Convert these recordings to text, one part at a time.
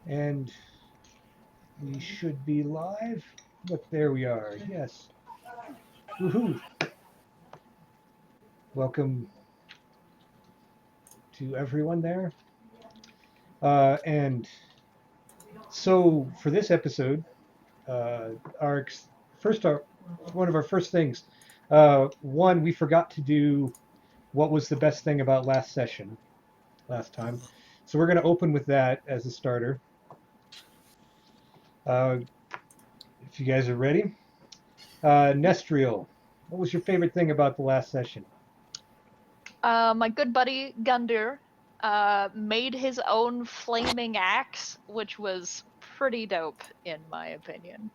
And we should be live. Look, there we are. Yes. Woohoo! Welcome to everyone there. And so for this episode, our first, one of our first things, one, we forgot to do what was the best thing about last time. So we're going to open with that as a starter. If you guys are ready. Nestriel, what was your favorite thing about the last session? My good buddy Gundir made his own flaming axe, which was pretty dope, in my opinion.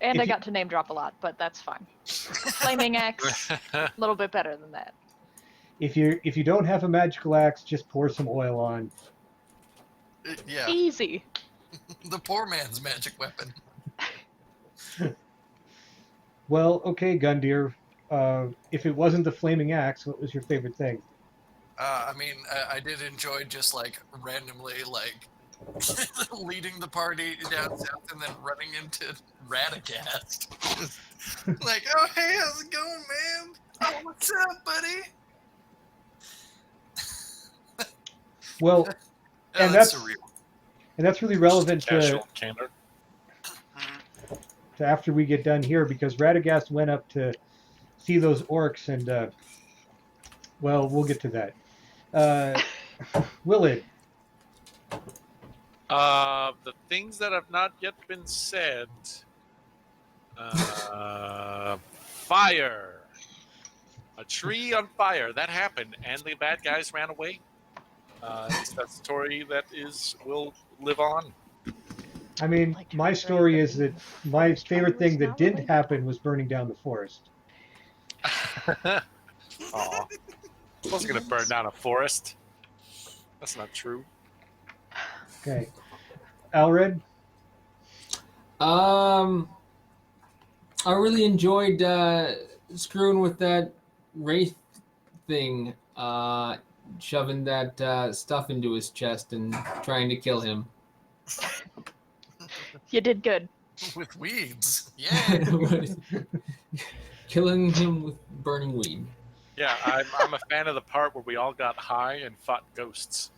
And I got to name drop a lot, but that's fine. Flaming axe, a little bit better than that. If you don't have a magical axe, just pour some oil on. Yeah. Easy. The poor man's magic weapon. Well, okay, Gundir. If it wasn't the flaming axe, what was your favorite thing? I did enjoy just randomly leading the party down south and then running into Radagast. Oh hey, how's it going, man? Oh, what's up, buddy? Well, and that's surreal. And that's really relevant to candor. after we get done here, because Radagast went up to see those orcs, and well, we'll get to that. Willard. The things that have not yet been said. Fire. A tree on fire. That happened, and the bad guys ran away. That's a story that will live on. I mean, my story is that my favorite thing that didn't happen was burning down the forest. Aw. I wasn't going to burn down a forest. That's not true. Okay. Alred? I really enjoyed screwing with that wraith thing, shoving that stuff into his chest and trying to kill him. You did good. With weeds. Yeah. Killing him with burning weed. Yeah, I'm a fan of the part where we all got high and fought ghosts.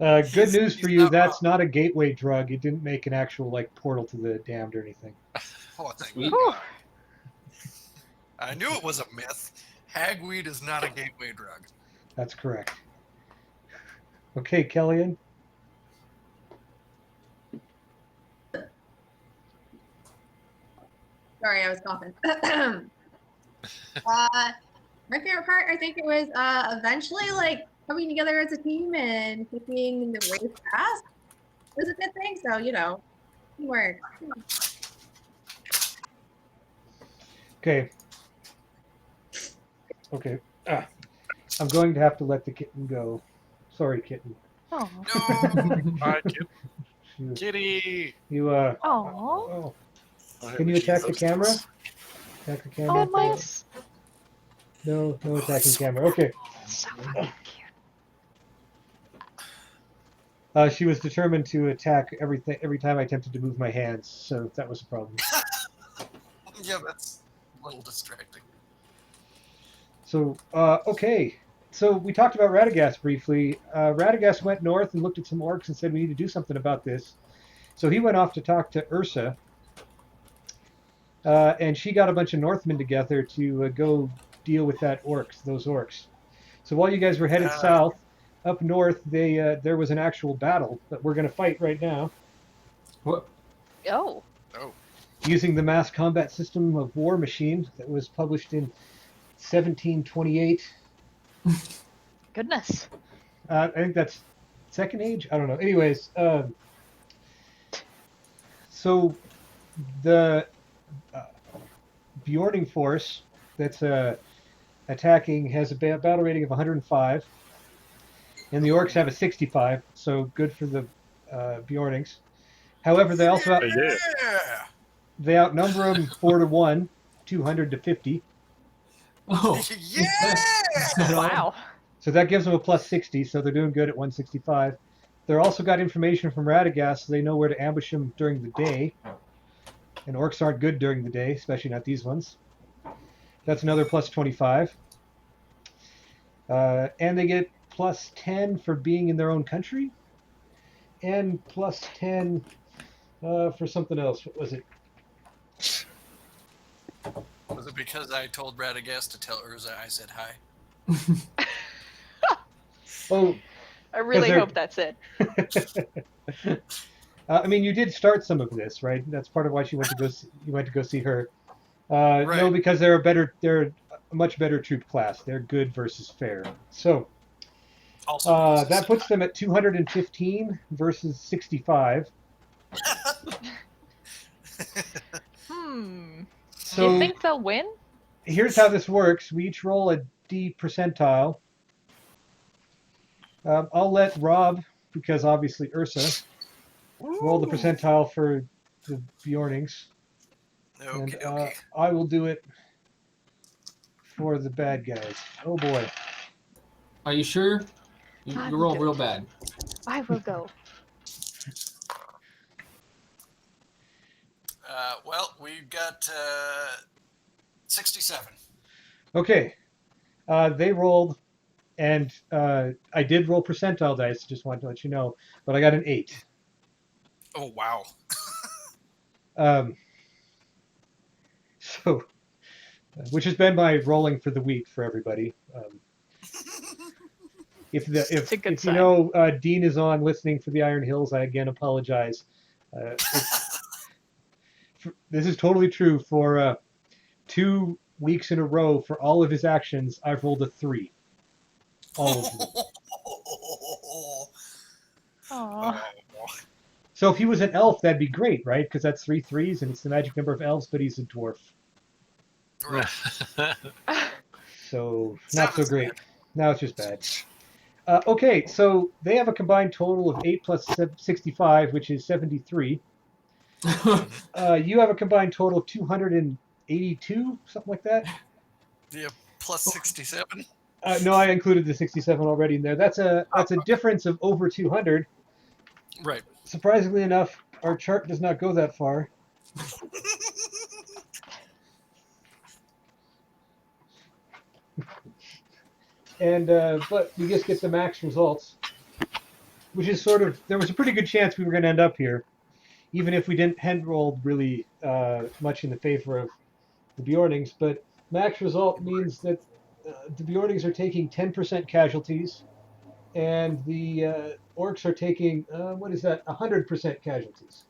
Good news for you, that's not a gateway drug. It didn't make an actual portal to the damned or anything. Oh, thank God. I knew it was a myth. Hagweed is not a gateway drug. That's correct. Okay, Kellyanne? Sorry, I was coughing. My favorite part, I think it was eventually coming together as a team and kicking the wraiths' ass. It was a good thing, so teamwork. Okay. Okay. I'm going to have to let the kitten go. Sorry, kitten. Oh. No. Bye, Kitty. You Oh. Can you attack the camera? Attack the camera. Oh, nice. No attacking camera. Okay. So fucking cute. She was determined to attack everything every time I attempted to move my hands, so that was a problem. Yeah, that's a little distracting. So, okay. So we talked about Radagast briefly. Radagast went north and looked at some orcs and said we need to do something about this. So he went off to talk to Ursa. And she got a bunch of Northmen together to go deal with those orcs. So while you guys were headed south, up north, there was an actual battle that we're going to fight right now. What? Oh. Using the mass combat system of War Machine that was published in 1728. Goodness. I think that's Second Age? I don't know. Anyways, so the Bjorning force that's attacking has a battle rating of 105, and the orcs have a 65, so good for the Bjornings. However, they also they outnumber them 4-1, 200 to 50. Oh. Yeah! Wow. So that gives them a plus 60, so they're doing good at 165. They're also got information from Radagast, so they know where to ambush him during the day. And orcs aren't good during the day, especially not these ones. That's another plus 25. And they get plus 10 for being in their own country. And plus 10 for something else. What was it? Was it because I told Radagast to tell Urza I said hi? Oh, I really they're- hope that's it. I mean, you did start some of this, right? That's part of why you went to go see her. No, Right. because they're a much better troop class. They're good versus fair. So Also, because I that said puts hi. them at 215 versus 65. Hmm. Do So you think they'll win? here's how this works. We each roll a D percentile. I'll let Rob, because obviously Ursa, roll the percentile for the Bjornings. And Okay, okay. I will do it for the bad guys. Oh boy. Are you sure? You, I you will roll do real it. bad. I will go. Well, we've got 67. Okay. They rolled, and I did roll percentile dice, just wanted to let you know, but I got an 8. Oh, wow. So, which has been my rolling for the week for everybody. If It's a good if you sign. know Dean is on listening for the Iron Hills, I again apologize. This is totally true. For 2 weeks in a row, for all of his actions, I've rolled a 3. All of them. Aww. So if he was an elf, that'd be great, right? Because that's 3 3s, and it's the magic number of elves. But he's a dwarf, Right. so not so Seven's great. bad. Now it's just bad. Okay, so they have a combined total of 8 plus 65, which is 73. You have a combined total of 282, something like that. Yeah, plus 67. No, I included the 67 already in there. That's a difference of over 200. Right. Surprisingly enough, our chart does not go that far. And but we just get the max results, which is sort of, there was a pretty good chance we were going to end up here, even if we didn't hand roll really much in the favor of the Bjornings. But max result means that the Bjornings are taking 10% casualties, and the orcs are taking what is that, 100% casualties.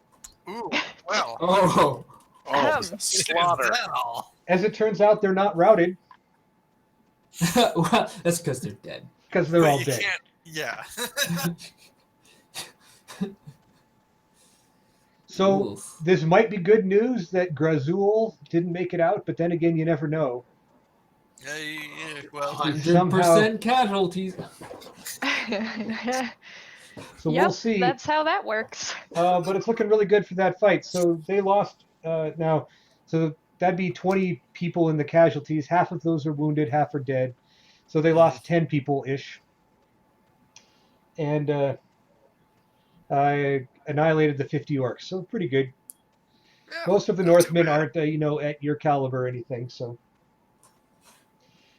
Ooh, well. Oh. Oh, Ahem. slaughter. Is that all? As it turns out, they're not routed Well, that's because they're dead. because they're But all you dead. can't. Yeah. So Oof. this might be good news that Grazul didn't make it out, but then again, you never know. Yeah, well, 100% casualties. So Yep, we'll see. that's how that works. But it's looking really good for that fight. So they lost now. So that'd be 20 people in the casualties. Half of those are wounded, half are dead. So they lost 10 people ish. And I annihilated the 50 orcs. So pretty good. yeah, Most of the not too Northmen bad. aren't, at your caliber or anything. So,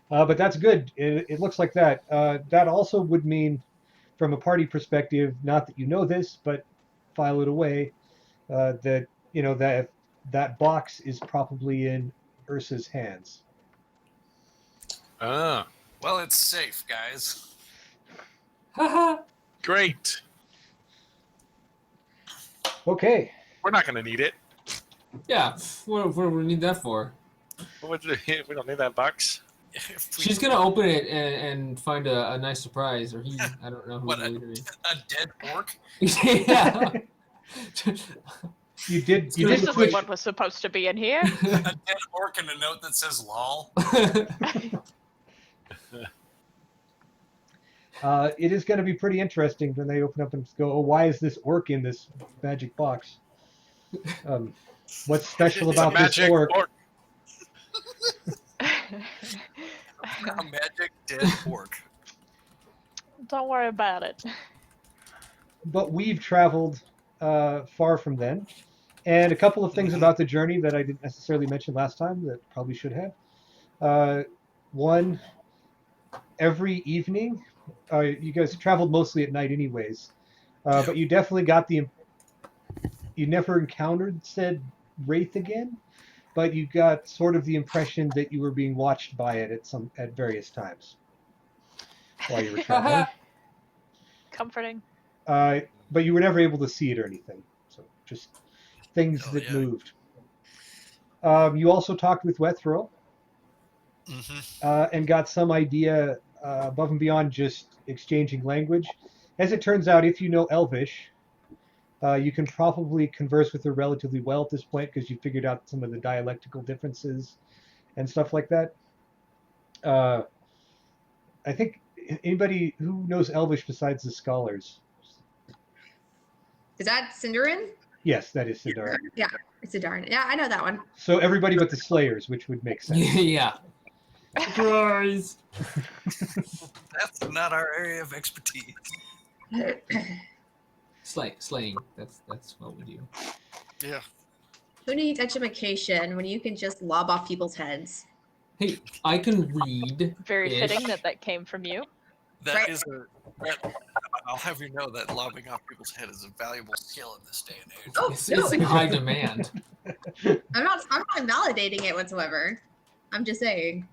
but that's good. It looks like that. That also would mean, from a party perspective, not that you know this, but file it away, that that box is probably in Ursa's hands. Ah, Well, it's safe, guys. Haha. great. Okay. We're not going to need it. Yeah. What do we need that for? We don't need that box. If we- She's gonna open it and find a nice surprise, or he. I don't know who What, really is. a dead orc? Yeah. You did This isn't switch. what was supposed to be in here. A dead orc and a note that says "lol." It is going to be pretty interesting when they open up and go, "Oh, why is this orc in this magic box? What's special It's a about this magic orc?" orc. A magic dead orc. Don't worry about it. But we've traveled far from then. And a couple of things about the journey that I didn't necessarily mention last time that probably should have. One, every evening, you guys traveled mostly at night, anyways. But you definitely got you never encountered said wraith again, but you got sort of the impression that you were being watched by it at various times while you were traveling. Comforting. But you were never able to see it or anything. So just things Oh, that yeah. moved. You also talked with Wethro and got some idea above and beyond just exchanging language. As it turns out, if you know Elvish, you can probably converse with her relatively well at this point because you figured out some of the dialectical differences and stuff like that. I think anybody who knows Elvish besides the scholars. Is that Cinderin? Yes, that is Sidar. Yeah, it's Cinderin. Yeah, I know that one. So everybody but the Slayers, which would make sense. Yeah. Surprise. That's not our area of expertise. Slaying. That's what we do. Yeah. Who needs education when you can just lob off people's heads? Hey, I can read. Very Ish. fitting that came from you. That Right. is I'll have you know that lobbing off people's head is a valuable skill in this day and age. Oh, It's no, in high demand. I'm not invalidating it whatsoever. I'm just saying.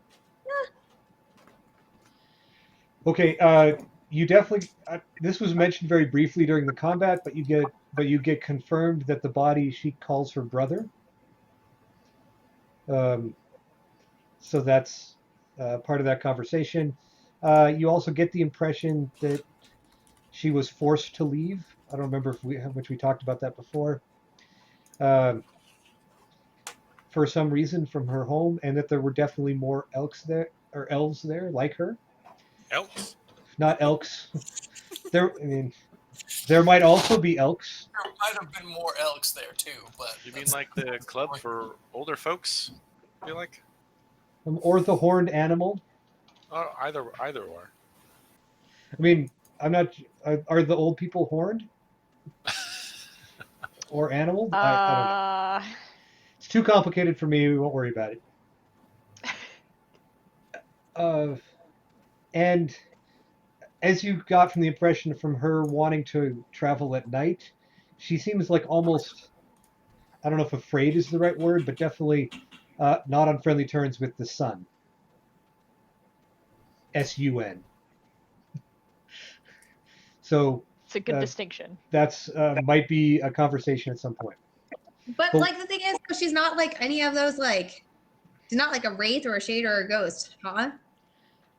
Okay, you definitely. This was mentioned very briefly during the combat, but you get confirmed that the body she calls her brother. So that's part of that conversation. You also get the impression that she was forced to leave. I don't remember how much we talked about that before. For some reason from her home, and that there were definitely more elves there like her. Elks? Not elks. There might also be elks. There might have been more elks there too, but You mean like the club for older folks? I feel like? Or the horned animal. Either or. I mean, I'm not. Are the old people horned or animal? I don't know. It's too complicated for me. We won't worry about it. And as you got from the impression from her wanting to travel at night, she seems like almost. I don't know if afraid is the right word, but definitely not on friendly terms with the sun. S-U-N. So It's a good distinction. that's might be a conversation at some point. But Well- like the thing is, she's not like any of those like. She's not like a wraith or a shade or a ghost, huh?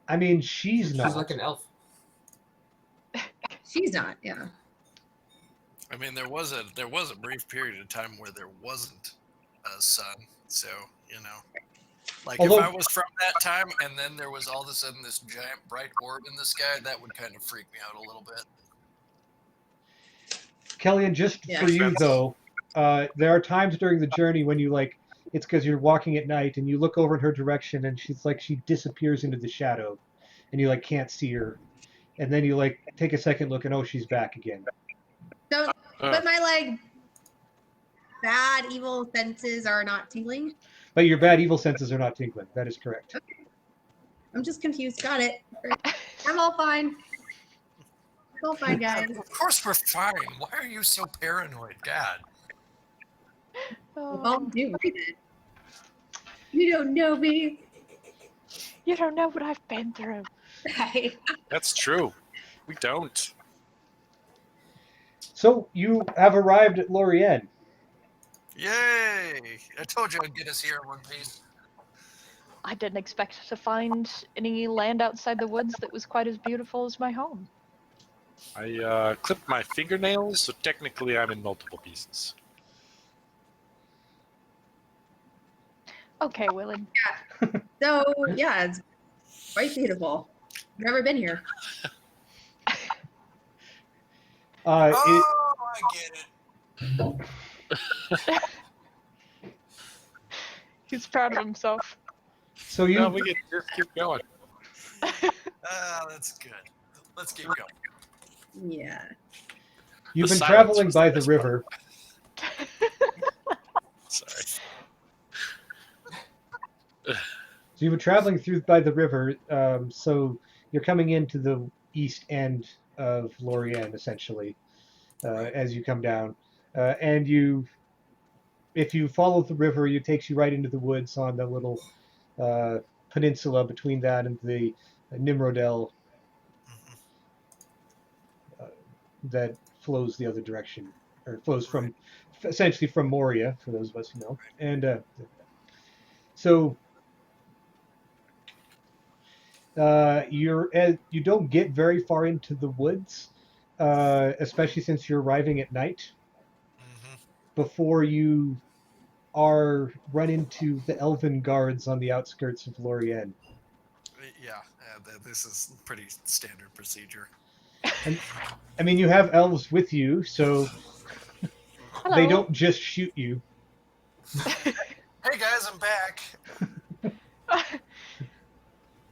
I mean, she's not. She's like an elf. She's not. Yeah. I mean there was a brief period of time where there wasn't a sun, so you know. Like Although- if I was from that time and then there was all of a sudden this giant bright orb in the sky, that would kind of freak me out a little bit. Kellyanne, just Yeah. for you though, there are times during the journey when you like. It's because you're walking at night and you look over in her direction and she's like she disappears into the shadow, and you like can't see her, and then you like take a second look and oh she's back again. So, but my like bad evil senses are not tingling. But your bad evil senses are not tingling. That is correct. I'm just confused. Got it. I'm all fine. I'm all fine, guys. Of course we're fine. Why are you so paranoid? God. All do read it. You don't know me. You don't know what I've been through. Right. That's true. We don't. So you have arrived at Lorien. Yay! I told you I'd get us here in one piece. I didn't expect to find any land outside the woods that was quite as beautiful as my home. I clipped my fingernails, so technically I'm in multiple pieces. Okay, Willie. So yeah, it's quite beautiful. I've never been here. Oh, I get it. He's proud of himself. So you No, we can just keep going. Ah, that's good. Let's keep going. Yeah. You've The been silence traveling was by the the best river. Sorry. So you've been traveling through by the river. So you're coming into the east end of Lorien, essentially, as you come down. And if you follow the river, it takes you right into the woods on the little peninsula between that and the Nimrodel Mhm. that flows the other direction, or flows Right. from essentially from Moria, for those of us who know. And so you don't get very far into the woods, especially since you're arriving at night, Mhm. before you are run into the elven guards on the outskirts of Lorien. Yeah, this is pretty standard procedure. I mean, you have elves with you, so they Hello. don't just shoot you. Hey guys, I'm back.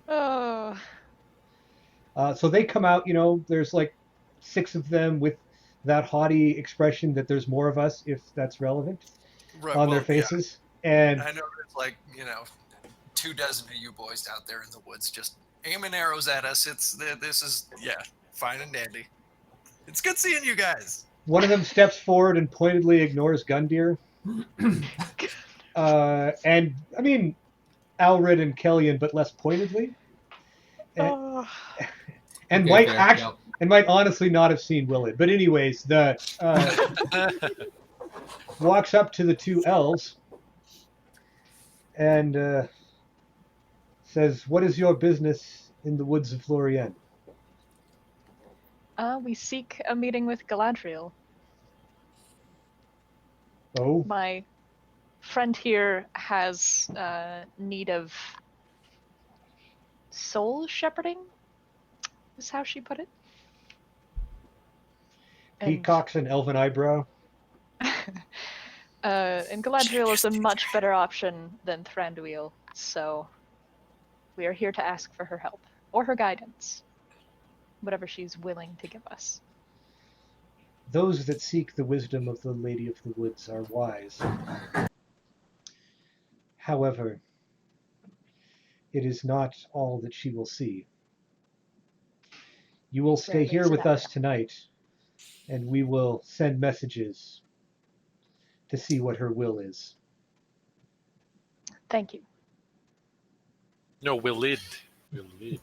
Oh. So they come out, there's like 6 of them with that haughty expression that there's more of us, if that's relevant, Right. on their Well, yeah. faces. And I know there's like 24 of you boys out there in the woods just aiming arrows at us. This is fine and dandy. It's good seeing you guys. one of them steps forward and pointedly ignores Gundyr. And, I mean, Alred and Kellyan, but less pointedly. And, Oh. and Okay, fair, yep. might honestly not have seen Willard. But anyways, the walks up to the 2 elves and says, "What is your business in the woods of Lorien?" We seek a meeting with Galadriel. Oh, My friend here has need of soul shepherding, is how she put it. he And, cocks an elven eyebrow. and Galadriel is a much better option than Thranduil, so we are here to ask for her help, or her guidance, whatever she's willing to give us. Those that seek the wisdom of the Lady of the Woods are wise. However, it is not all that she will see. You will stay Very here much with that. us tonight, and we will send messages to see what her will is. Thank you. No, Willid. Willid.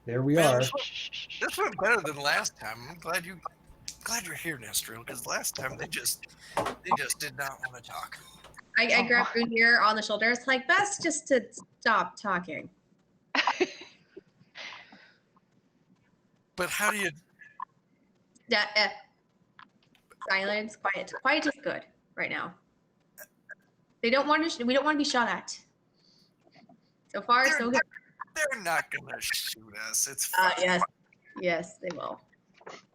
There we Man, are. this went better than last time. I'm glad you're here, Nestril, because last time they just did not want to talk. I grab Gundyr on the shoulders, like, best just to stop talking. But how do you? Yeah, silence, quiet. Quiet is good right now. They don't want to. We don't want to be shot at. So far, They're, so good. they're not gonna shoot us. It's fine. Yes, they will.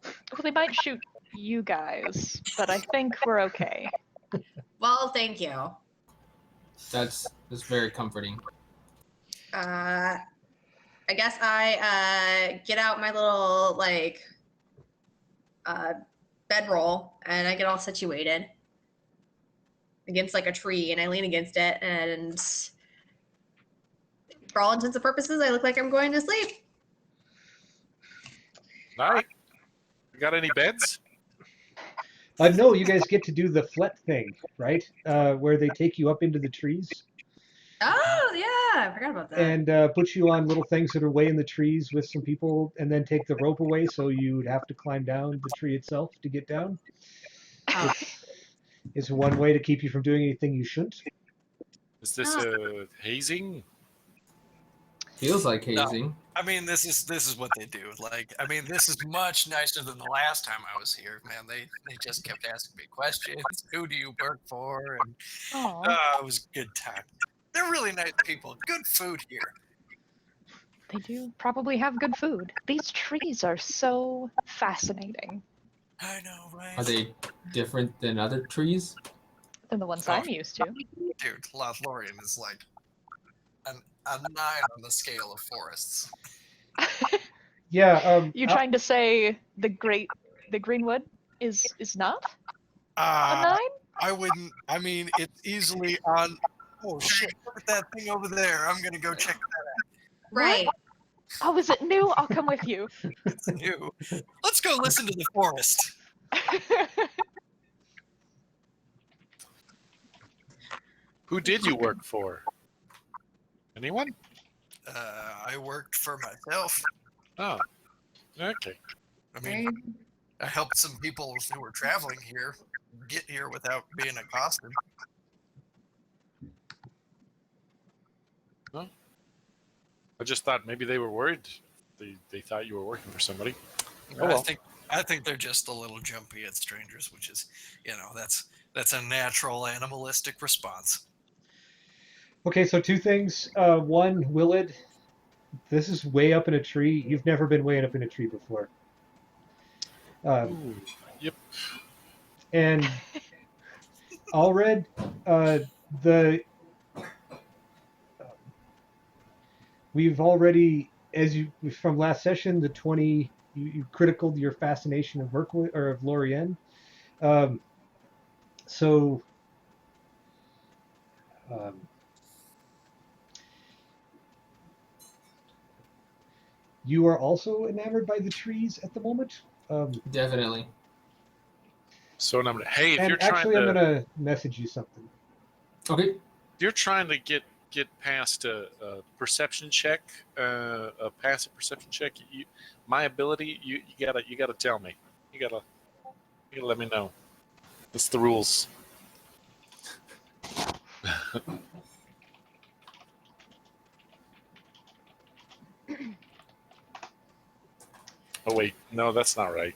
Well, they might shoot you guys, but I think we're okay. Well, thank you. That's very comforting. I guess I get out my little bedroll and I get all situated against like a tree and I lean against it and for all intents and purposes I look like I'm going to sleep. Night. You got any beds? No, you guys get to do the flet thing, right? Where they take you up into the trees Oh yeah, I forgot about that. and put you on little things that are way in the trees with some people, and then take the rope away, so you'd have to climb down the tree itself to get down. Oh. It's one way to keep you from doing anything you shouldn't. Is this hazing? Feels like No. hazing. I mean, this is what they do. Like, I mean, this is much nicer than the last time I was here. Man, they just kept asking me questions. Who do you work for? And Aw, it was a good time. They're really nice people. Good food here. they do probably have good food. These trees are so fascinating I know, right? Are they different than other trees? than the ones Oh. I'm used to. Dude, Lorien is like a 9 on the scale of forests. Yeah. You trying to say the Greenwood is not a Uh, 9? I wouldn't. I mean, it's easily on. Oh shit! Look at that thing over there. I'm gonna go check. Right. Oh, is it new? I'll come with you. It's new. Let's go listen to the forest. Who did you work for? Anyone? I worked for myself. Oh, okay. I mean, I helped some people who were traveling here get here without being accosted. I just thought maybe they were worried. They thought you were working for somebody. Oh, I well. think they're just a little jumpy at strangers, which is, that's a natural animalistic response. Okay, so two things. One, Willid, this is way up in a tree. You've never been way up in a tree before. Ooh, yep. And Allred, the we've already, as you from last session, the 20 you criticaled your fascination of Mirkwood or of Lorien. So you are also enamored by the trees at the moment. Definitely. So hey, if and you're actually, trying I'm to, gonna message you something. Okay. if you're trying to get past a perception check, a passive perception check, my ability, you gotta tell me. You gotta let me know. That's the rules. Oh wait, no, that's not right.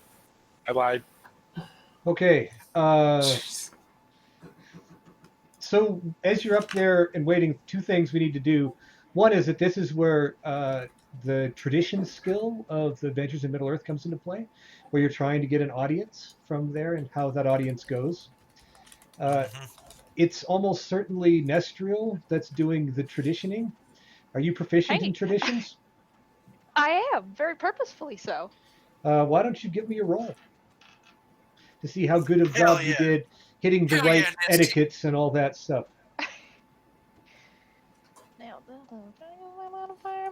I lied. Okay. So as you're up there and waiting, two things we need to do. One is that this is where the tradition skill of the Adventures in Middle Earth comes into play, where you're trying to get an audience from there and how that audience goes. It's almost certainly Nestriel that's doing the traditioning. Are you proficient in Hey. traditions? I am, very purposefully so. Why don't you give me a roll to see how good of a Hell job you yeah. did hitting the Hell right yeah, Nesty. etiquettes and all that stuff? Now, modifier.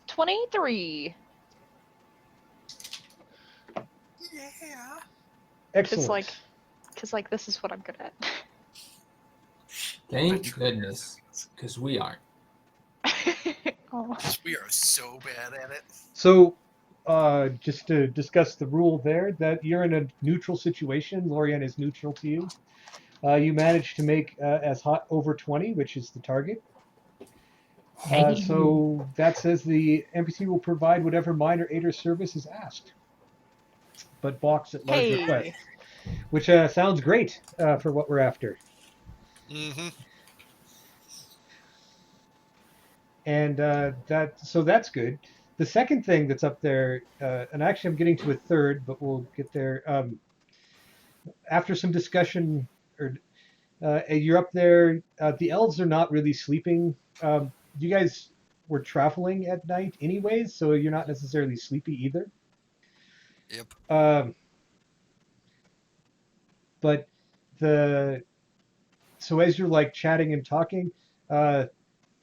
23. Yeah. Excellent. Because this is what I'm good at. Thank goodness, because we aren't. Oh. We are so bad at it. So, just to discuss the rule there, that you're in a neutral situation. Lorien is neutral to you. You managed to make as hot over 20, which is the target. So that says the NPC will provide whatever minor aid or service is asked, but balks at large Hey. requests, which sounds great for what we're after. Mm-hmm. And so that's good. The second thing that's up there, and actually I'm getting to a third, but we'll get there after some discussion. Or you're up there. The elves are not really sleeping. You guys were traveling at night anyways, so you're not necessarily sleepy either. Yep. But so as you're like chatting and talking,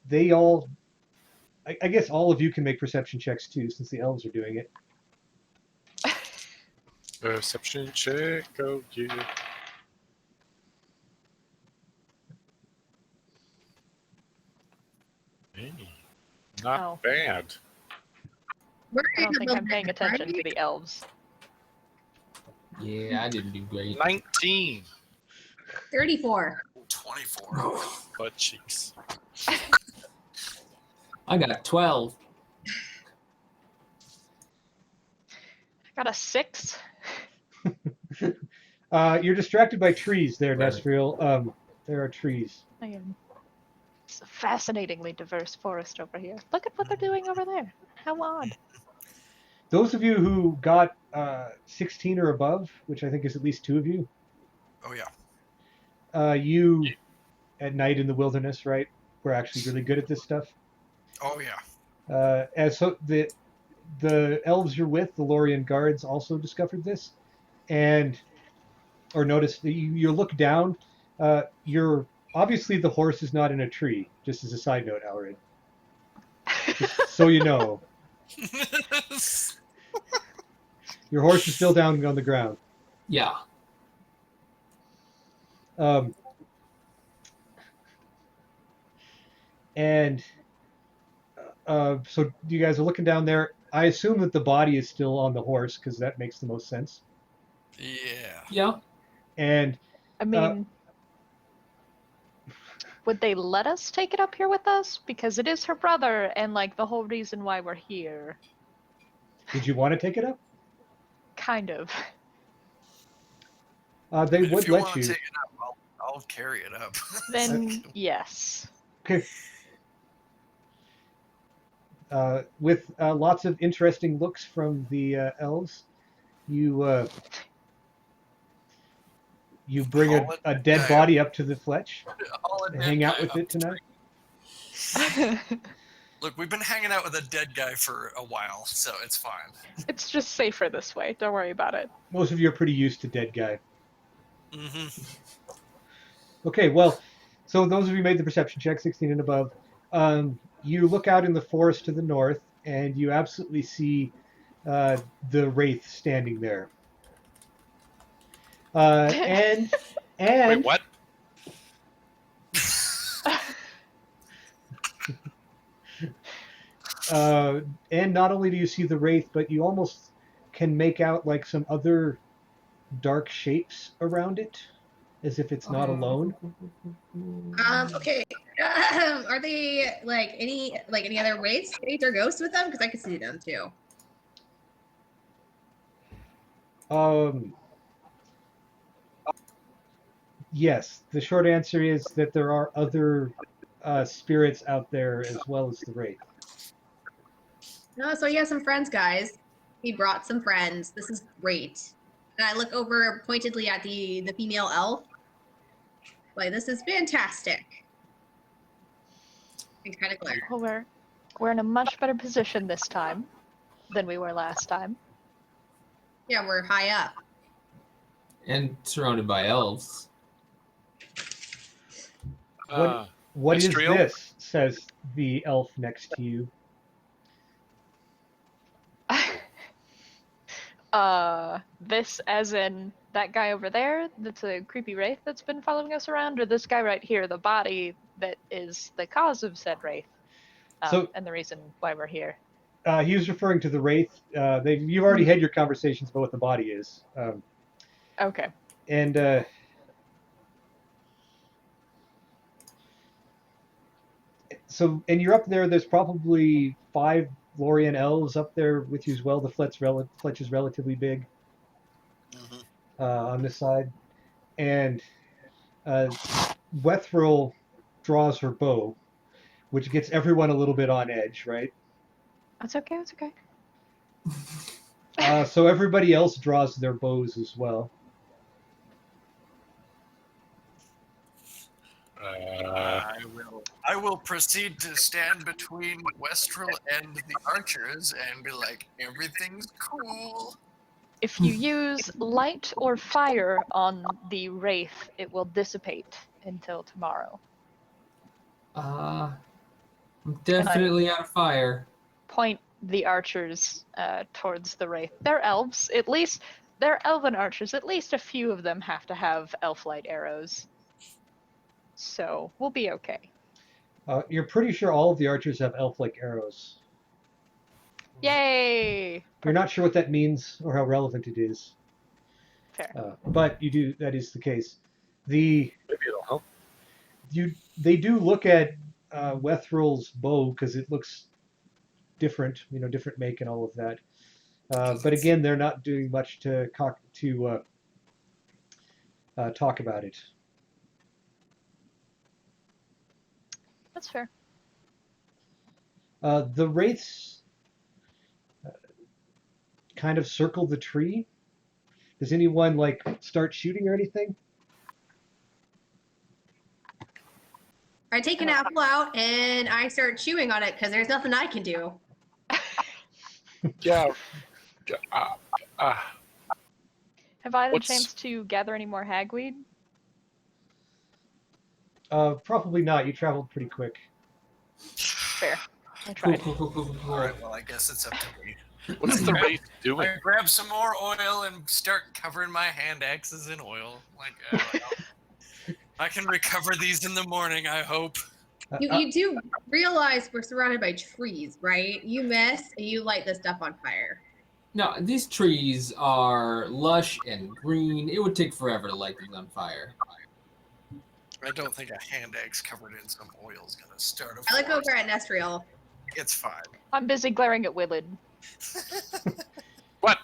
they all, I guess all of you can make perception checks too, since the elves are doing it. Perception check. Oh yeah. Hey, not bad. I don't think I'm paying attention to the elves. Yeah, I didn't do great. 19. 34. 24. Butt cheeks. I got 12. I got a 6. You're distracted by trees there, Right. Nestriel. There are trees. It's a fascinatingly diverse forest over here. Look at what they're doing over there. How odd. Those of you who got 16 or above, which I think is at least two of you, Oh yeah. you at night in the wilderness, right? We're actually really good at this stuff. Oh yeah. As so the elves you're with, the Lorien guards, also discovered this, and or noticed that you look down. You're obviously the horse is not in a tree. Just as a side note, Alred, just so you know, your horse is still down on the ground. Yeah. Um, and so you guys are looking down there. I assume that the body is still on the horse because that makes the most sense. Yeah. Yeah. And I mean, would they let us take it up here with us? Because it is her brother, and like the whole reason why we're here. did you want to take it up? Kind of. They I mean, if would you let want to you. take it up, I'll carry it up. Then yes. Okay. With lots of interesting looks from the elves, you you bring Haul a it dead guy up. body up to the Fletch Haul a and dead hang out guy with up it the tonight. tree. Look, we've been hanging out with a dead guy for a while, so it's fine. It's just safer this way. Don't worry about it. Most of you are pretty used to dead guy. Mm-hmm. Okay, well, so those of you who made the perception check, 16 and above, you look out in the forest to the north, and you absolutely see the wraith standing there. Uh, and Wait, and what? and not only do you see the wraith, but you almost can make out like some other dark shapes around it, as if it's not alone. Okay. Are they like any other wraiths, spirits, or ghosts with them? Because I could see them too. Um, yes, the short answer is that there are other spirits out there as well as the wraith. No, so he has some friends, guys. He brought some friends. This is great. And I look over pointedly at the female elf. Like, this is fantastic. And kind of glare. Well, we're in a much better position this time than we were last time. Yeah, we're high up. And surrounded by elves. What is Mistriel? this? Says the elf next to you. This as in that guy over there that's a creepy wraith that's been following us around, or this guy right here, the body that is the cause of said wraith, and the reason why we're here. He was referring to the wraith. You've already had your conversations about what the body is. Okay. And and you're up there. There's probably 5 Lorien elves up there with you as well. The Fletch is relatively big on this side, and Wethril draws her bow, which gets everyone a little bit on edge, right? That's okay. That's okay. So everybody else draws their bows as well. I will proceed to stand between Westrel and the archers and be like, everything's cool. If you use light or fire on the wraith, it will dissipate until tomorrow. I'm definitely out of fire. Point the archers towards the wraith. They're elves. At least they're elven archers. At least a few of them have to have elf light arrows. So we'll be okay. You're pretty sure all of the archers have elf-like arrows. Yay! You're not sure what that means or how relevant it is. Fair. But you do. That is the case. Maybe it'll help. They do look at Wethril's bow because it looks different, different make and all of that. But again, they're not doing much to talk about it. That's fair. The wraiths kind of circle the tree. Does anyone start shooting or anything? I take an apple out and I start chewing on it because there's nothing I can do. Yeah. Have I had a What's- chance to gather any more hagweed? Probably not. You traveled pretty quick. Fair. I Cool, tried. cool, cool, cool, cool, cool. All right, well, I guess it's up to me. What's the wraith doing? I grab some more oil and start covering my hand axes in oil. Like, I can recover these in the morning, I hope. You do realize we're surrounded by trees, right? You miss and you light this stuff on fire. No, these trees are lush and green. It would take forever to light these on fire. I don't think a hand axe covered in some oil is going to start a I look forest. over at Nestriel. It's fine. I'm busy glaring at Willard. What?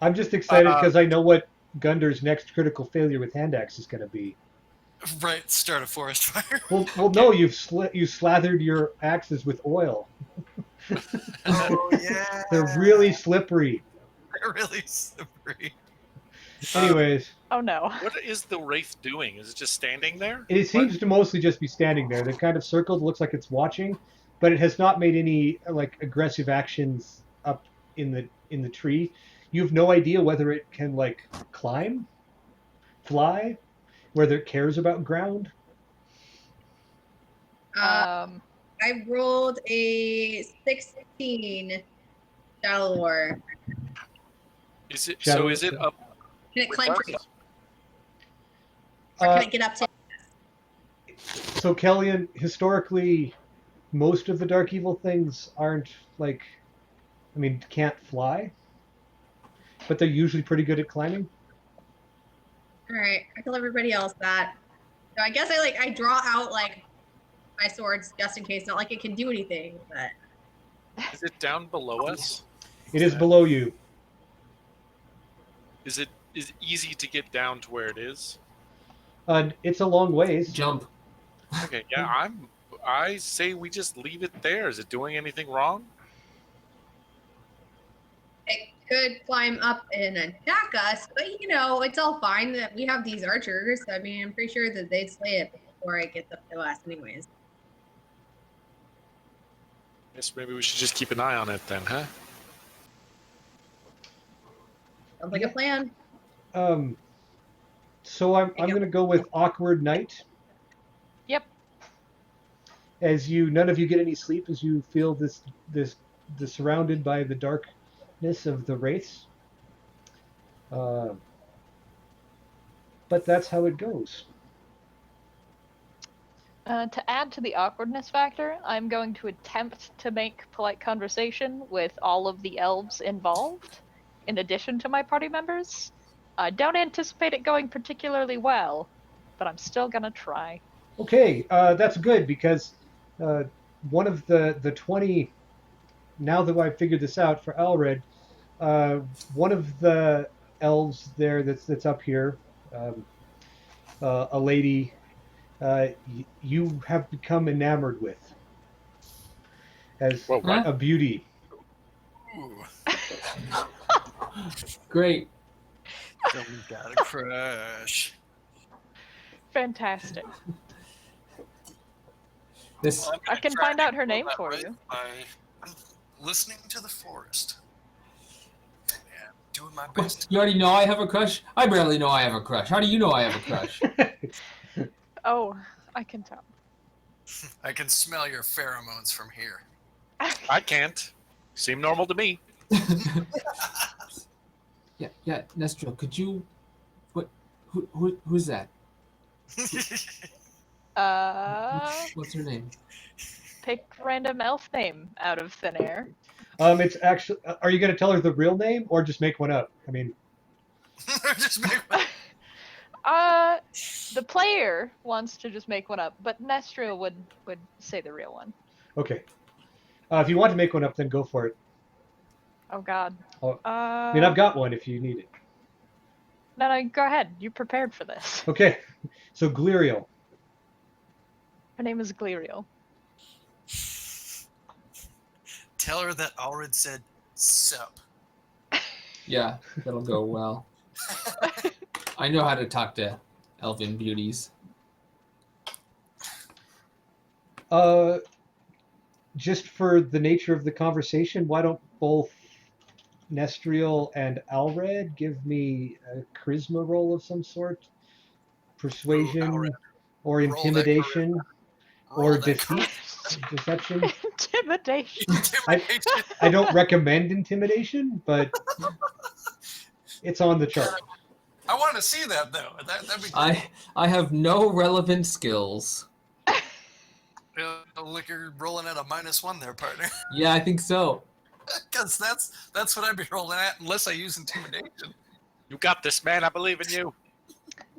I'm just excited because I know what Gunder's next critical failure with hand axe is going to be. Right, start a forest fire. Well, no, you slathered your axes with oil. Oh, yeah. They're really slippery. They're really slippery. Anyways, Oh no. What is the wraith doing? Is it just standing there? it seems to mostly just be standing there. They've kind of circled, looks like it's watching, but it has not made any like aggressive actions up in the tree. You have no idea whether it can like climb, fly, whether it cares about ground. I rolled a 16 Shadow War. Is it Shadow- so? Is it up? Can it with climb us? trees? Or can Uh, it get up to? So Kellyan, historically, most of the dark evil things aren't like, I mean, can't fly, but they're usually pretty good at climbing. All right, I tell everybody else that. So I guess I draw out like my swords just in case. Not like it can do anything, but Is it down below us? It is below you. Is it easy to get down to where it is? It's a long ways. Jump. Okay, yeah, I say we just leave it there. Is it doing anything wrong? it could climb up and attack us. But you know, it's all fine that we have these archers. I mean, I'm pretty sure that they'd slay it before it gets up to us, anyways. Guess maybe we should just keep an eye on it then, huh? Sounds like a plan. So I'm going to go with awkward night. Yep. As none of you get any sleep as you feel this surrounded by the darkness of the wraiths. But that's how it goes. To add to the awkwardness factor, I'm going to attempt to make polite conversation with all of the elves involved, in addition to my party members. I don't anticipate it going particularly well, but I'm still gonna try. Okay, that's good because one of the 20. Now that I've figured this out for Alred, one of the elves there that's up here, a lady, you have become enamored with as Whoa, what? a beauty. Ooh, Great. someone's got a crush. Fantastic. This I'm I gonna can try find to out her control name that for right you. by listening to the forest. Yeah, doing my What? best. You already know I have a crush? I barely know I have a crush. How do you know I have a crush? Oh, I can tell. I can smell your pheromones from here. I can't. Seem normal to me. Yeah, Nestril, could you who's that? What's her name? Pick random elf name out of thin air. It's actually. Are you going to tell her the real name or just make one up? I mean, Just make The player wants to just make one up, but Nestril would say the real one. okay. If you want to make one up, then go for it. Oh God. Oh, I mean, I've got one if you need it. No, go ahead. You prepared for this. Okay, so Gliriel. Her name is Gliriel. Tell her that Alred said sup. Yeah, that'll go well. I know how to talk to elfin beauties. Just for the nature of the conversation, why don't both Nestriel and Alred give me a charisma roll of some sort? Persuasion Alred. or Roll that intimidation Roll or that deceit, deception. Intimidation. Intimidation. I don't recommend intimidation, but it's on the chart. I want to see that though. That'd be cool. I have no relevant skills. Look, you're rolling at a -1 there, partner. Yeah, I think so. Because that's what I'd be rolling at unless I use intimidation. You got this, man. I believe in you.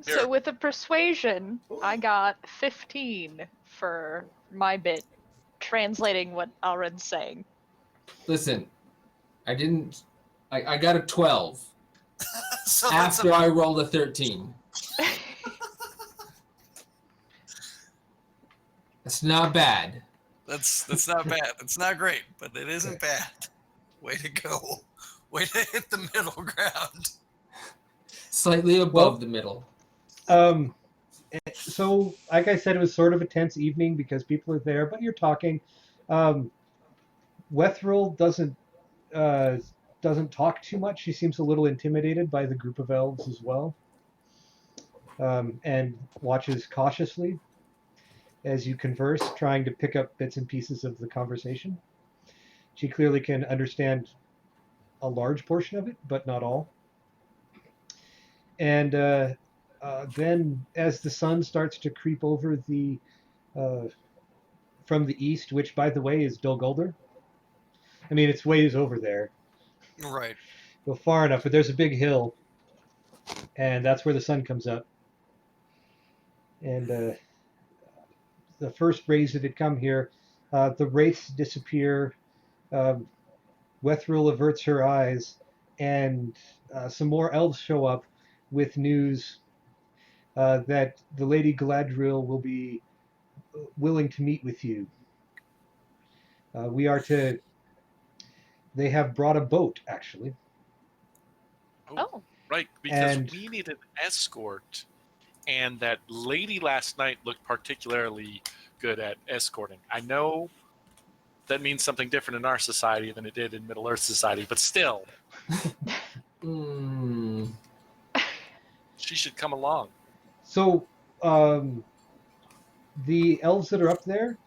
Here. So with a persuasion, I got 15 for my bit, translating what Alred's saying. Listen, I got a 12 So after I rolled a 13. That's not bad. that's not bad. It's not great, but it isn't bad. Way to go. Way to hit the middle ground. Slightly above the middle. So, like I said, it was sort of a tense evening because people are there, but you're talking. Wethril doesn't talk too much. She seems a little intimidated by the group of elves as well, and watches cautiously as you converse, trying to pick up bits and pieces of the conversation. She clearly can understand a large portion of it, but not all. And then, as the sun starts to creep over from the east, which, by the way, is Dol Guldur. I mean, it's ways over there. Right. Go far enough, but there's a big hill, and that's where the sun comes up. And the first rays of it come here. The wraiths disappear. Wethril averts her eyes, and some more elves show up with news that the Lady Galadriel will be willing to meet with you. They have brought a boat, actually. Oh. Right, because And- we need an escort, and that lady last night looked particularly good at escorting. I know that means something different in our society than it did in Middle Earth society, but still, she should come along. So, the elves that are up there,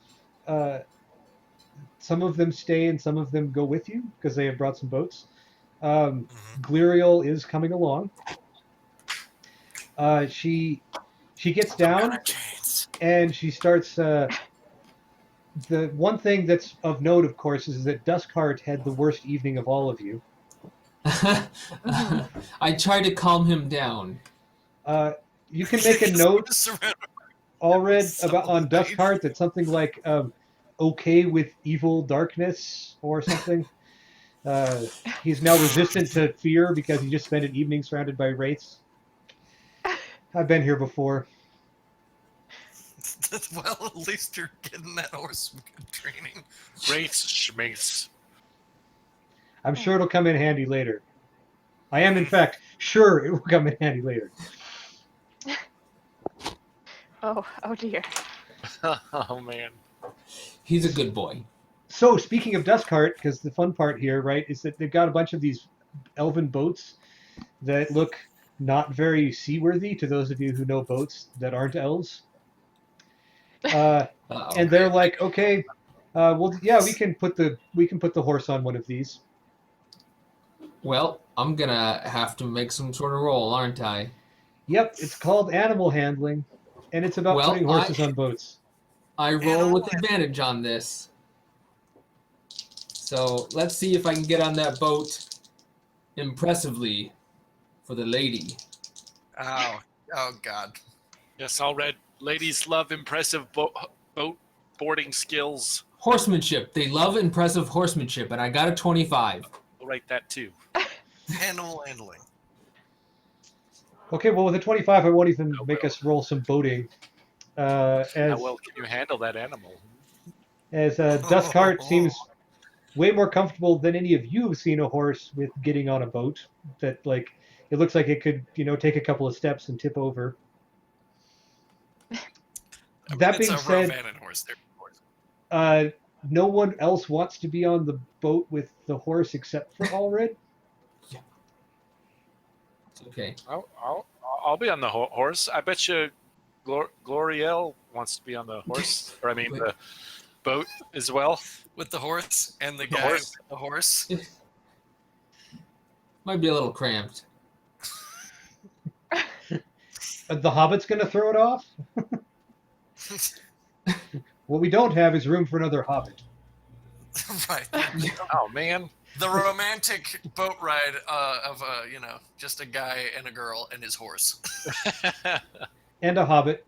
some of them stay and some of them go with you because they have brought some boats. Gliriel is coming along. She gets down and she starts. The one thing that's of note, of course, is that Duskheart had the worst evening of all of you. I try to calm him down. You can make a note, Alred, about on Duskheart that something like okay with evil darkness or something. He's now resistant to fear because he just spent an evening surrounded by wraiths. I've been here before. Well, at least you're getting that horse some good training. Wraiths, schmaiths. I'm sure it'll come in handy later. I am, in fact, sure it will come in handy later. Oh dear. Oh, man. He's a good boy. So, speaking of Duskheart, because the fun part here, right, is that they've got a bunch of these elven boats that look not very seaworthy to those of you who know boats that aren't elves. And they're like, okay, well, yeah, we can put the horse on one of these. Well, I'm gonna have to make some sort of roll, aren't I? Yep, it's called animal handling, and it's about Well, putting horses on boats. I roll with advantage on this. So let's see if I can get on that boat impressively for the lady. Oh God. Yes, all red. Ladies love impressive boat boarding skills. Horsemanship. They love impressive horsemanship, and I got a 25. I'll write that too. Animal handling. Okay, well, with a 25, I won't even make us roll some boating. How well can you handle that animal? As Duskheart seems way more comfortable than any of you have seen a horse with getting on a boat. That, like, it looks like it could, take a couple of steps and tip over. I mean, That it's being a said, Rovanan horse there, of course. No one else wants to be on the boat with the horse except for Allred. It's okay. I'll be on the horse. I bet you Gloriel wants to be on the horse, or I mean the boat as well. With the horse and the The guy horse. with the horse. Might be a little cramped. The Hobbit's going to throw it off? What we don't have is room for another Hobbit. Right. Oh man. The romantic boat ride of just a guy and a girl and his horse. And a Hobbit.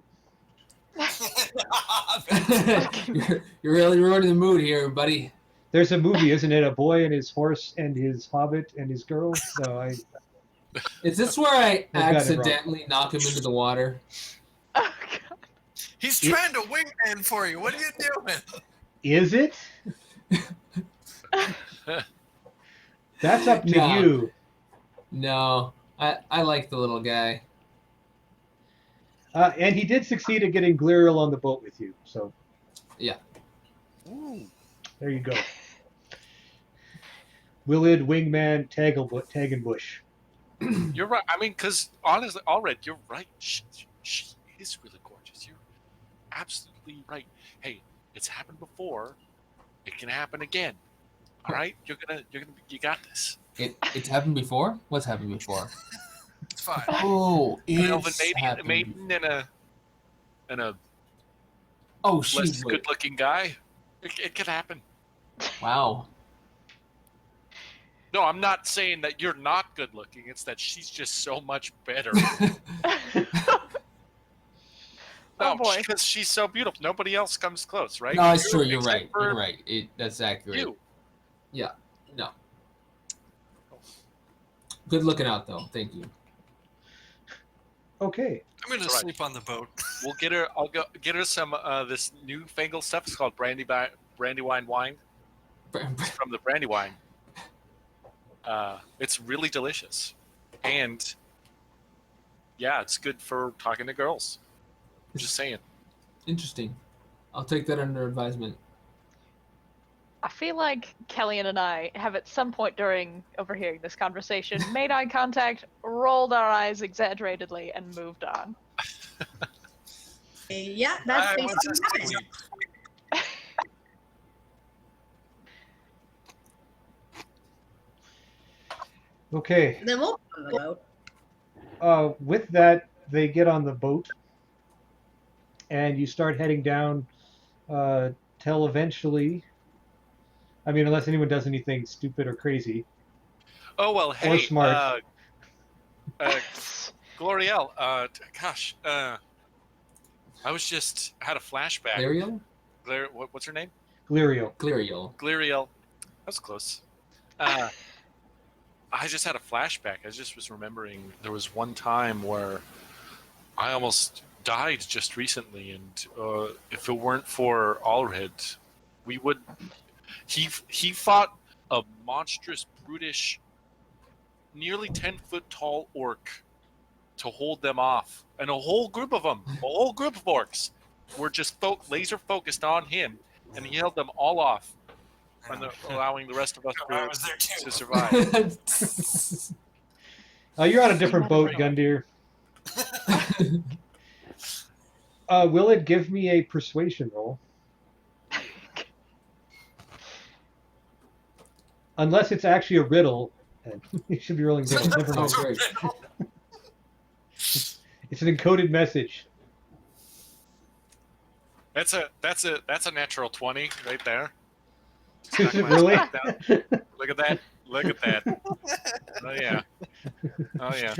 You're really ruining the mood here, buddy. There's a movie, isn't it? A boy and his horse and his Hobbit and his girl. So Is this where I got it wrong. accidentally knock him into the water? Oh, God. He's trying to wingman for you. What are you doing? is it? That's up to No. you. No, I like the little guy. And he did succeed at getting Gliriel on the boat with you. So Ooh. there you go. Willid, Wingman, Tagenbush. You're right. I mean, because honestly, Allred, you're right. She is really gorgeous. You're absolutely right. Hey, it's happened before. It can happen again. All right, you got this. It's happened before? What's happened before? It's fine. Oh, Elven it's happened. maiden and a Oh, less she's good-looking guy. It could happen. Wow. No, I'm not saying that you're not good-looking. It's that she's just so much better. Oh, No, boy. because she's so beautiful. Nobody else comes close, right? No, it's true. You're Except right. for You're right. That's accurate. You. No. Good looking out, though. Thank you. Okay. I'm going to That's right. sleep on the boat. We'll get her. I'll go get her some this newfangled stuff. It's called Brandywine wine. It's from the Brandywine. It's really delicious, and yeah, it's good for talking to girls. Just saying. Interesting. I'll take that under advisement. I feel like Kellyanne and I have at some point during overhearing this conversation made eye contact, rolled our eyes exaggeratedly, and moved on. Yeah, that's I was basically what happened. asleep. Okay. Then we'll go on the boat. With that, they get on the boat, and you start heading down till eventually. I mean, unless anyone does anything stupid or crazy. Oh well, hey, smart. Gloriel. Gosh, I was just had a flashback. Gliriel? What's her name? Gliriel. Gliriel. Gliriel. That's close. I just had a flashback. I just was remembering there was one time where I almost died just recently, and if it weren't for Allred, we would. He fought a monstrous, brutish, nearly 10-foot tall orc to hold them off, and a whole group of orcs were just laser focused on him, and he held them all off, and allowing the rest of us I was there too. to survive. You're on a different boat, Gundyr. Will it give me a persuasion roll? Unless it's actually a riddle, and you should be rolling riddles. Never Oh, mind. great. It's an encoded message. That's a natural 20 right there. Is it really? Look at that! Look at that! Oh yeah! Oh yeah!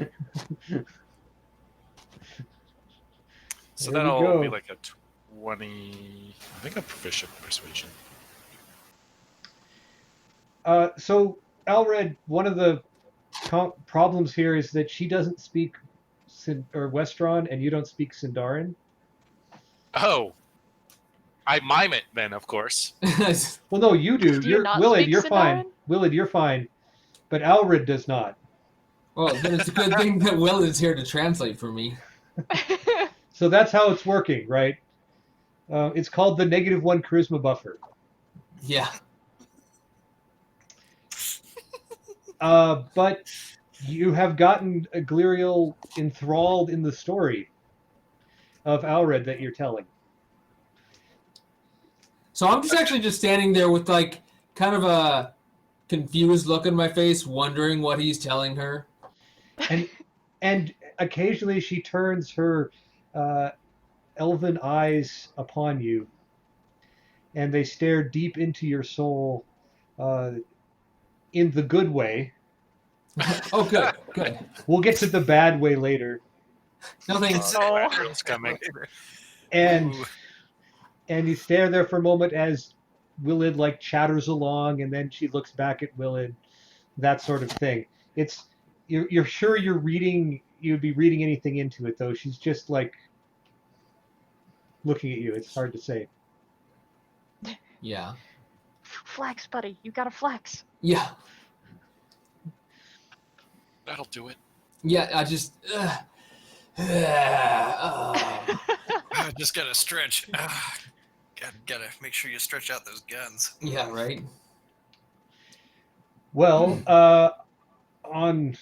So There we that'll go. be like a 20. I think I'm proficient in persuasion. So, Alred, one of the problems here is that she doesn't speak Westron, and you don't speak Sindarin. Oh, I mime it then, of course. Well, no, you do. Do you not Willard, speak you're fine. Sindarin? Willard, you're fine. But Alred does not. Well, then it's a good thing that Will is here to translate for me. So that's how it's working, right? It's called the -1 charisma buffer. Yeah. But you have gotten Gliriel enthralled in the story of Alred that you're telling. So I'm just actually just standing there with like kind of a confused look on my face, wondering what he's telling her. And occasionally she turns her elven eyes upon you, and they stare deep into your soul in the good way. Oh, good, good. We'll get to the bad way later. No thanks. Galadriel's coming. And Ooh. and you stare there for a moment as Willid like chatters along, and then she looks back at Willid, that sort of thing. It's you're sure you'd be reading anything into it though. She's just like looking at you. It's hard to say. Yeah. Flex, buddy. You gotta flex. Yeah. That'll do it. Yeah, I just. Just gotta stretch. Gotta make sure you stretch out those guns. Yeah, right. Well, on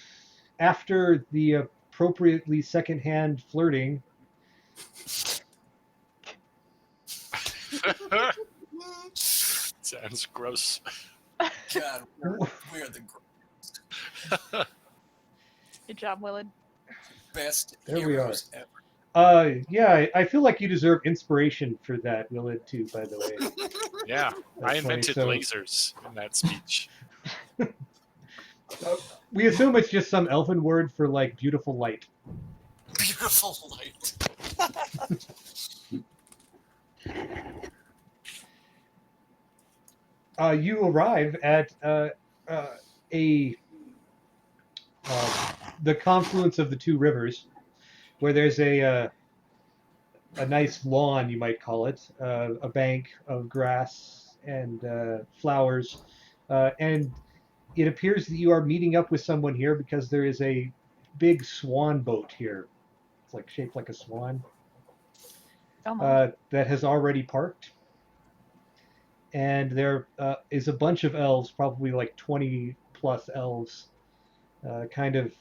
after the appropriately secondhand flirting, Sounds gross. God, we're the Good job, Willard. best There we heroes ever. yeah, I feel like you deserve inspiration for that, Willid, too. By the way, Yeah, I That's funny. invented So- lasers in that speech. we assume it's just some elven word for like beautiful light. Beautiful light. You arrive at the confluence of the two rivers, where there's a nice lawn, you might call it, a bank of grass and flowers, and it appears that you are meeting up with someone here because there is a big swan boat here. It's like shaped like a swan Oh my. that has already parked. And there is a bunch of elves, probably like 20 plus elves, kind of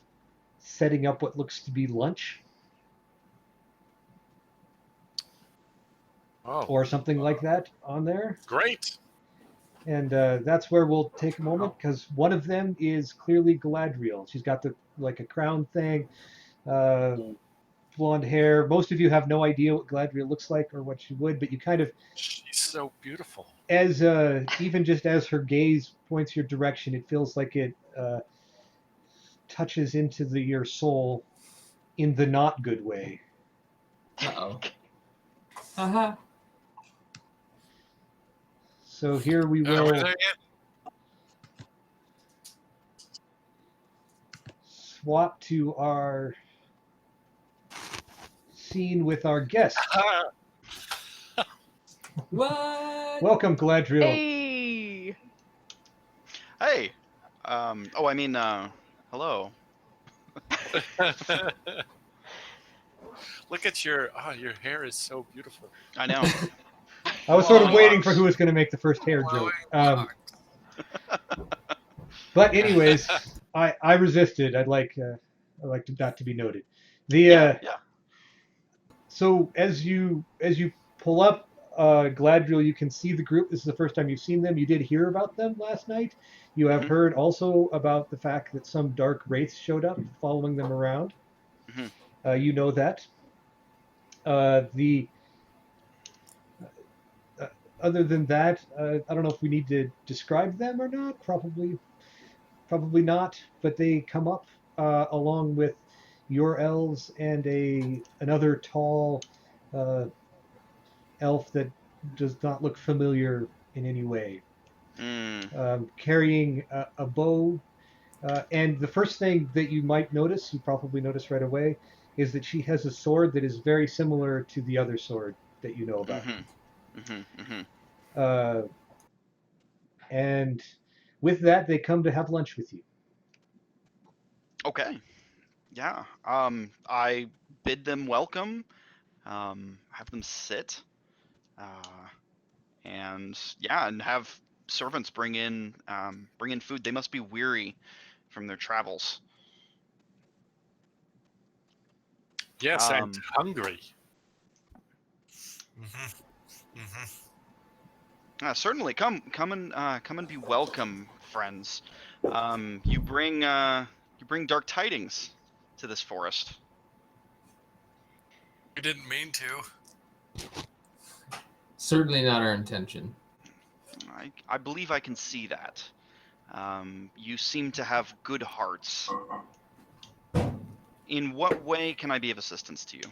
setting up what looks to be lunch Oh, or something like that on there. great. And that's where we'll take a moment because one of them is clearly Galadriel. She's got the like a crown thing, blonde hair. Most of you have no idea what Galadriel looks like or what she would, but you kind of, She's so beautiful. as even just as her gaze points your direction, it feels like it touches into your soul in the not good way. Uh-oh. Uh-huh. So here we We're will there yet? swap to our scene with our guest. What? Welcome, Galadriel. Hey. Hey. Hello. Look at your hair is so beautiful. I know. I was sort of Whoa. waiting for who was going to make the first hair joke. But anyways, I resisted. I'd like that to be noted. The Yeah. so as you pull up Galadriel, you can see the group. This is the first time you've seen them. You did hear about them last night. You have Mhm. heard also about the fact that some dark wraiths showed up following them around. Mhm. You know that. Other than that, I don't know if we need to describe them or not. Probably not. But they come up along with your elves and another tall elf that does not look familiar in any way, carrying a bow. And the first thing that you might notice, you probably notice right away, is that she has a sword that is very similar to the other sword that you know about. And with that, they come to have lunch with you. Okay. Yeah. I bid them welcome. Have them sit. and yeah, and have servants bring in food. They must be weary from their travels. Yes, and Um, hungry. Certainly, come and be welcome, friends. You bring dark tidings to this forest. We didn't mean to. Certainly not our intention. I believe I can see that. You seem to have good hearts. In what way can I be of assistance to you?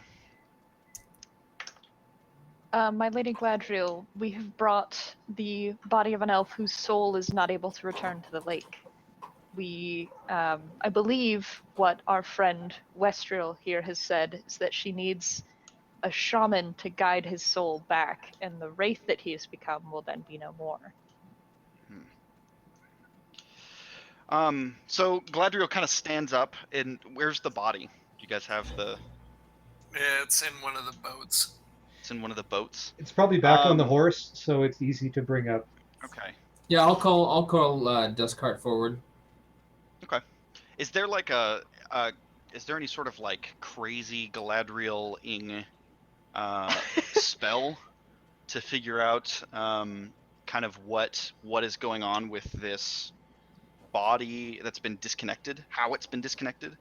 My Lady Galadriel, we have brought the body of an elf whose soul is not able to return to the lake. I believe what our friend Westriel here has said is that she needs a shaman to guide his soul back, and the wraith that he has become will then be no more. So Galadriel kind of stands up, and where's the body? Do you guys have the? It's in one of the boats. It's in one of the boats. It's probably back on the horse, so it's easy to bring up. Okay. Yeah, I'll call Dustcart forward. Okay. Is there like is there any sort of like crazy Galadriel-ing spell to figure out kind of what is going on with this body that's been disconnected, how it's been disconnected?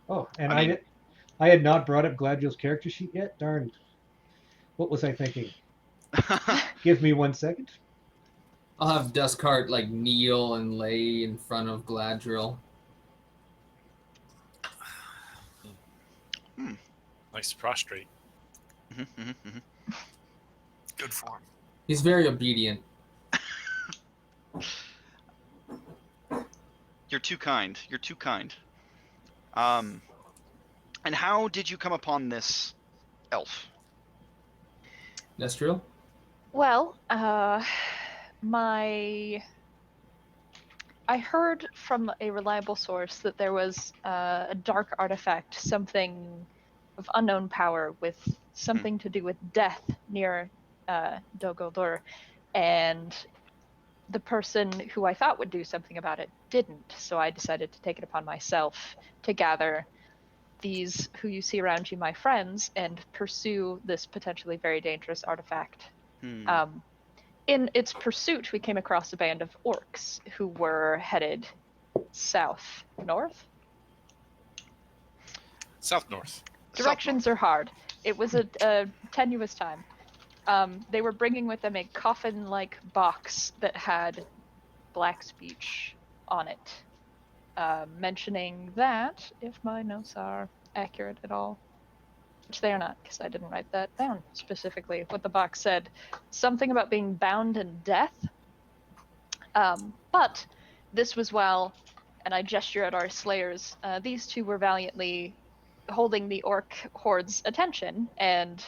Oh, and I mean- I had not brought up Gladriel's character sheet yet. Darn. What was I thinking? Give me 1 second. I'll have Dustcart like kneel and lay in front of Galadriel. Nice prostrate. Good form. He's very obedient. You're too kind. You're too kind. And how did you come upon this elf? Nestriel? Well, I heard from a reliable source that there was a dark artifact, something of unknown power with something to do with death near Dol Guldur, and the person who I thought would do something about it didn't, so I decided to take it upon myself to gather these who you see around you, my friends, and pursue this potentially very dangerous artifact. In its pursuit, we came across a band of orcs who were headed north. South-north. Directions are hard. It was a tenuous time. They were bringing with them a coffin-like box that had black speech on it, mentioning that, if my notes are accurate at all, which they are not, because I didn't write that down specifically, what the box said, something about being bound in death. But this was while, and I gesture at our slayers, these two were valiantly holding the orc horde's attention, and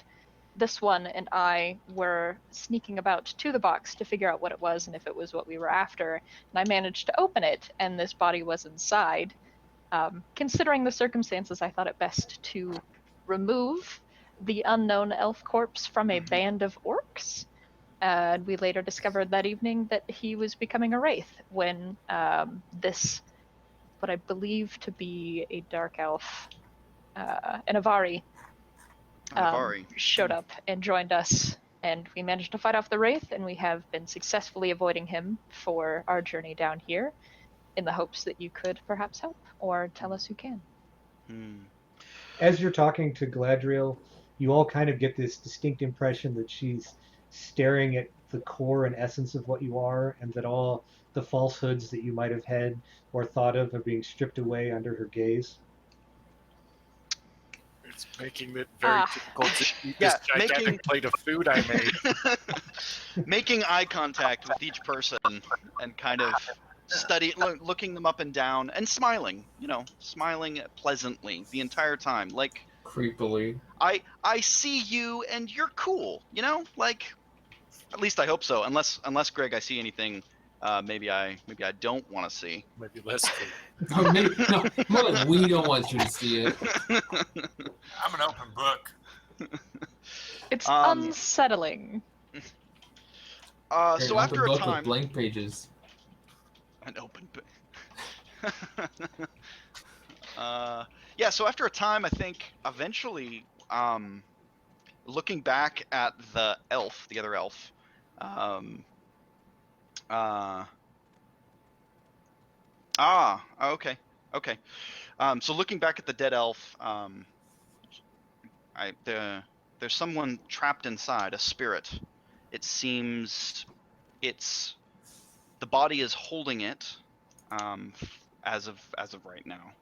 this one and I were sneaking about to the box to figure out what it was and if it was what we were after. And I managed to open it, and this body was inside. Considering the circumstances, I thought it best to remove the unknown elf corpse from a band of orcs. And we later discovered that evening that he was becoming a wraith when this, what I believe to be a dark elf, an Avari, showed up and joined us, and we managed to fight off the wraith, and we have been successfully avoiding him for our journey down here, in the hopes that you could perhaps help or tell us who can. As you're talking to Galadriel, you all kind of get this distinct impression that she's staring at the core and essence of what you are, and that all the falsehoods that you might have had or thought of are being stripped away under her gaze. It's making it very difficult to eat this gigantic plate of food I made. Making eye contact with each person and kind of looking them up and down and smiling, smiling pleasantly the entire time. Like, creepily. I see you and you're cool, like, at least I hope so. Unless Greg, I see anything maybe I don't want to see. Maybe less food. No, more like we don't want you to see it. I'm an open book. It's Um, unsettling. Great, So open after a book time, with blank pages. an open. Yeah. So after a time, I think eventually, looking back at the elf, the other elf, um, okay, okay. So looking back at the dead elf, there's someone trapped inside, a spirit. It seems it's the body is holding it, as of right now.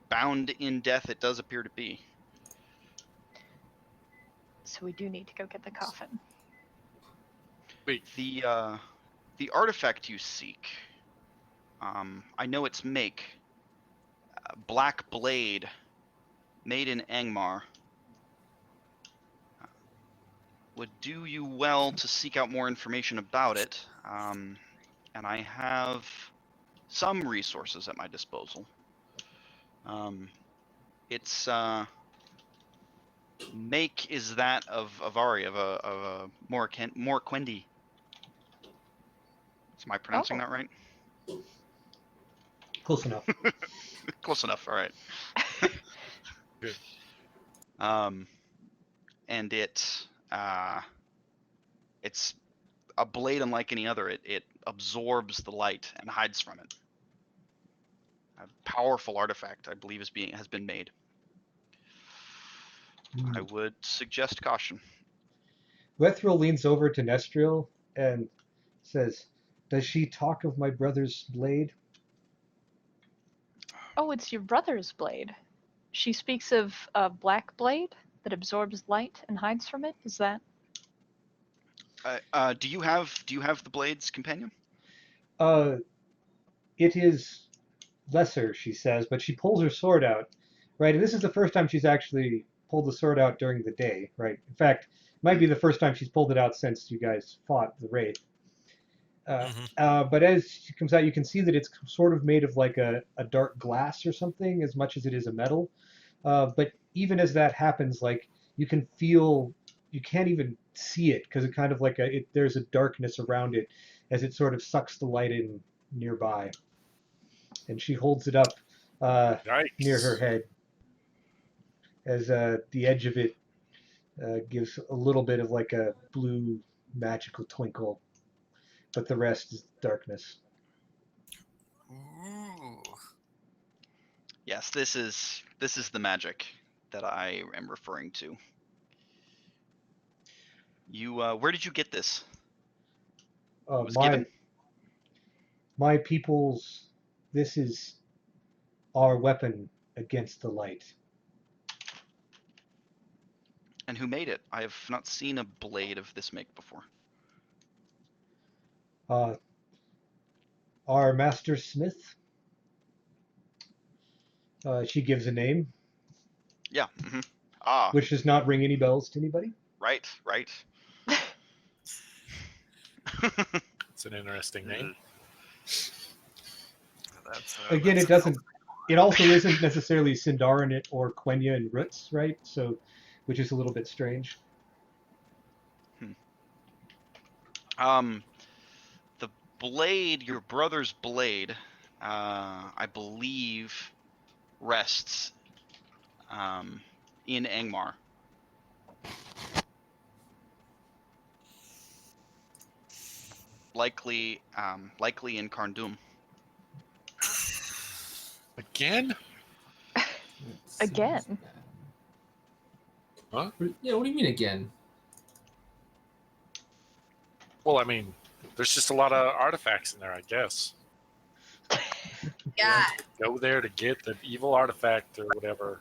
Bound in death, it does appear to be. So we do need to go get the coffin. The artifact you seek, I know its make, black blade, made in Angmar. Would do you well to seek out more information about it, and I have some resources at my disposal. Its make is that of Ari, of a Morquendi. Am I pronouncing that right? Close enough. Close enough. All right. Good. And it's a blade unlike any other. It absorbs the light and hides from it. A powerful artifact, I believe, has been made. I would suggest caution. Wethril leans over to Nestriel and says, "Does she talk of my brother's blade?" Oh, it's your brother's blade. She speaks of a black blade that absorbs light and hides from it. Is that? Do you have the blade's companion? It is lesser, she says, but she pulls her sword out, right? And this is the first time she's actually pulled the sword out during the day, right? In fact, it might be the first time she's pulled it out since you guys fought the wraith. But as she comes out, you can see that it's sort of made of like a dark glass or something, as much as it is a metal. But even as that happens, like you can feel, you can't even see it because it kind of like there's a darkness around it as it sort of sucks the light in nearby. And she holds it up near her head as the edge of it gives a little bit of like a blue magical twinkle, but the rest is darkness. Ooh. Yes, this is the magic that I am referring to. You, where did you get this? It was given. My peoples, this is our weapon against the light. And who made it? I have not seen a blade of this make before. Our master smith. She gives a name. Yeah. Mm-hmm. Ah. Which does not ring any bells to anybody. Right. Right. It's an interesting name. Again, it doesn't. It also isn't necessarily Sindarin or Quenya and Roots, right? So, which is a little bit strange. The blade, your brother's blade, I believe, rests in Angmar. Likely in Karndum. Again? Again? Huh? Yeah, what do you mean again? Well, I mean, there's just a lot of artifacts in there, I guess. Yeah. Go there to get the evil artifact or whatever.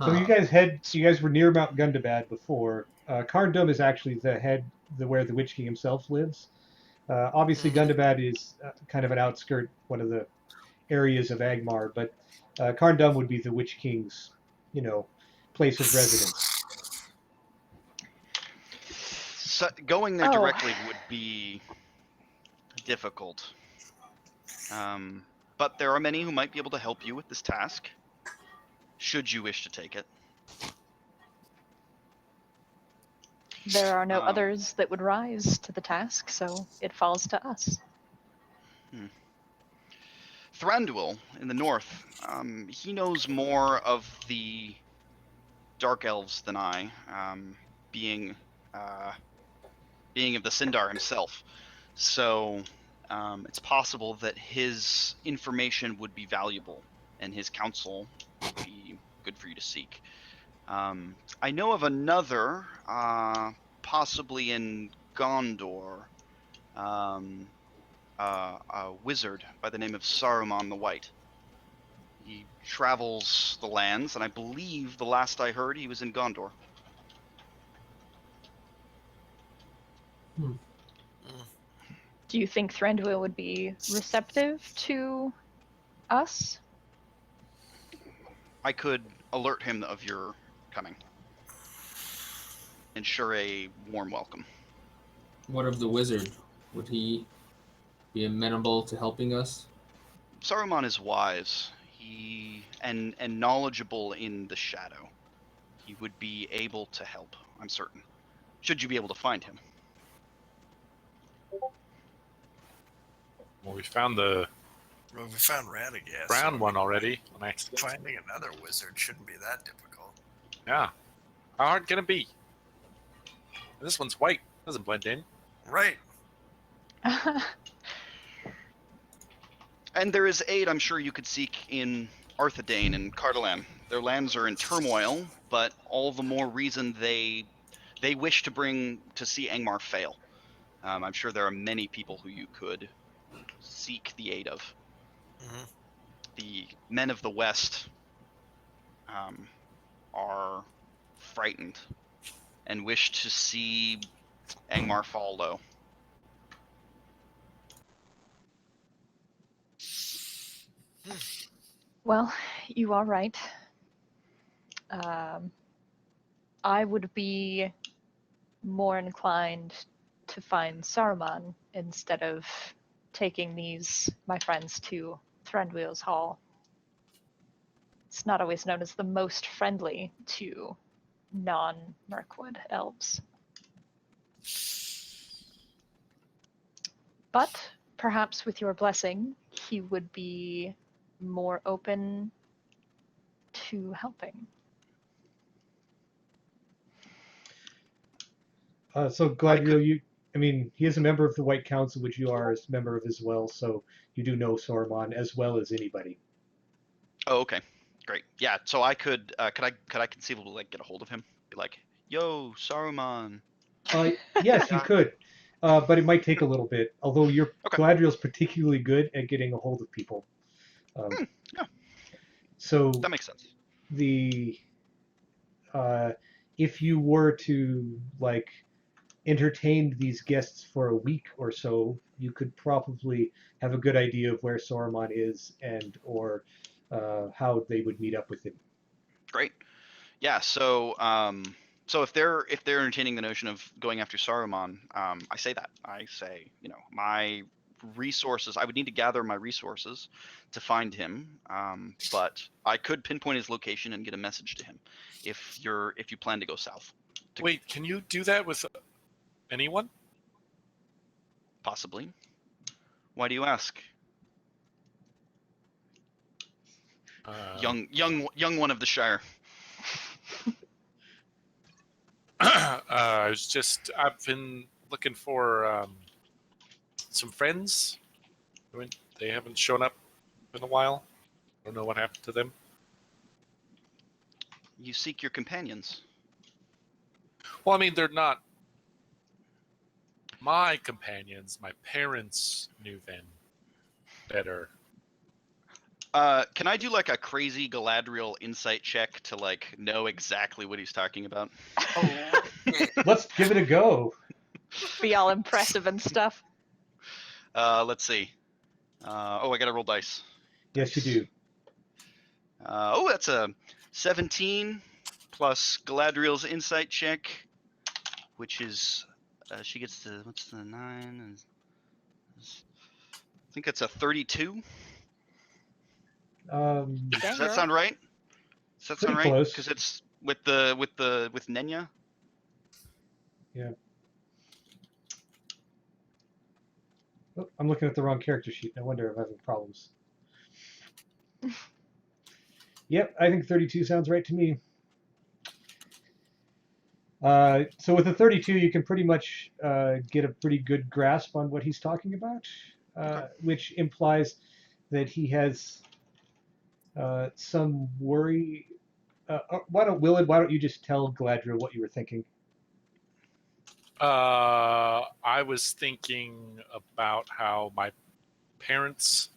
So you guys were near Mount Gundabad before. Karndum is actually where the Witch King himself lives. Obviously, Gundabad is kind of an outskirt, one of the areas of Agmar, but Karndum would be the Witch King's, place of residence. So going there directly would be difficult. But there are many who might be able to help you with this task, should you wish to take it. There are no Um, others that would rise to the task, so it falls to us. Thranduil in the north. He knows more of the Dark Elves than I, being being of the Sindar himself. So it's possible that his information would be valuable, and his counsel would be good for you to seek. I know of another, possibly in Gondor, a wizard by the name of Saruman the White. He travels the lands, and I believe the last I heard he was in Gondor. Do you think Thranduil would be receptive to us? I could alert him of your coming. Ensure a warm welcome. What of the wizard? Would he be amenable to helping us? Saruman is wise. He and knowledgeable in the shadow. He would be able to help, I'm certain. Should you be able to find him. Well, we found the Well, we found Radagast. brown one already on accident. Finding another wizard shouldn't be that difficult. Yeah. How hard can it be? This one's white. Doesn't blend in. Right. And there is aid I'm sure you could seek in Arthedain and Cardolan. Their lands are in turmoil, but all the more reason they wish to see Angmar fail. I'm sure there are many people who you could seek the aid of. Mm-hmm. The men of the West are frightened and wish to see Angmar fall low. Well, you are right. I would be more inclined to find Saruman instead of taking my friends to Thranduil's Hall. It's not always known as the most friendly to non-Mirkwood elves. But perhaps with your blessing, he would be more open to helping. So Galadriel, he is a member of the White Council, which you are a member of as well. So you do know Saruman as well as anybody. Oh, okay, great. Yeah, so I could I conceivably get a hold of him? Be like, yo, Saruman. Yes, you could, but it might take a little bit. Although Okay. Galadriel's particularly good at getting a hold of people. Yeah. So That makes sense. If you were to entertain these guests for a week or so, you could probably have a good idea of where Saruman is or how they would meet up with him. Great. Yeah. So if they're entertaining the notion of going after Saruman, I say my resources. I would need to gather my resources to find him. But I could pinpoint his location and get a message to him if you plan to go south. Wait, can you do that with anyone? Possibly. Why do you ask? Young one of the Shire. I've been looking for some friends. They haven't shown up in a while. I don't know what happened to them. You seek your companions. Well, they're not my companions. My parents knew them better. Can I do a crazy Galadriel insight check to know exactly what he's talking about? Oh, Let's give it a go. Be all impressive and stuff. Let's see. I gotta roll dice. Yes, you do. That's a 17 plus Galadriel's insight check, which is she gets to what's the 9? I think that's a 32. Does that sound right? Does that sound right? Close. Because it's with Nenya. Yeah. Oh, I'm looking at the wrong character sheet. No wonder I'm having problems. Yep, I think 32 sounds right to me. So with a 32, you can pretty much get a pretty good grasp on what he's talking about, Okay. which implies that he has some worry. Why don't you just tell Galadriel what you were thinking? I was thinking about how my parents,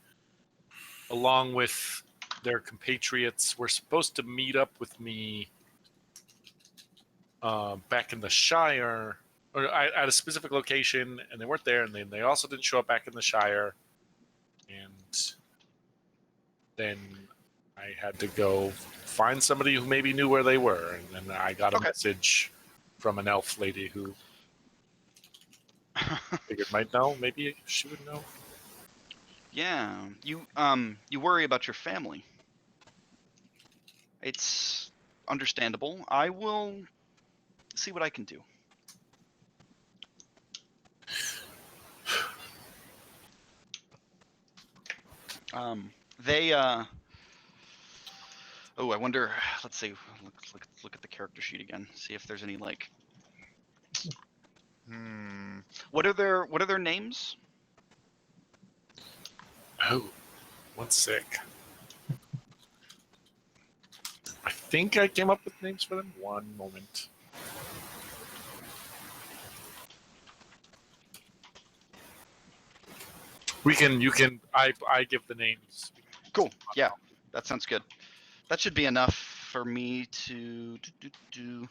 along with their compatriots, were supposed to meet up with me back in the Shire, or at a specific location, and they weren't there, and they also didn't show up back in the Shire, and then I had to go find somebody who maybe knew where they were, and then I got a message from an elf lady who figured might know. Maybe she would know. Yeah, you worry about your family. It's understandable. I will see what I can do. They oh, I wonder. Let's see. Look at the character sheet again. See if there's any like. What are their names? Oh, 1 sec. I think I came up with names for them. One moment. I give the names. Cool. Yeah, that sounds good. That should be enough for me to do.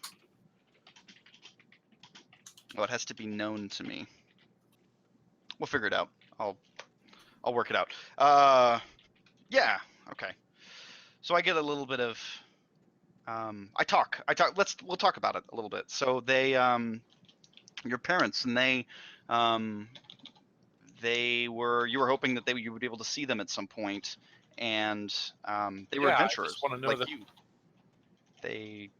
Well, it has to be known to me. We'll figure it out. I'll work it out. Yeah. Okay. So I get a little bit of. I talk. We'll talk about it a little bit. So they, your parents, and you were hoping that you would be able to see them at some point, and they were adventurers. I just want to know like that you. They.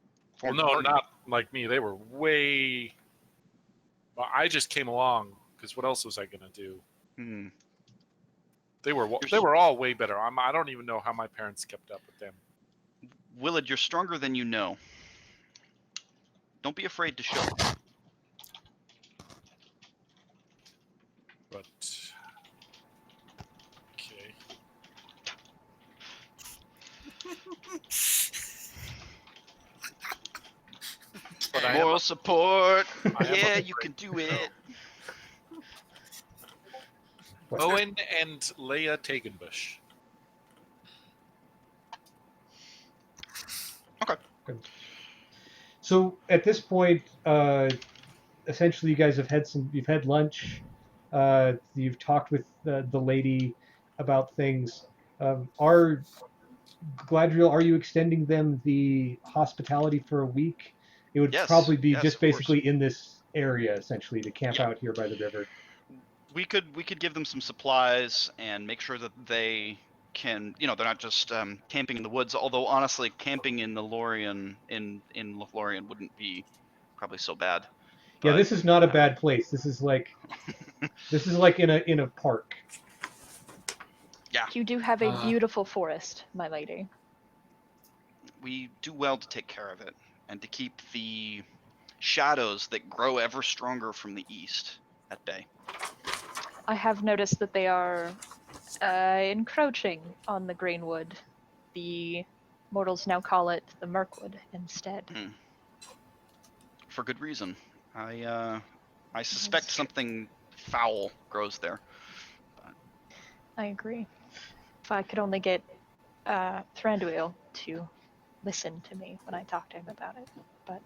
Well, formed a no, party. not like me. They were way. Well, I just came along because what else was I gonna do? Hmm. They were all way better. I don't even know how my parents kept up with them. Willard, you're stronger than you know. Don't be afraid to show it. But okay. But Moral support. I am Yeah, a you can do it. Owen and Leia Tagenbush. Okay. So at this point, essentially, you guys have you've had lunch. You've talked with the lady about things. Galadriel, are you extending them the hospitality for a week? It would probably be just of course. basically in this area, essentially, to camp Yeah. out here by the river. We could give them some supplies and make sure that they can, they're not just camping in the woods. Although honestly, camping in the Lorien in Lorien wouldn't be probably so bad. Yeah, But, this is not a bad place. This is like in a park. Yeah. You do have a beautiful forest, my lady. We do well to take care of it and to keep the shadows that grow ever stronger from the east at bay. I have noticed that they are encroaching on the Greenwood. The mortals now call it the Mirkwood instead. For good reason. I suspect something foul grows there. But... I agree. If I could only get Thranduil to listen to me when I talk to him about it, but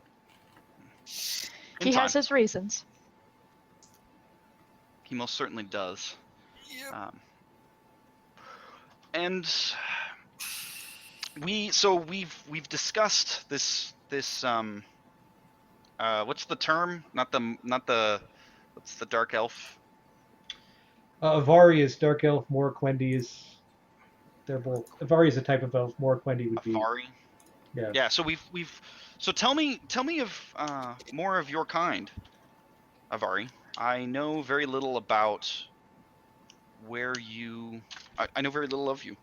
he has his reasons. He most certainly does. Yep. And we've discussed this what's the term? Not the what's the dark elf? Avari is dark elf. Morquendi is. They're both. Avari is a type of elf. Morquendi would be. Avari. Yeah. Yeah. So we've. So tell me of more of your kind. Avari. I know very little about where you. I know very little of you.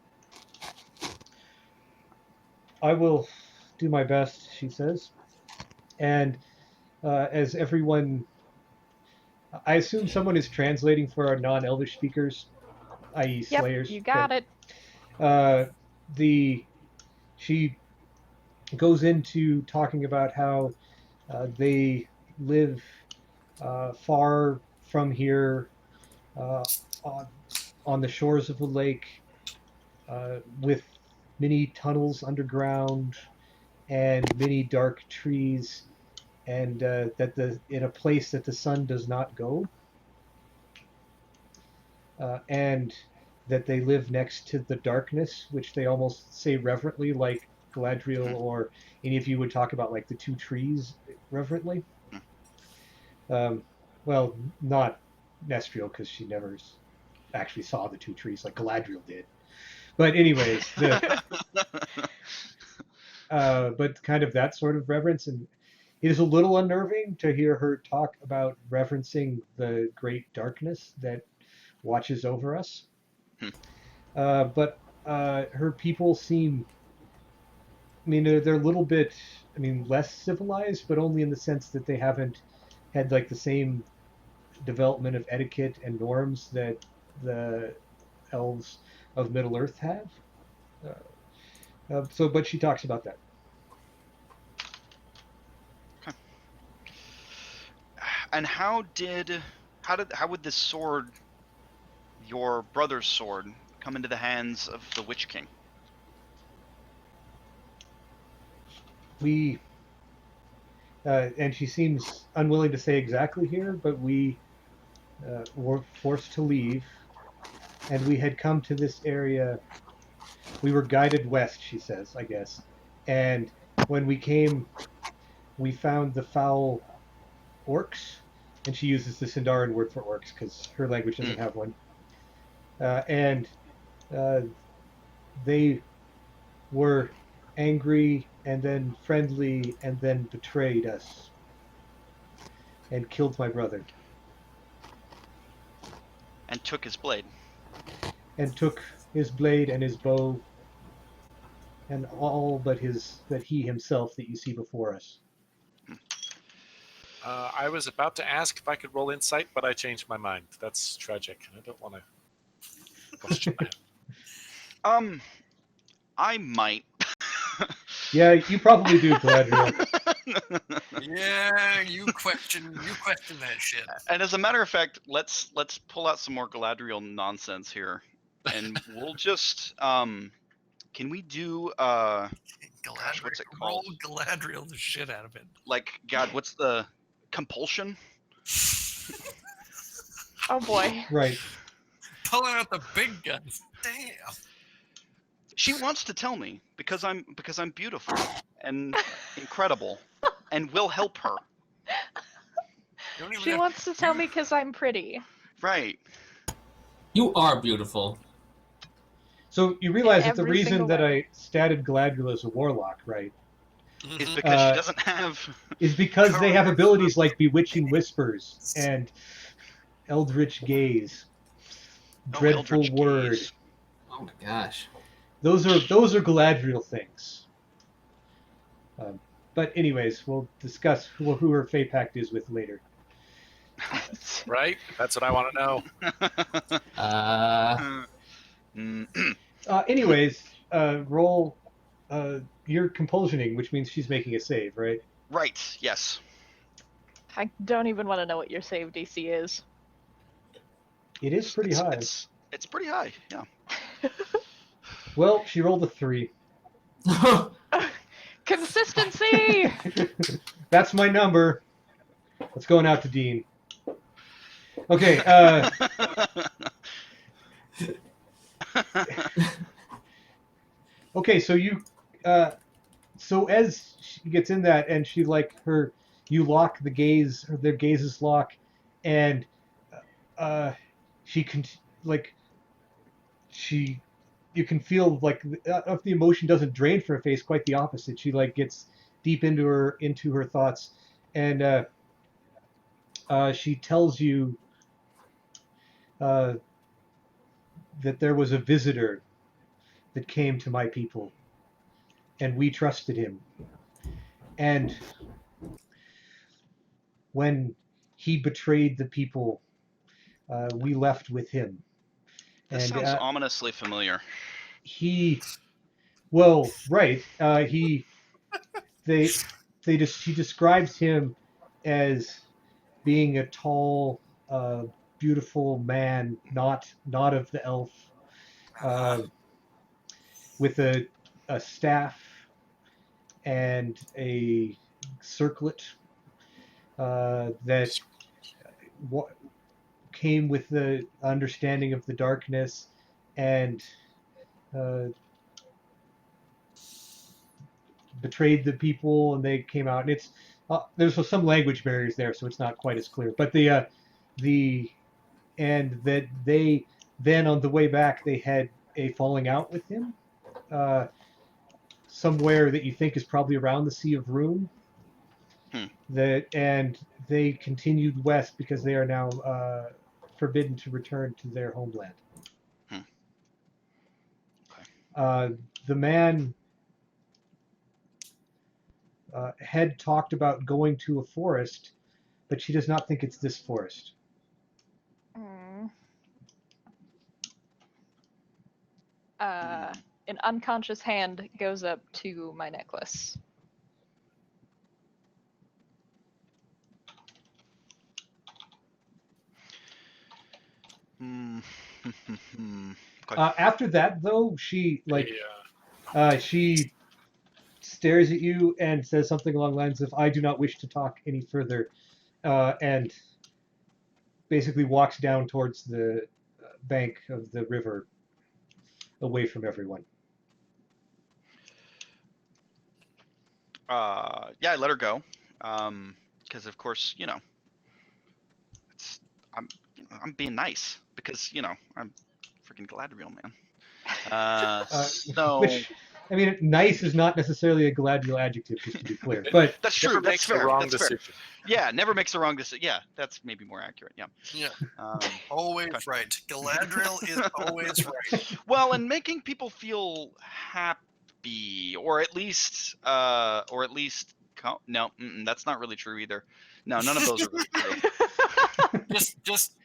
I will do my best, she says. And as everyone, I assume someone is translating for our non-Elvish speakers, i.e., Yep, Slayers. you got it. Uh, the she goes into talking about how they live far from here, uh, on, on the shores of a lake, with many tunnels underground and many dark trees, and that the in a place that the sun does not go, and that they live next to the darkness, which they almost say reverently, like Galadriel or any of you would talk about, like the two trees reverently. Um, well, not Nestriel, because she never actually saw the two trees like Galadriel did. But anyways, but kind of that sort of reverence, and it is a little unnerving to hear her talk about reverencing the great darkness that watches over us. Hmm. But her people seem, I mean, they're a little bit, I mean, less civilized, but only in the sense that they haven't had like the same development of etiquette and norms that the elves of Middle Earth have. But she talks about that. And how would this sword, your brother's sword, come into the hands of the Witch King? We and she seems unwilling to say exactly here, but we were forced to leave, and we had come to this area. We were guided west, she says, I guess. And when we came, we found the foul orcs, and she uses the Sindarin word for orcs because her language doesn't have one. And uh, they were angry and then friendly and then betrayed us and killed my brother And took his blade. and took his blade and his bow and all but his that he himself that you see before us. I was about to ask if I could roll insight, but I changed my mind. That's tragic. I don't want to question that. I might. Yeah, you probably do, Galadriel. Yeah, you question that shit. And as a matter of fact, let's pull out some more Galadriel nonsense here, and we'll just can we do gosh, what's it called? Roll Galadriel the shit out of it. Like, God, what's the compulsion? Oh boy. Right. Pulling out the big guns. Damn. She wants to tell me because I'm beautiful and incredible, and will help her. You don't even She have- wants to tell me because I'm pretty. Right. You are beautiful. So you realize that the Every reason single that way. I statted Galadriel as a warlock, right, Is Mhm. because she doesn't have. is because they have Correct. abilities like bewitching whispers and eldritch gaze, dreadful Eldritch word. gaze. Oh my gosh. Those are Galadriel things. But anyways, we'll discuss who her Fey Pact is with later. Right? That's what I want to know. Anyways, roll. You're compulsioning, which means she's making a save, right? Right. Yes. I don't even want to know what your save DC is. It is pretty high. It's pretty high. Yeah. Well, she rolled a 3. Consistency! That's my number. It's going out to Dean. Okay. Okay. So you. So as she gets in that, and she you lock the gaze, or their gazes lock, and she can she. You can feel like if the emotion doesn't drain from her face, quite the opposite. She gets deep into her thoughts, and she tells you that there was a visitor that came to my people, and we trusted him. And when he betrayed the people, we left with him. This And sounds ominously familiar. he, well, right, they, she describes him as being a tall, beautiful man, not of the elf, uh, with a staff and a circlet that came with the understanding of the darkness and uh, betrayed the people, and they came out. And it's there's some language barriers there, so it's not quite as clear. But the and that they then on the way back they had a falling out with him uh, somewhere that you think is probably around the Sea of Rune. That and they continued west because they are now forbidden to return to their homeland. Okay. The man had talked about going to a forest, but she does not think it's this forest. An unconscious hand goes up to my necklace. Okay. After that, though, she she stares at you and says something along the lines of, "I do not wish to talk any further," and basically walks down towards the bank of the river, away from everyone. Yeah, I let her go, because of course, I'm being nice because I'm freaking Galadriel, man. So Which, I mean, nice is not necessarily a Galadriel adjective, just to be clear. But that's true. Never That's makes the fair. wrong That's fair. decision. Yeah, never makes the wrong decision. Yeah, that's maybe more accurate. Yeah. Yeah, Um, always right. Galadriel is always right. well, and making people feel happy, or at least, no, that's not really true either. No, none of those are really true. just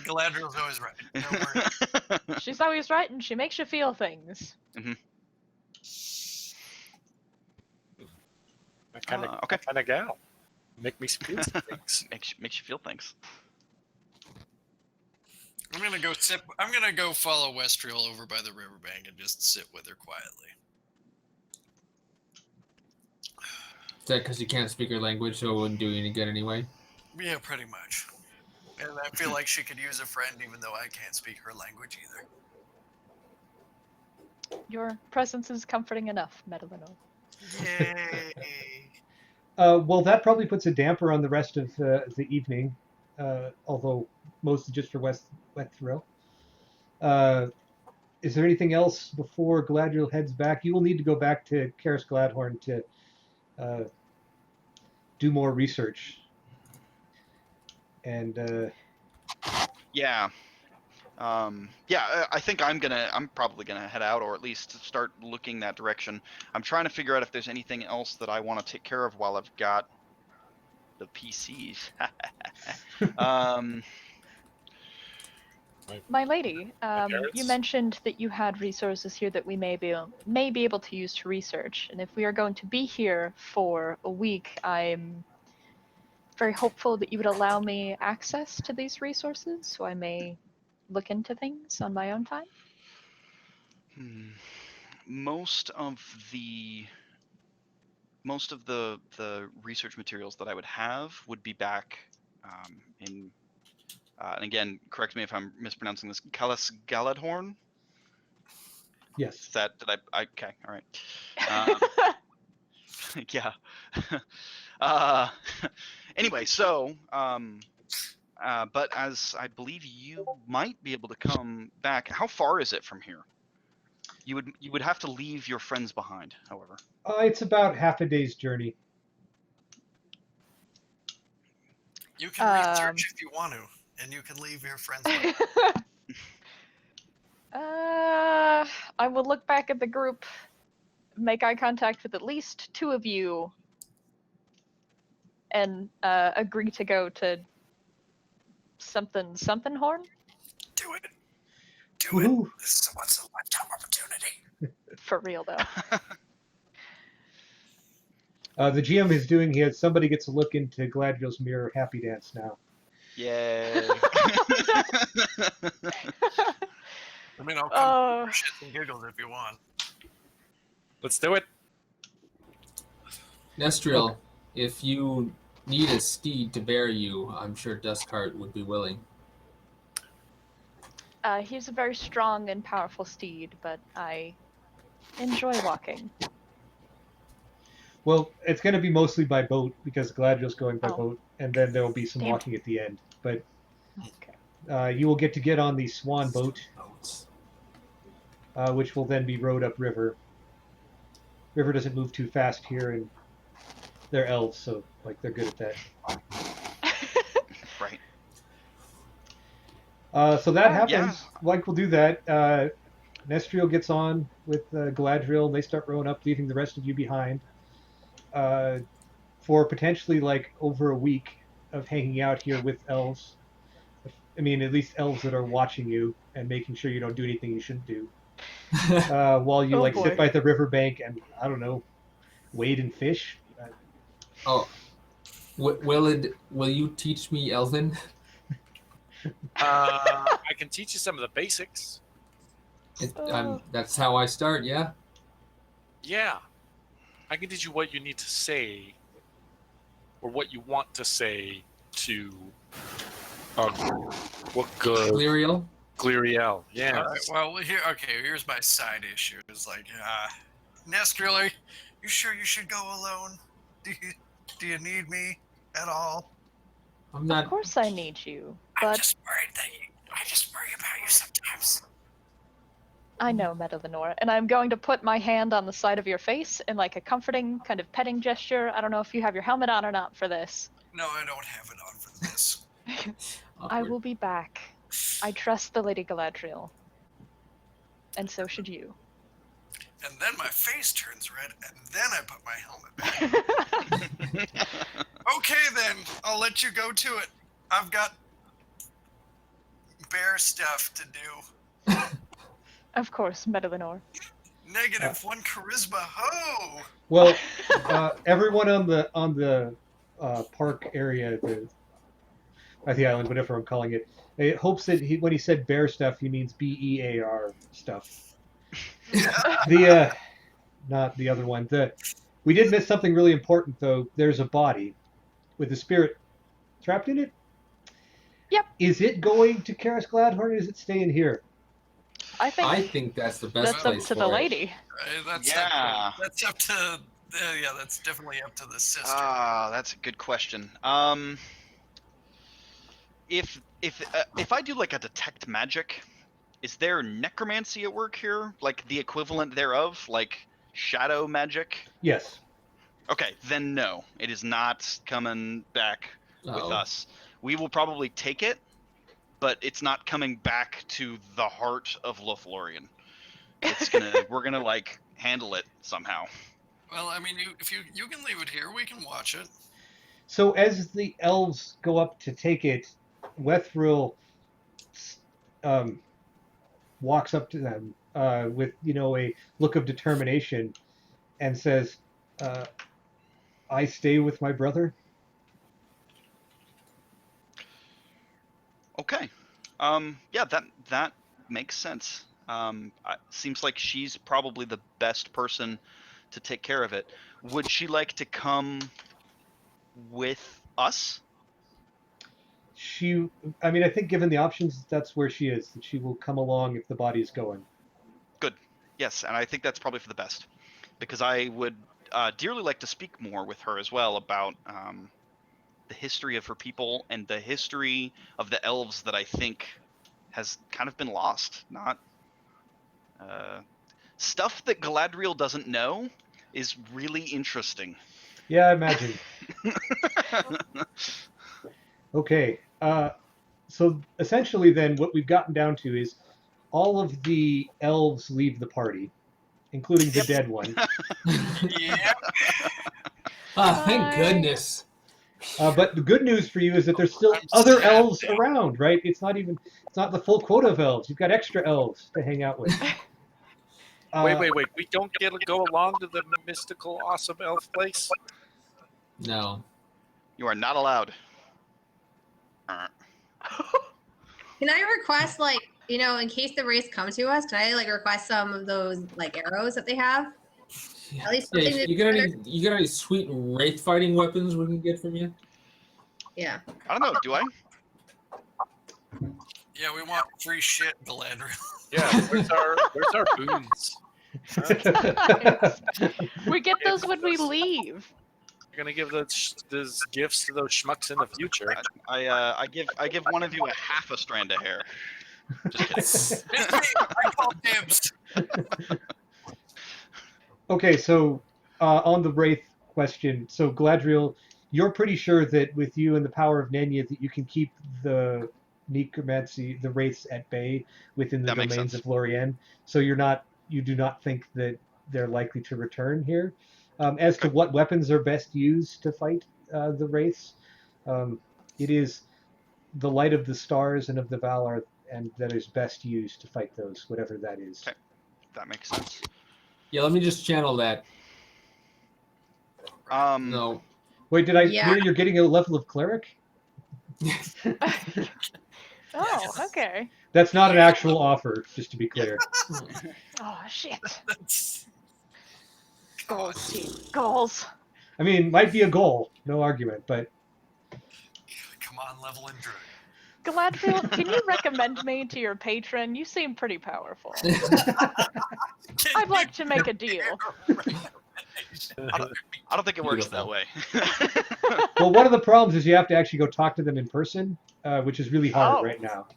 Galadriel's always right. Don't worry. She's always right, and she makes you feel things. That kind Okay. of gal. Make me feel some things. makes you feel things. I'm gonna go follow Westriel over by the riverbank and just sit with her quietly. Is that because you can't speak her language, so it wouldn't do you any good anyway? Yeah, pretty much. And I feel like she could use a friend, even though I can't speak her language either. Your presence is comforting enough, Medalino. Yay! well, that probably puts a damper on the rest of the evening, although mostly just for Westriel. Is there anything else before Galadriel heads back? You will need to go back to Karis Gladhorn to do more research. And yeah. I think I'm probably gonna head out, or at least start looking that direction. I'm trying to figure out if there's anything else that I want to take care of while I've got the PCs. My lady, you mentioned that you had resources here that we may be able to use to research, and if we are going to be here for a week, I'm very hopeful that you would allow me access to these resources, so I may look into things on my own time. Most of the research materials that I would have would be back in. And again, correct me if I'm mispronouncing this. Galadhorn. yes. Is that okay? All right. Yeah. Anyway, so but as I believe you might be able to come back. How far is it from here? You would have to leave your friends behind, however. It's about half a day's journey. You can research if you want to, and you can leave your friends. I will look back at the group, make eye contact with at least 2 of you, and agree to go to something horn. Do it. Do Woohoo. it. This is a once in a lifetime opportunity. For real though. The GM is doing his. Somebody gets a look into Galadriel's mirror happy dance now. Yay. I mean, I'll come for shits and giggles if you want. Let's do it. Nestriel, if you need a steed to bear you, I'm sure Duskheart would be willing. He's a very strong and powerful steed, but I enjoy walking. Well, it's going to be mostly by boat because Galadriel's going by boat, and then there will be some Damn. walking at the end. But Okay. you will get on the swan boat, which will then be rowed upriver. River doesn't move too fast here, and they're elves, so like they're good at that. Right. So that happens. Yeah. Like we'll do that. Nestriel gets on with Galadriel, and they start rowing up, leaving the rest of you behind. For potentially like over a week of hanging out here with elves. I mean, at least elves that are watching you and making sure you don't do anything you shouldn't do. While you Oh, boy. sit by the riverbank and, I don't know, wade and fish. Oh, will you teach me Elven? I can teach you some of the basics. That's how I start. Yeah. Yeah. I can teach you what you need to say, or what you want to say to Gliriel. Gliriel. Yeah. All right. Well, here's my side issue. It's like, Nestriel, are you sure you should go alone? Do you need me at all? I'm not. Of course I need you, I'm but just worried I just worry about you sometimes. I know, Medelinor, and I'm going to put my hand on the side of your face in like a comforting kind of petting gesture. I don't know if you have your helmet on or not for this. No, I don't have it on for this. I will be back. I trust the Lady Galadriel. And so should you. And then my face turns red, and then I put my helmet back. Okay, then. I'll let you go to it. I've got bear stuff to do. Of course, Medelinor. -1 charisma. Ho! Well, everyone on the park area, at the island, whatever I'm calling it, it hopes that when he said bear stuff, he means BEAR stuff. Not the other one. We did miss something really important, though. There's a body with a spirit trapped in it. Yep. Is it going to Karis Gladhorn, or is it staying here? I think that's the best that's up place to for the it. lady. That's up to that's definitely up to the sister. That's a good question. If I do like a detect magic, is there necromancy at work here? Like the equivalent thereof, like shadow magic? Yes. Okay, then no, it is not coming back with us. We will probably take it, but it's not coming back to the heart of Lorien. It's we're gonna like handle it somehow. Well, I mean, if you can leave it here, we can watch it. So as the elves go up to take it, Wethril walks up to them with a look of determination and says, "I stay with my brother." Okay. Yeah, that makes sense. Seems like she's probably the best person to take care of it. Would she like to come with us? I think given the options, that's where she is. That she will come along if the body's going. Good. Yes, and I think that's probably for the best, because I would dearly like to speak more with her as well about the history of her people and the history of the elves that I think has kind of been lost. Not stuff that Galadriel doesn't know is really interesting. Yeah, I imagine. Okay. So essentially, then, what we've gotten down to is all of the elves leave the party, including the dead one. Yeah. Thank Bye. goodness. But the good news for you is that there's still I'm other sad elves now. around, right? It's not the full quota of elves. You've got extra elves to hang out with. Wait. We don't get to go along to the mystical, awesome elf place? No. You are not allowed. Can I request, like, in case the race come to us, can I like request some of those like arrows that they have? At least Yeah, something to you got any sweet wraith fighting weapons we can get from you? Yeah. I don't know. Do I? Yeah, we want free shit, Galadriel. Yeah, where's our boons? We get those when we leave. You're gonna give those gifts to those schmucks in the future. I give one of you a half a strand of hair. Just kidding. It's me. I call dibs. Okay, so on the Wraith question, so Galadriel, you're pretty sure that with you and the power of Nenya that you can keep the necromancy, the Wraiths at bay within the That makes domains sense. of Lorien. So you do not think that they're likely to return here. As to what weapons are best used to fight the Wraiths, it is the light of the stars and of the Valar, and that is best used to fight those, whatever that is. Okay. That makes sense. Yeah, let me just channel that. No. Wait, did I Yeah. hear you're getting a level of cleric? Oh, okay. That's not an actual offer, just to be clear. Oh shit. That's- Goals, team. Goals. I mean, might be a goal, no argument, but Come on, level and druid. Galadriel, can you recommend me to your patron? You seem pretty powerful. I'd like to make a deal. I don't think it works that way. well, one of the problems is you have to actually go talk to them in person, which is really hard Oh. right now.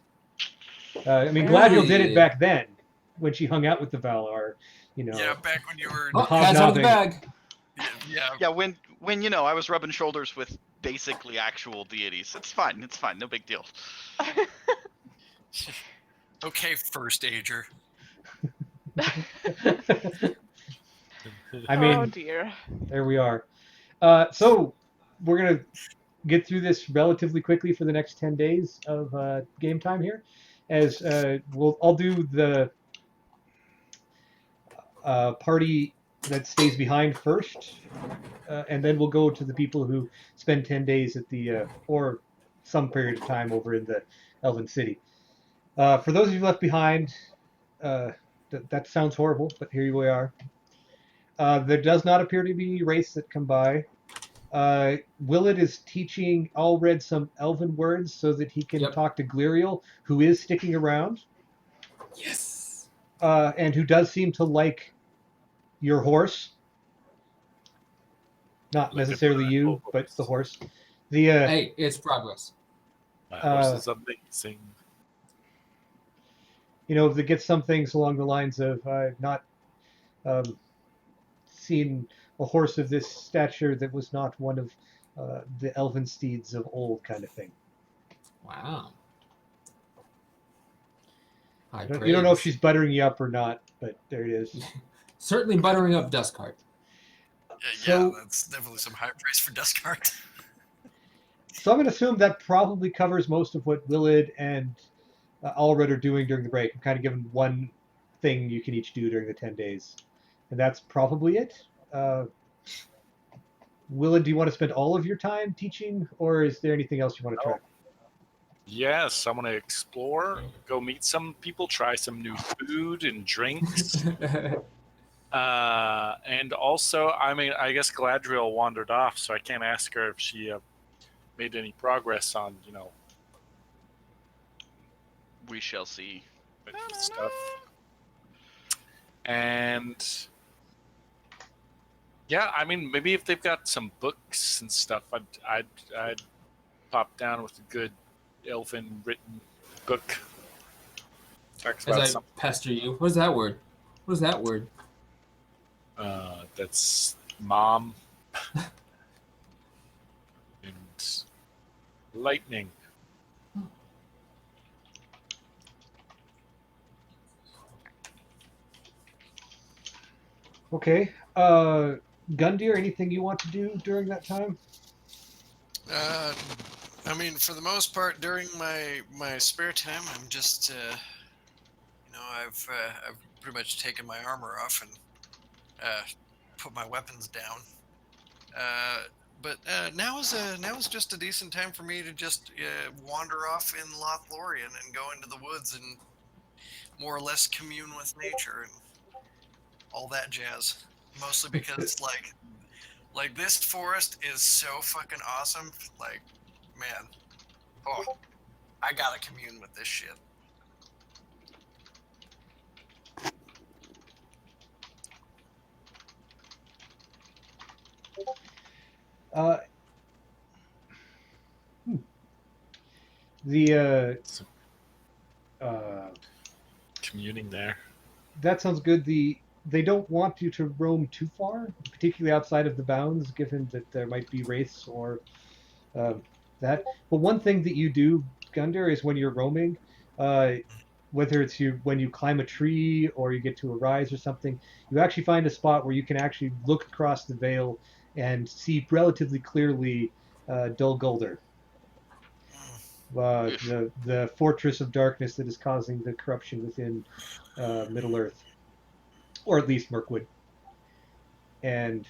I mean, Galadriel did it back then when she hung out with the Valar, you know. Yeah, back when you were. Oh, pass out of the bag. Yeah. Yeah, when I was rubbing shoulders with basically actual deities. It's fine. It's fine. No big deal. Okay, first ager. I mean, oh dear. there we are. So we're gonna get through this relatively quickly for the next 10 days of game time here, as I'll do the party that stays behind first, and then we'll go to the people who spend 10 days at the or some period of time over in the Elven City. For those of you left behind, that sounds horrible, but here we are. There does not appear to be wraiths that come by. Willett is teaching Allred some Elven words so that he can talk to Gliriel, who is sticking around. Yes. And who does seem to like your horse. Not necessarily you, but the horse. Hey, it's progress. My horse is amazing. You know, that gets some things along the lines of not seen a horse of this stature that was not one of the elven steeds of old, kind of thing. Wow. You don't know if she's buttering you up or not, but there it is. Certainly buttering up Duscart. Yeah, that's definitely some high praise for Duscart. So I'm going to assume that probably covers most of what Willard and Allred are doing during the break. I'm kind of giving one thing you can each do during the 10 days. And that's probably it. Willard, do you want to spend all of your time teaching, or is there anything else you want to try? Yes, I want to explore, go meet some people, try some new food and drinks. And also, I mean, I guess Galadriel wandered off, so I can't ask her if she made any progress on, We shall see. Stuff. And yeah, I mean, maybe if they've got some books and stuff, I'd pop down with a good elfin written book. Talks about As I pester you. What is that word? What is that word? That's mom. And Lightning. Okay. Gundyr, anything you want to do during that time? I mean, for the most part, during my spare time, I'm just, I've pretty much taken my armor off and put my weapons down. But now is just a decent time for me to just wander off in Lorien and go into the woods and more or less commune with nature and all that jazz. Mostly because like this forest is so fucking awesome. Like, man, oh, I gotta commune with this shit. The Communing there. that sounds good. They don't want you to roam too far, particularly outside of the bounds, given that there might be wraiths or that. But one thing that you do, Gunder, is when you're roaming, whether it's when you climb a tree or you get to a rise or something, you actually find a spot where you can actually look across the veil and see relatively clearly Dol Guldur, the fortress of darkness that is causing the corruption within Middle Earth, or at least Mirkwood. And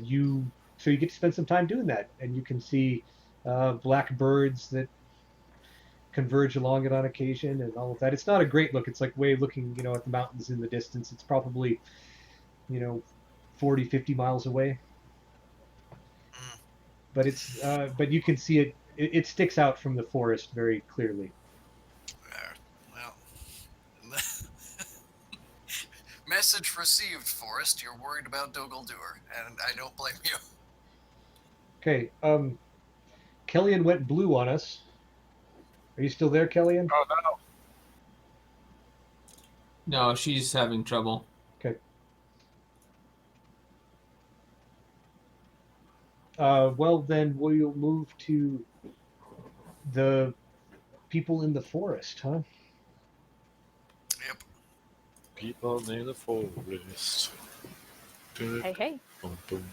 you get to spend some time doing that, and you can see black birds that converge along it on occasion, and all of that. It's not a great look. It's like way looking, at the mountains in the distance. It's probably, 40, 50 miles away. But but you can see it. It sticks out from the forest very clearly. Well, message received, Forrest. You're worried about Dol Guldur, and I don't blame you. Okay. Kellyan went blue on us. Are you still there, Kellyan? Oh no. No, she's having trouble. Okay. Well, then we'll move to the people in the forest, huh? Yep. People in the forest. Hey, hey. Boom, boom.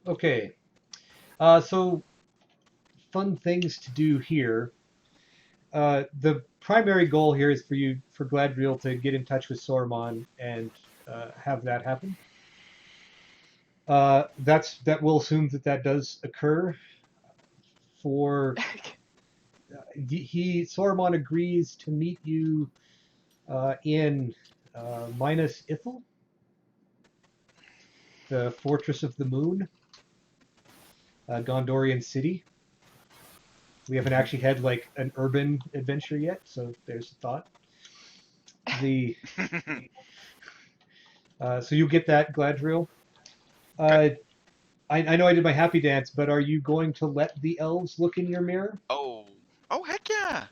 Okay. So fun things to do here. The primary goal here is for Galadriel to get in touch with Saruman and have that happen. That will assume that does occur. For Saruman agrees to meet you in Minas Ithil, the Fortress of the Moon, Gondorian city. We haven't actually had like an urban adventure yet, so there's a thought. So you get that, Galadriel. I know I did my happy dance, but are you going to let the elves look in your mirror? Oh heck yeah!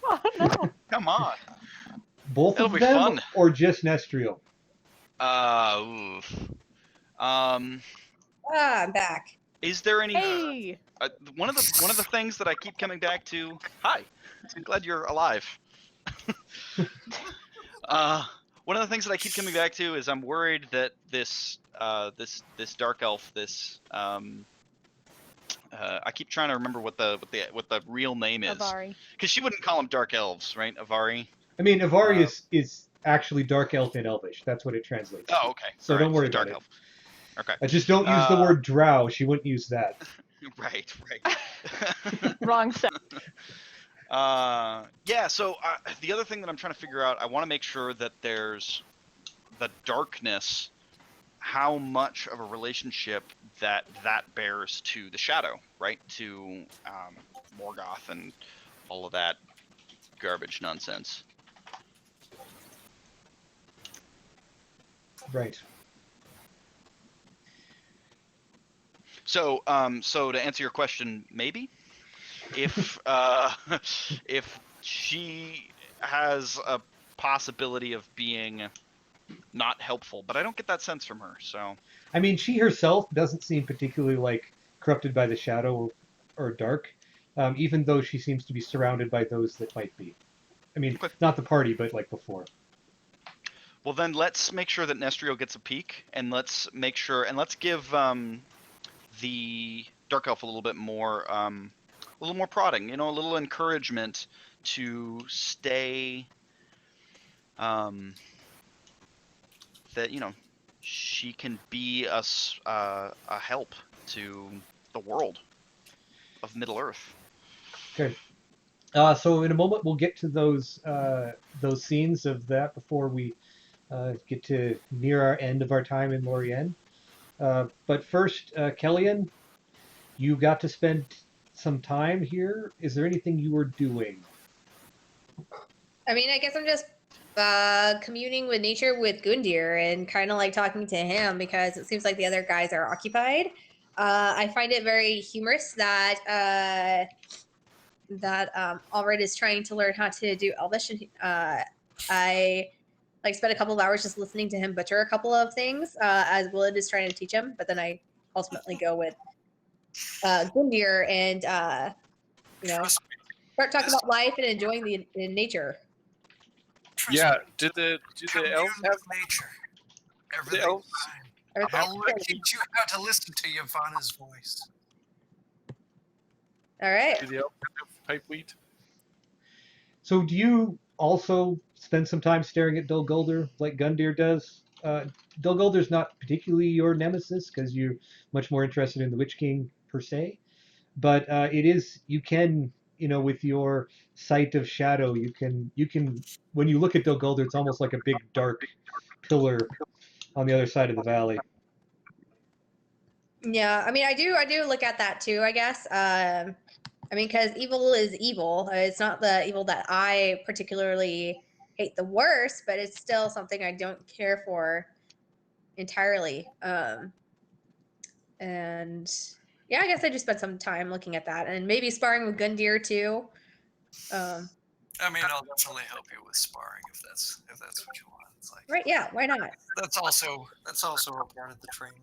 Oh no. Come on. Both It'll of be them, fun. or just Nestriel? Oof. I'm back. Is there any? Hey. One of the things that I keep coming back to. Hi, I'm glad you're alive. One of the things that I keep coming back to is I'm worried that this dark elf, I keep trying to remember what the real name is, Avari. because she wouldn't call them dark elves, right? Avari. I mean, Avari is actually dark elf in Elvish. That's what it translates. Oh, okay. So All don't right, worry so dark about elf. Okay. I just don't use the word drow. She wouldn't use that. Right. Wrong set. Yeah, so the other thing that I'm trying to figure out, I want to make sure that there's the darkness, how much of a relationship that bears to the shadow, right? To Morgoth and all of that garbage nonsense. Right. So to answer your question, maybe? if if she has a possibility of being not helpful, but I don't get that sense from her. So I mean, she herself doesn't seem particularly like corrupted by the shadow or dark, even though she seems to be surrounded by those that might be. I mean, Okay. not the party, but like before. well, then let's make sure that Nestrio gets a peek, and let's make sure, and let's give the dark elf a little bit more, a little more prodding. You know, a little encouragement to stay. That she can be a help to the world of Middle Earth. Okay. So in a moment we'll get to those scenes of that before we get to near our end of our time in Lorien. But first, Kellyanne, you got to spend some time here. Is there anything you were doing? I mean, I guess I'm just communing with nature with Gundir and kind of like talking to him because it seems like the other guys are occupied. I find it very humorous that Allred is trying to learn how to do Elvish, and I like spent a couple of hours just listening to him butcher a couple of things as Willard is trying to teach him. But then I ultimately go with Gundir and start talking about life and enjoying the in nature. Yeah. Did the elves have nature? the Everything's elves? fine. I'll teach you how to listen to Yvonne's voice. All right. Did the elves have pipe weed? So do you also spend some time staring at Dol Guldur like Gundyr does? Dol Guldur's not particularly your nemesis because you're much more interested in the Witch King per se, but it is, you can, with your sight of shadow, you can when you look at Dol Guldur, it's almost like a big dark pillar on the other side of the valley. Yeah, I mean, I do look at that too, I guess. I mean, because evil is evil. It's not the evil that I particularly hate the worst, but it's still something I don't care for entirely. And yeah, I guess I just spent some time looking at that, and maybe sparring with Gundyr too. I mean, I'll definitely help you with sparring if that's what you want. It's like, Right? Yeah, why not? that's also a part of the training.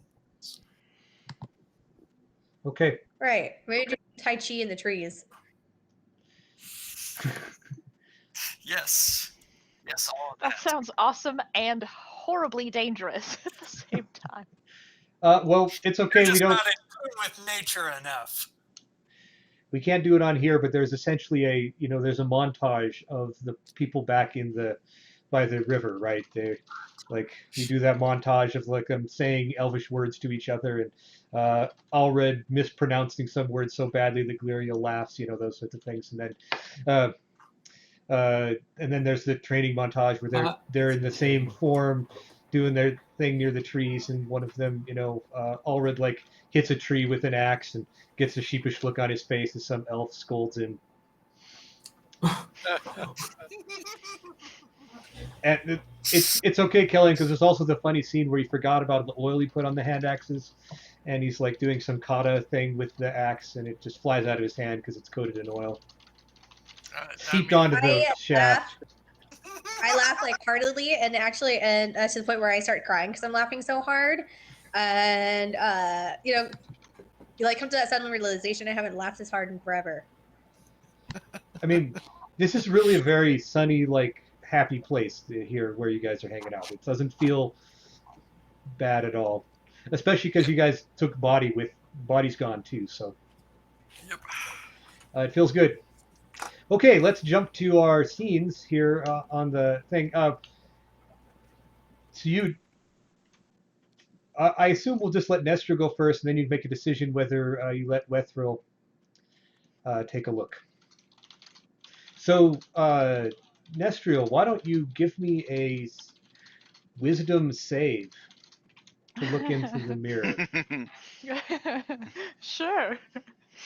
Okay. Right. Maybe do Tai Chi in the trees. Yes, all of That sounds awesome and horribly dangerous at the same time. Well, it's okay. You're We just don't. not in tune with nature enough. We can't do it on here, but there's essentially there's a montage of the people back by the river, right? They like we do that montage of like them saying Elvish words to each other, and Allred mispronouncing some words so badly that Gliriel laughs, those sorts of things, and then there's the training montage where they're in the same form doing their thing near the trees, and one of them, Allred like hits a tree with an axe and gets a sheepish look on his face as some elf scolds him. And it's okay, Kellyanne, because there's also the funny scene where he forgot about the oil he put on the hand axes, and he's like doing some kata thing with the axe, and it just flies out of his hand because it's coated in oil. Seeped onto the shaft. I laugh like heartily, and actually, and to the point where I start crying because I'm laughing so hard. And you like come to that sudden realization I haven't laughed this hard in forever. I mean, this is really a very sunny, like happy place here where you guys are hanging out. It doesn't feel bad at all, especially because you guys took body's gone too. So Yep. It feels good. Okay, let's jump to our scenes here on the thing. So I assume we'll just let Nestor go first, and then you make a decision whether you let Wethril take a look. So, Nestriel, why don't you give me a wisdom save to look into the mirror? Sure.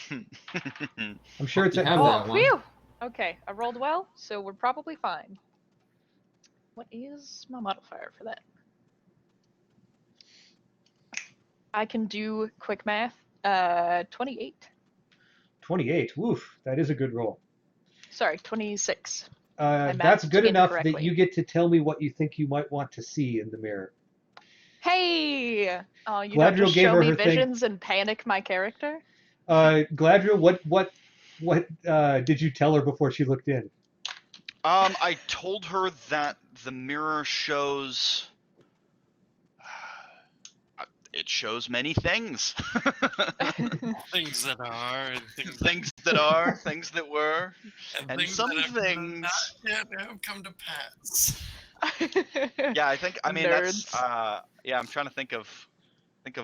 I'm sure it's You a have that one. Phew. Okay, I rolled well, so we're probably fine. What is my modifier for that? I can do quick math. 28. 28. Woof, that is a good roll. Sorry, 26. That's good enough that incorrectly. you get to tell me what you think you might want to see in the mirror. Hey! Oh, you Galadriel don't just gave show her me her thing. visions and panic my character? Galadriel, what did you tell her before she looked in? I told her that the mirror shows. It shows many things. Things that are, and things Things that are, things that were, and things some that have things. not yet have come to pass. Yeah, I mean that's Nerds. yeah, I'm trying to think of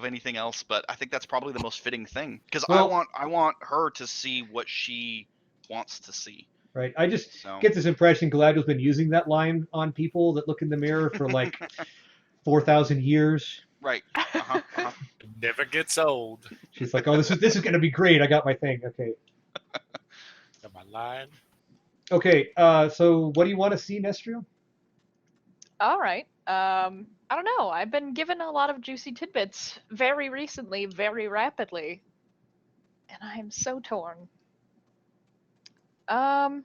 anything else, but I think that's probably the most fitting thing because Well, I want her to see what she wants to see. right. I just So get this impression Galadriel's been using that line on people that look in the mirror for like 4,000 years. right. Uh-huh. Never gets old. She's like, oh, this is going to be great. I got my thing. Okay. Am I lying? Okay. So what do you want to see, Nestriel? All right. I don't know. I've been given a lot of juicy tidbits very recently, very rapidly, and I am so torn. I'm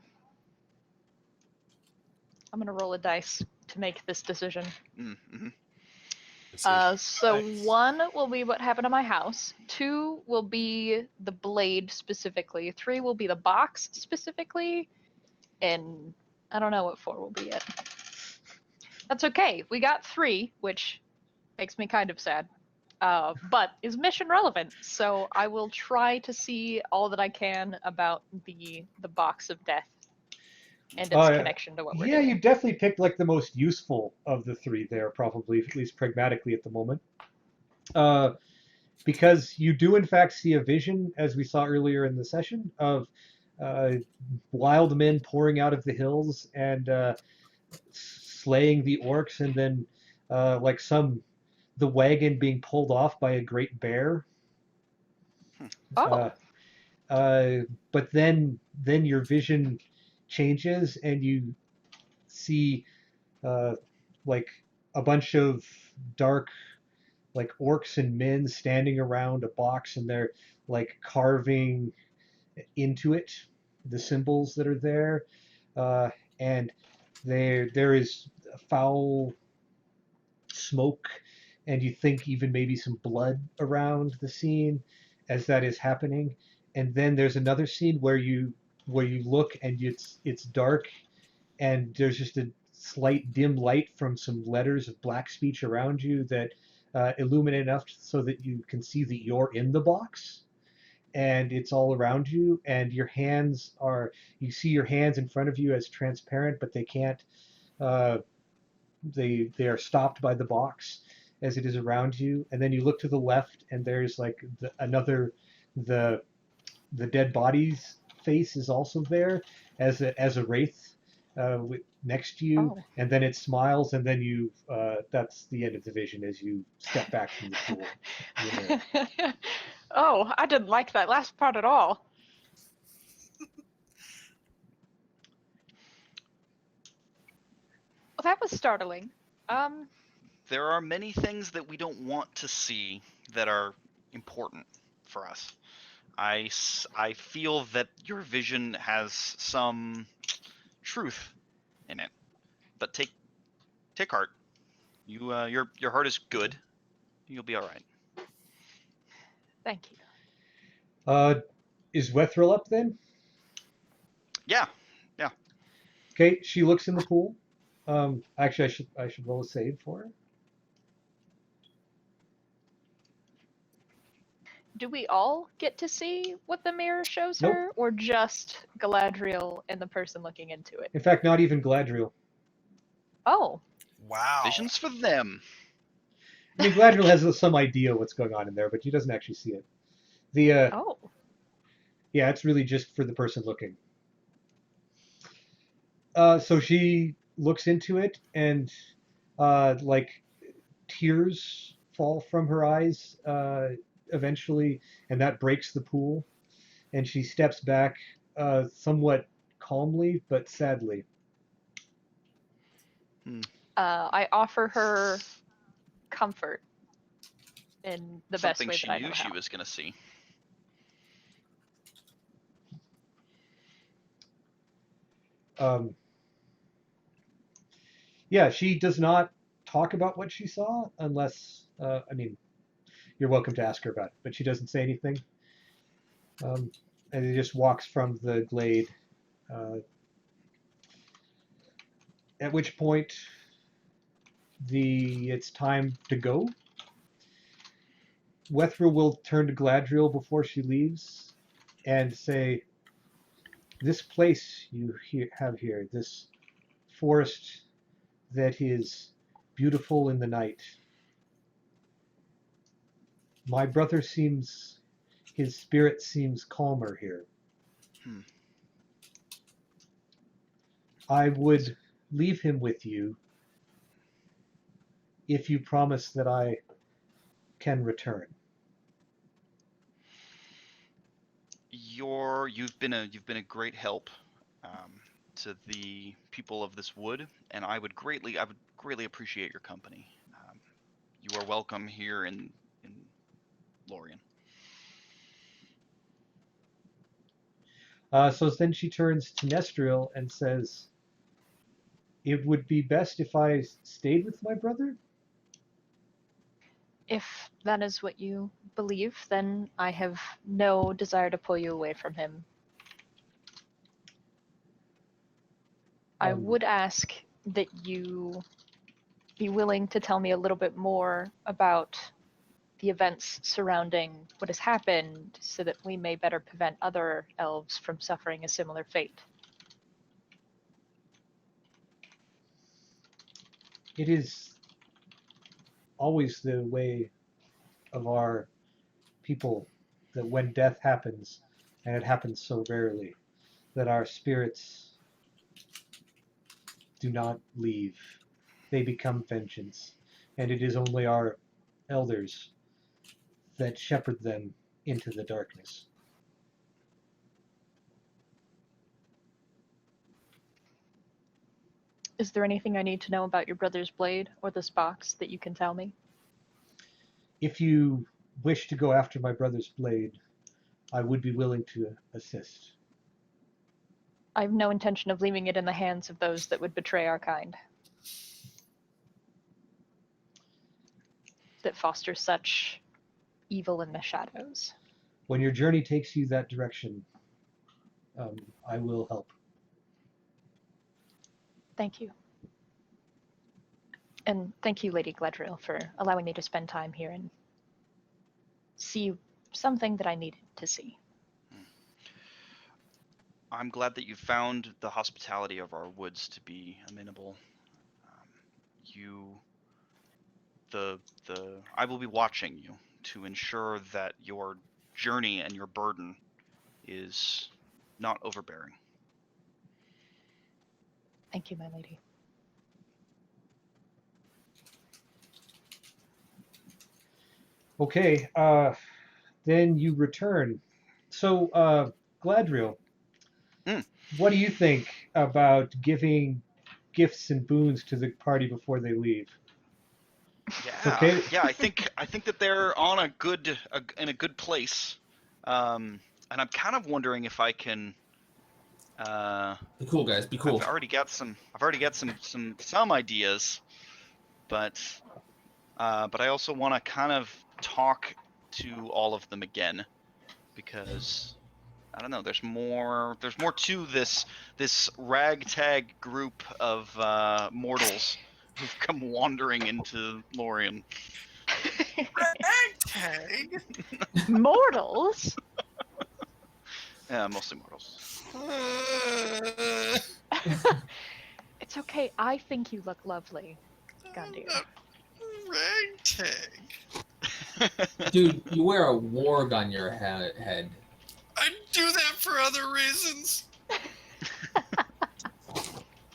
gonna roll a dice to make this decision. Mm-hmm. So Nice. 1 will be what happened to my house. 2 will be the blade specifically. 3 will be the box specifically, and I don't know what 4 will be yet. That's okay. We got 3, which makes me kind of sad, but is mission relevant. So I will try to see all that I can about the box of death and its connection to what we're Yeah, doing. you definitely picked like the most useful of the three there, probably, at least pragmatically at the moment. Because you do in fact see a vision, as we saw earlier in the session, of wild men pouring out of the hills and slaying the orcs, and then like the wagon being pulled off by a great bear. Oh, But then your vision changes and you see like a bunch of dark like orcs and men standing around a box, and they're like carving into it the symbols that are there, and there is foul smoke, and you think even maybe some blood around the scene as that is happening. And then there's another scene where you look and it's dark, and there's just a slight dim light from some letters of black speech around you that illuminate enough so that you can see that you're in the box, and it's all around you, and you see your hands in front of you as transparent, but they can't uh, they are stopped by the box as it is around you. And then you look to the left, and there's like the the dead body's face is also there as a wraith next to you, oh. and then it smiles, and then you that's the end of the vision as you step back from the pool. Oh, I didn't like that last part at all. Well, that was startling. There are many things that we don't want to see that are important for us. I feel that your vision has some truth in it, but take heart. You your heart is good. You'll be all right. Thank you. Is Wethril up then? Yeah. Okay, she looks in the pool. Actually, I should roll a save for her. Do we all get to see what the mirror shows Nope. her, or just Galadriel and the person looking into it? In fact, not even Galadriel. Oh, Wow. Visions for them. I mean, Galadriel has some idea what's going on in there, but she doesn't actually see it. oh. Yeah, it's really just for the person looking. So she looks into it, and like tears fall from her eyes eventually, and that breaks the pool. And she steps back somewhat calmly, but sadly. I offer her comfort in the Something best way she that I knew know she how. was gonna see. Yeah, she does not talk about what she saw unless, I mean, you're welcome to ask her about it, but she doesn't say anything. And he just walks from the glade. At which point, it's time to go. Wethra will turn to Galadriel before she leaves and say, "This place you have here, this forest that is beautiful in the night. My brother his spirit seems calmer here. Hmm. I would leave him with you if you promise that I can return." You've been a great help to the people of this wood, and I would greatly appreciate your company. You are welcome here in Lorien. So then she turns to Nestriel and says, "It would be best if I stayed with my brother?" If that is what you believe, then I have no desire to pull you away from him. I would ask that you be willing to tell me a little bit more about the events surrounding what has happened so that we may better prevent other elves from suffering a similar fate. It is always the way of our people that when death happens, and it happens so rarely, that our spirits do not leave. They become vengeance, and it is only our elders that shepherd them into the darkness. Is there anything I need to know about your brother's blade or this box that you can tell me? If you wish to go after my brother's blade, I would be willing to assist. I have no intention of leaving it in the hands of those that would betray our kind, that foster such evil in the shadows. When your journey takes you that direction, I will help. Thank you. And thank you, Lady Galadriel, for allowing me to spend time here and see something that I needed to see. I'm glad that you found the hospitality of our woods to be amenable. I will be watching you to ensure that your journey and your burden is not overbearing. Thank you, my lady. Okay, then you return. So, Galadriel, what do you think about giving gifts and boons to the party before they leave? Yeah, Okay. yeah. I think that they're on in a good place, and I'm kind of wondering if I can. Be cool, guys. Be cool. I've already got some ideas, but I also want to kind of talk to all of them again, because I don't know. There's more to this ragtag group of mortals who've come wandering into Lorien. Ragtag? Mortals? Yeah, mostly mortals. It's okay. I think you look lovely, Gandir. Ragtag. Dude, you wear a warg on your head. I do that for other reasons.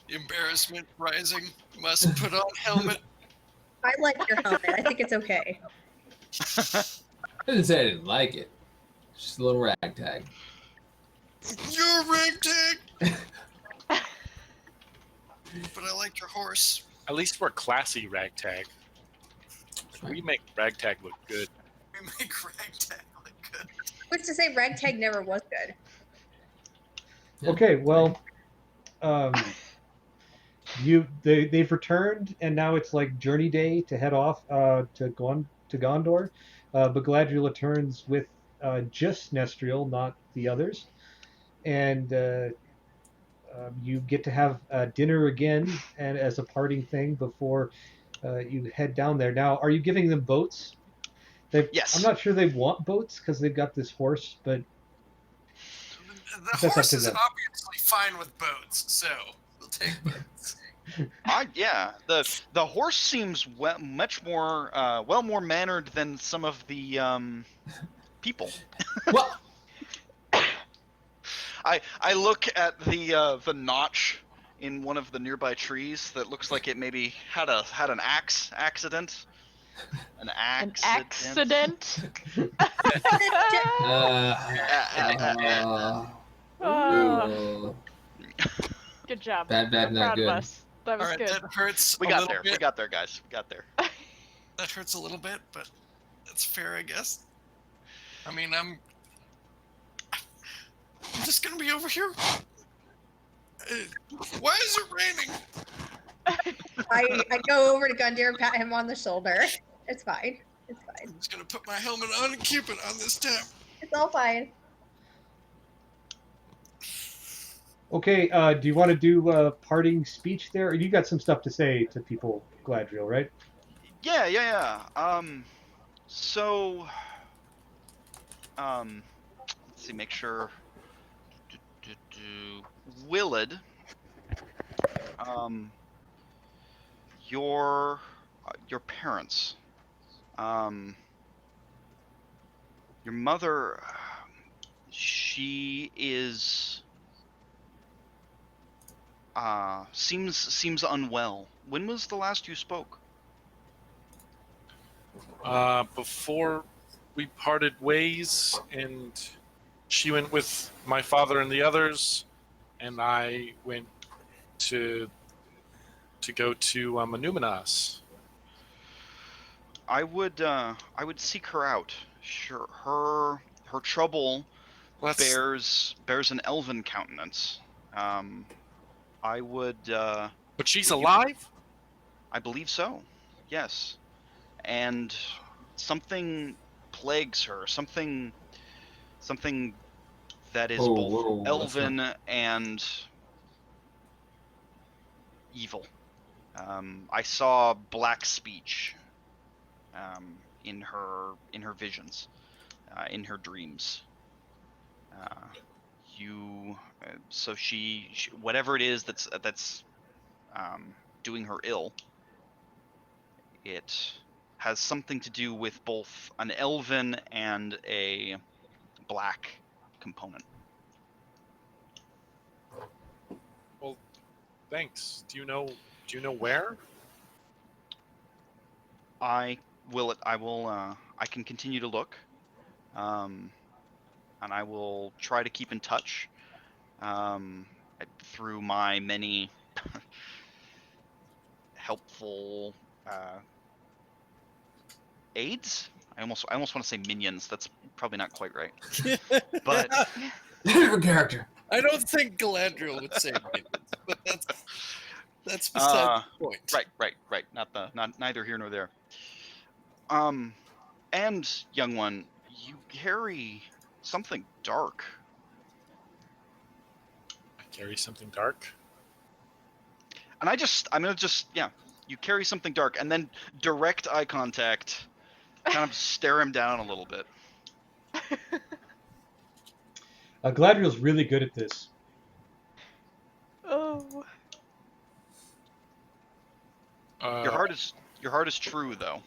Embarrassment rising. Must put on helmet. I like your helmet. I think it's okay. I didn't say I didn't like it. It's just a little ragtag. You're ragtag. But I like your horse. At least we're classy ragtag. We make ragtag look good. We make ragtag look good. What's to say ragtag never was good? Okay, well, they've returned, and now it's like journey day to head off to Gondor. But Galadriel returns with just Nestriel, not the others, and you get to have dinner again, and as a parting thing before you head down there. Now, are you giving them boats? Yes. I'm not sure they want boats because they've got this horse, but The that's up horse to is them. obviously fine with boats, so we'll take boats. Yeah, the horse seems much more more mannered than some of the people. Well, I look at the notch in one of the nearby trees that looks like it maybe had an accident. An An accident. accident. Oh, good job. Bad, I'm not proud of good. us. That was All right, good. that hurts We a got little there. bit. We got there, guys. We got there. That hurts a little bit, but that's fair, I guess. I mean, I'm just gonna be over here. Why is it raining? I go over to Gundyr and pat him on the shoulder. It's fine. It's fine. I'm just gonna put my helmet on and keep it on this time. It's all fine. Okay, do you want to do a parting speech there? You got some stuff to say to people, Galadriel, right? Yeah. So, let's see. Make sure. Willid, your parents, your mother, she is seems unwell. When was the last you spoke? Before we parted ways, and she went with my father and the others, and I went to go to Manuminas. I would seek her out. Sure, her trouble bears an elven countenance. I would. But she's alive? I believe so. Yes, and something plagues her. Something that is both elven and evil. I saw black speech in her visions, in her dreams. So she whatever it is that's doing her ill, it has something to do with both an elven and a black component. Well, thanks. Do you know where? I can continue to look, and I will try to keep in touch through my many helpful aids. I almost want to say minions. That's probably not quite right. But different character. I don't think Galadriel would say minions, but that's beside the point. Right. Not neither here nor there. And young one, you carry something dark. I carry something dark. And I'm gonna just you carry something dark, and then direct eye contact, kind of stare him down a little bit. Galadriel's really good at this. Oh. Your heart is true though.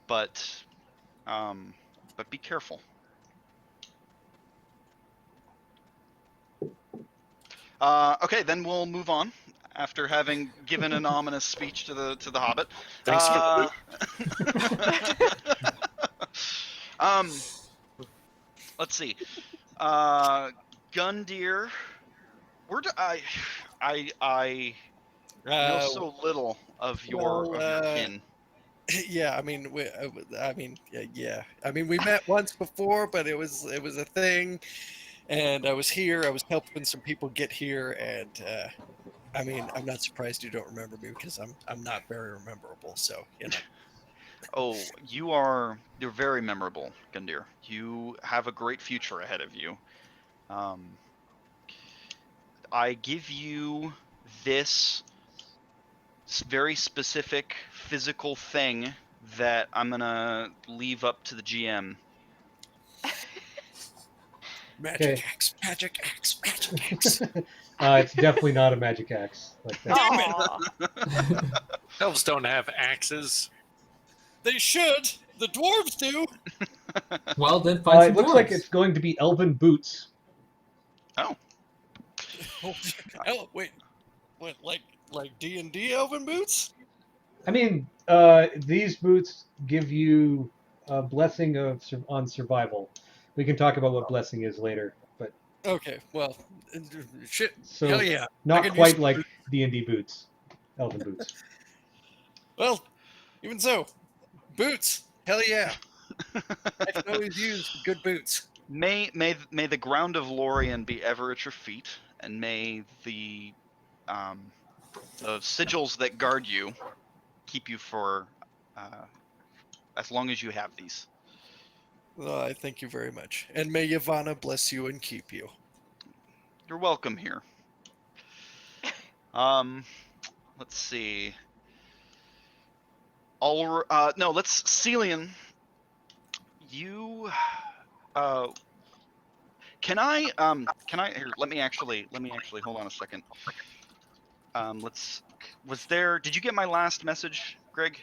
But be careful. Okay, then we'll move on after having given an ominous speech to the Hobbit. Thanks for Let's see. Gundyr, where do I know so little of your kin. Yeah, I mean, yeah. I mean, we met once before, but it was a thing. And I was here. I was helping some people get here, and I mean, I'm not surprised you don't remember me because I'm not very rememberable. So you know. Oh, you're very memorable, Gundir. You have a great future ahead of you. I give you this very specific physical thing that I'm gonna leave up to the GM. Magic axe, magic axe, magic axe. It's definitely not a magic axe like that. Damn it! Aw. Elves don't have axes. They should. The dwarves do. Well, then find some It looks like dwarves. it's going to be elven boots. Oh, Oh, wait, what? Like D&D elven boots? I mean, these boots give you a blessing on survival. We can talk about what blessing is later, but Okay, well, shit. so Hell yeah. I not could quite use- like D&D boots, elven boots. Well, even so, boots. Hell yeah. I can always use good boots. may the ground of Lorien be ever at your feet, and may the sigils that guard you keep you for as long as you have these. Well, I thank you very much. And may Yavanna bless you and keep you. You're welcome here. Let's see. Celian. You, can I here? Let me actually hold on a second. Did you get my last message, Greg?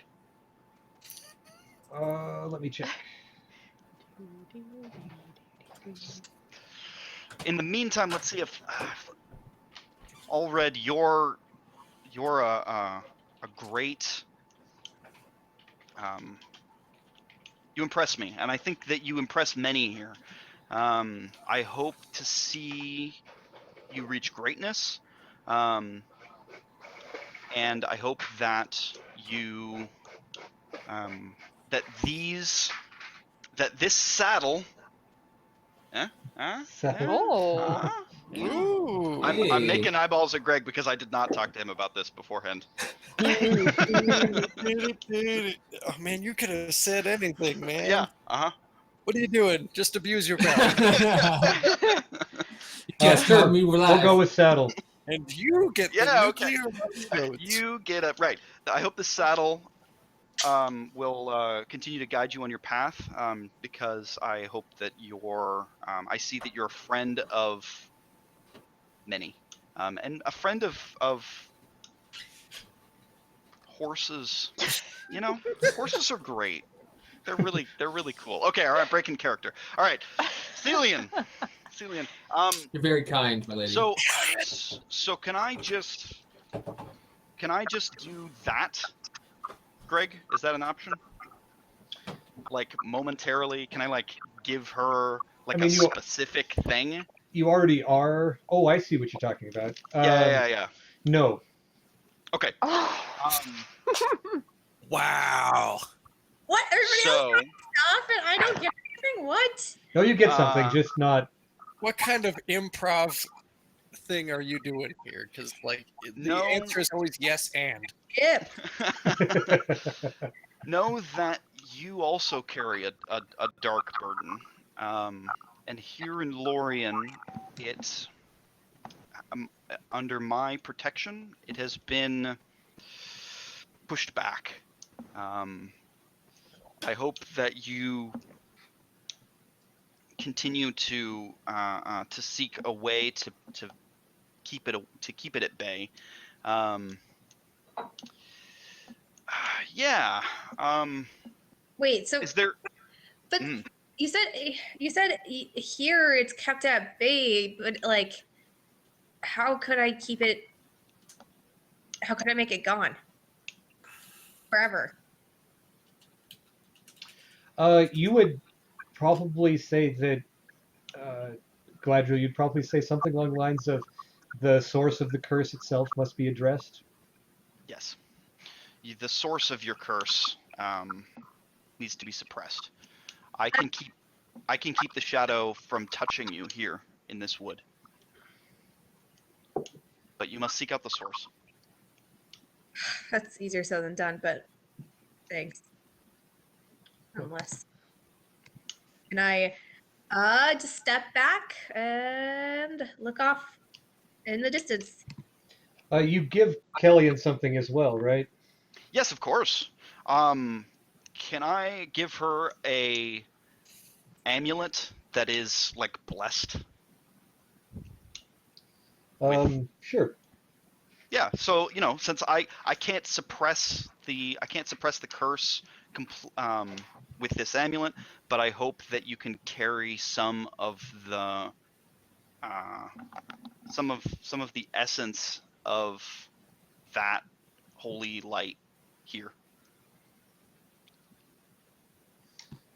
Let me check. In the meantime, let's see if Allred, you're a great. You impress me, and I think that you impress many here. I hope to see you reach greatness, and I hope that you that this saddle. Oh. Ooh. I'm making eyeballs at Greg because I did not talk to him about this beforehand. Oh man, you could have said anything, man. Yeah. What are you doing? Just abuse your power. Just Sure, help me we'll relax. go with saddle. And you get the Yeah, okay. nuclear roads. You get it right. I hope the saddle will continue to guide you on your path, because I hope that I see that you're a friend of many, and a friend of horses. You know, horses are great. They're really cool. Okay, all right, breaking character. All right, Celian. You're very kind, my lady. So can I just do that, Greg? Is that an option? Like momentarily, can I give her a specific thing? You already are. Oh, I see what you're talking about. Yeah. No. Okay. Wow. What? Everybody else got stuff and I don't get anything? What? No, you get something, just not. What kind of improv thing are you doing here? Because the answer is always yes and. Yep. Know that you also carry a dark burden, and here in Lorien, it's under my protection. It has been pushed back. I hope that you continue to seek a way to keep it at bay. Yeah. Wait. So is there? But you said here it's kept at bay, but how could I keep it? How could I make it gone forever? You would probably say that, Galadriel, you'd probably say something along the lines of the source of the curse itself must be addressed. Yes. The source of your curse needs to be suppressed. I can keep the shadow from touching you here, in this wood. But you must seek out the source. That's easier said than done, but thanks. Unless. And I just step back and look off in the distance. You give Kellyanne something as well, right? Yes, of course. Can I give her a amulet that is like blessed? Sure. Yeah. So since I can't suppress the curse with this amulet, but I hope that you can carry some of the essence of that holy light here.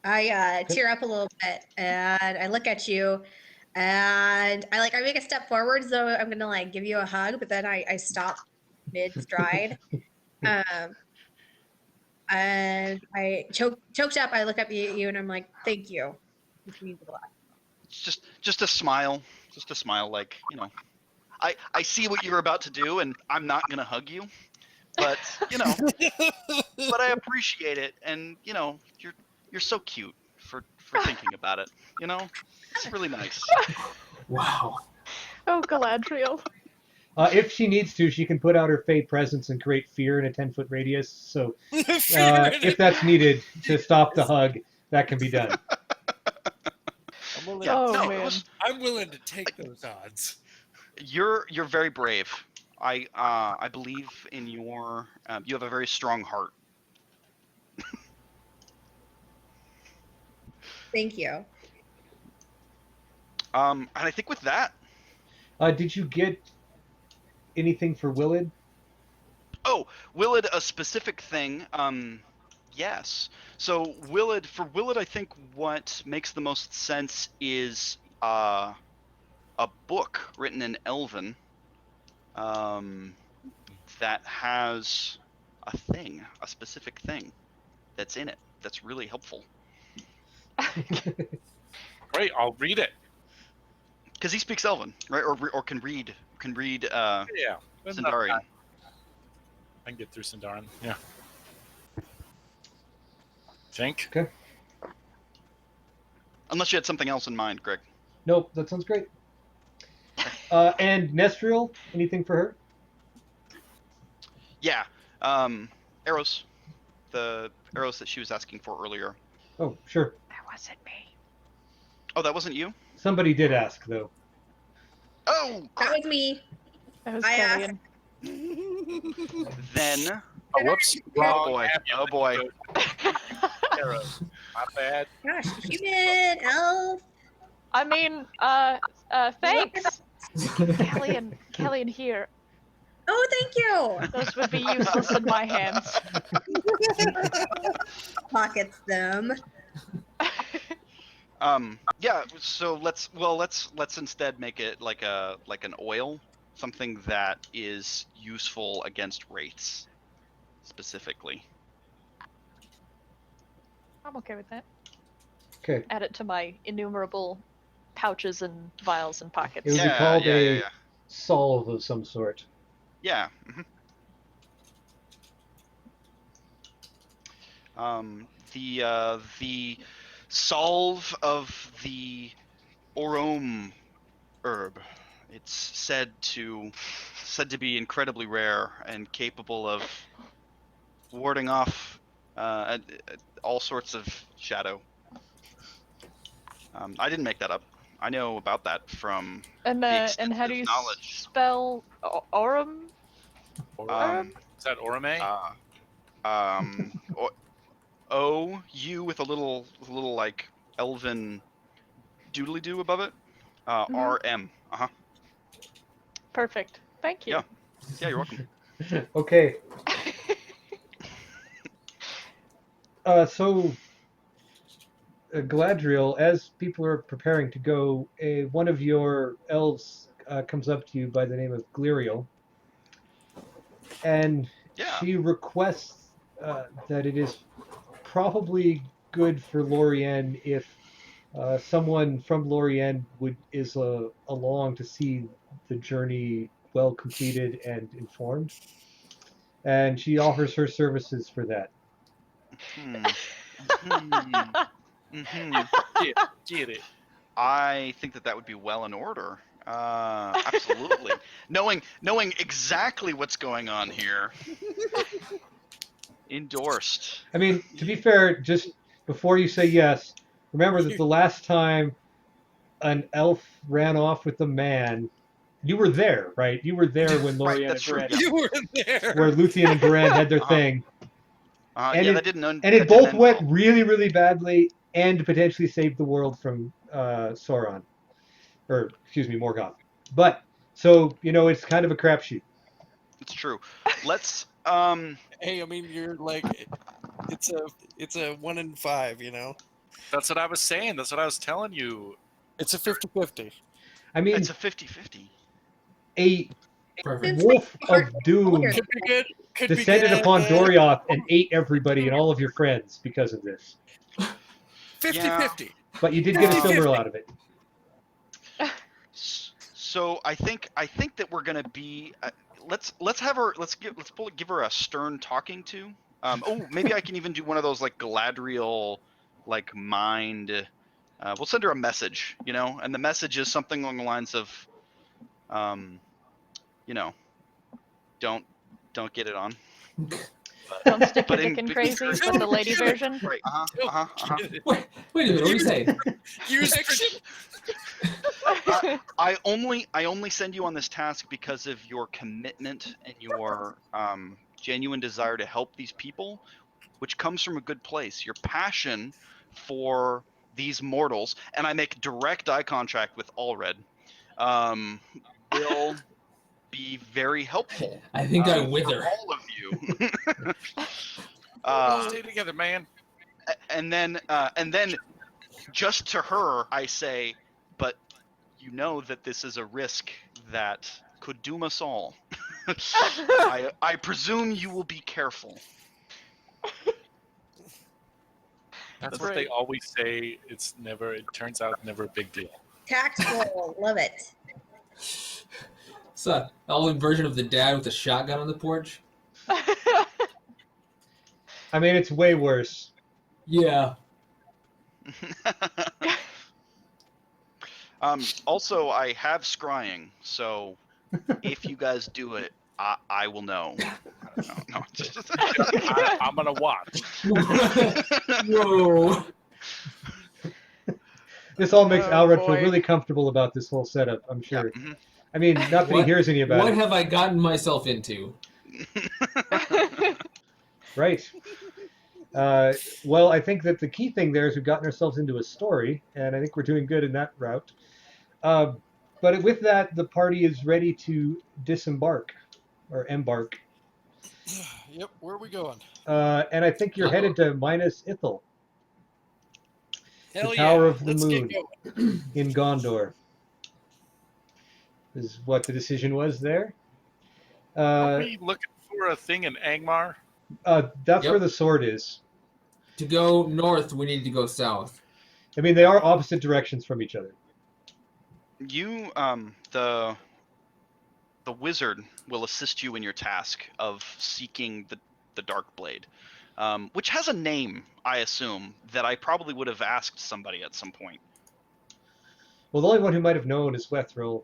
I tear up a little bit and I look at you and I make a step forward, so I'm gonna like give you a hug, but then I stop mid stride. And I choked up. I look up at you and I'm like, thank you, which means a lot. It's just a smile, like I see what you're about to do, and I'm not gonna hug you, but but I appreciate it, and you're so cute for thinking about it. It's really nice. Wow. Oh, Galadriel. If she needs to, she can put out her Fey presence and create fear in a 10-foot radius. So if that's needed to stop the hug, that can be done. I'm willing, Yeah, Oh, no, man. I'm willing to take those odds. You're very brave. I believe in your. You have a very strong heart. Thank you. And I think with that. Did you get anything for Willid? Oh, Willid, a specific thing. Yes. So Willid, I think what makes the most sense is a book written in Elven that has a specific thing that's in it that's really helpful. Great, I'll read it. Because he speaks Elven, right? Or can read Yeah. Sindarian. I can get through Sindarin. Yeah. Think. Okay. Unless you had something else in mind, Greg. Nope, that sounds great. And Nestriel, anything for her? Yeah. Arrows. The arrows that she was asking for earlier. Oh, sure. That wasn't me. Oh, that wasn't you? Somebody did ask, though. Oh, That crap. was me. That was I Kellyanne. Then. Oh, whoops. Oh Wrong boy. amulet. Oh boy. Arrow. My bad. Gosh, human, elf. I mean, thanks. Kellyanne here. Oh, thank you. Those would be useless in my hands. Pockets them. Yeah. So let's instead make it like an oil, something that is useful against wraiths, specifically. I'm okay with that. Okay. Add it to my innumerable pouches and vials and pockets. It would be called a solve of some sort. Yeah. The solve of the Orom herb. It's said to be incredibly rare and capable of warding off all sorts of shadow. I didn't make that up. I know about that from And extensive how do you knowledge. spell Aurum? Is that Orome? OU with a little like elven doodly doo above it. RM. Perfect. Thank you. Yeah, you're welcome. Okay. So, Galadriel, as people are preparing to go, one of your elves comes up to you by the name of Gliriel, and she requests that it is probably good for Lorien if someone from Lorien is along to see the journey well completed and informed, and she offers her services for that. Hmm. Hmm. Get it. I think that would be well in order. Absolutely. knowing exactly what's going on here. Endorsed. I mean, to be fair, just before you say yes, remember that the last time an elf ran off with a man, you were there, right? You were there when Right, Lorien that's and true. Duran, Yeah. You were there. where Luthien and Duran had their Uh-huh. thing, and Yeah, it, that didn't and that it didn't both end went well. really, really badly, and potentially saved the world from Sauron, or excuse me, Morgoth. But so it's kind of a crapshoot. It's true. Let's Hey, I mean, you're like, it's a 1 in 5, you know. That's what I was saying. That's what I was telling you. It's a 50-50. I mean, it's a 50-50. a Perfect. wolf Hard of to doom hear. Could be good. Could be descended good. upon Dorioth and ate everybody and all of your friends because of this. 50-50. But you did get a 50-50. silver out of it. So I think that we're gonna be. Let's give her a stern talking to. Maybe I can even do one of those like Galadriel, like mind. We'll send her a message, and the message is something along the lines of, you know, don't get it on. Don't stick your But dick in but crazy, encourage- but the lady version. Right. Get it. Wait a minute. What are you saying? Use I only send you on this task because of your commitment and your genuine desire to help these people, which comes from a good place. Your passion for these mortals, and I make direct eye contact with Allred, will be very helpful. I think I for wither. all of you. Stay together, man. and then just to her, I say, but you know that this is a risk that could doom us all. I presume you will be careful. That's That's what they right. always say. It turns out never a big deal. Tactful. Love it. It's a Elven version of the dad with a shotgun on the porch. I mean, it's way worse. Yeah. Also, I have scrying, so if you guys do it, I will know. No. I'm gonna watch. Whoa. This all makes Oh, Alred feel boy. really comfortable about this whole setup, I'm Yeah. sure. Mhm. I mean, not that he hears any about What it. have I gotten myself into? Right. Well, I think that the key thing there is we've gotten ourselves into a story, and I think we're doing good in that route. But with that, the party is ready to disembark or embark. Yep. Where are we going? And I think you're headed to Minas Ithil, Hell the Tower yeah. of the Let's Moon get going. in Gondor. Is what the decision was there. Are we looking for a thing in Angmar? That's Yep. where the sword is. To go north, we need to go south. I mean, they are opposite directions from each other. You, the wizard will assist you in your task of seeking the Dark Blade, which has a name, I assume, that I probably would have asked somebody at some point. Well, the only one who might have known is Wethril.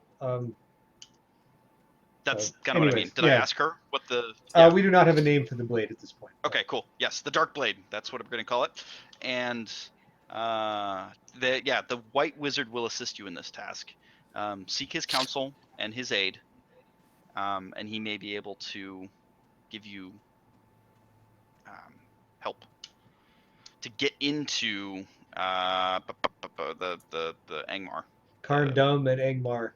That's kind of what I mean. anyways, Did I yeah. ask her what the? Yeah. We do not have a name for the blade at this point. Okay, cool. Yes, the Dark Blade. That's what I'm going to call it. And the White Wizard will assist you in this task. Seek his counsel and his aid, and he may be able to give you help to get into the Angmar. Karn Dum and Angmar.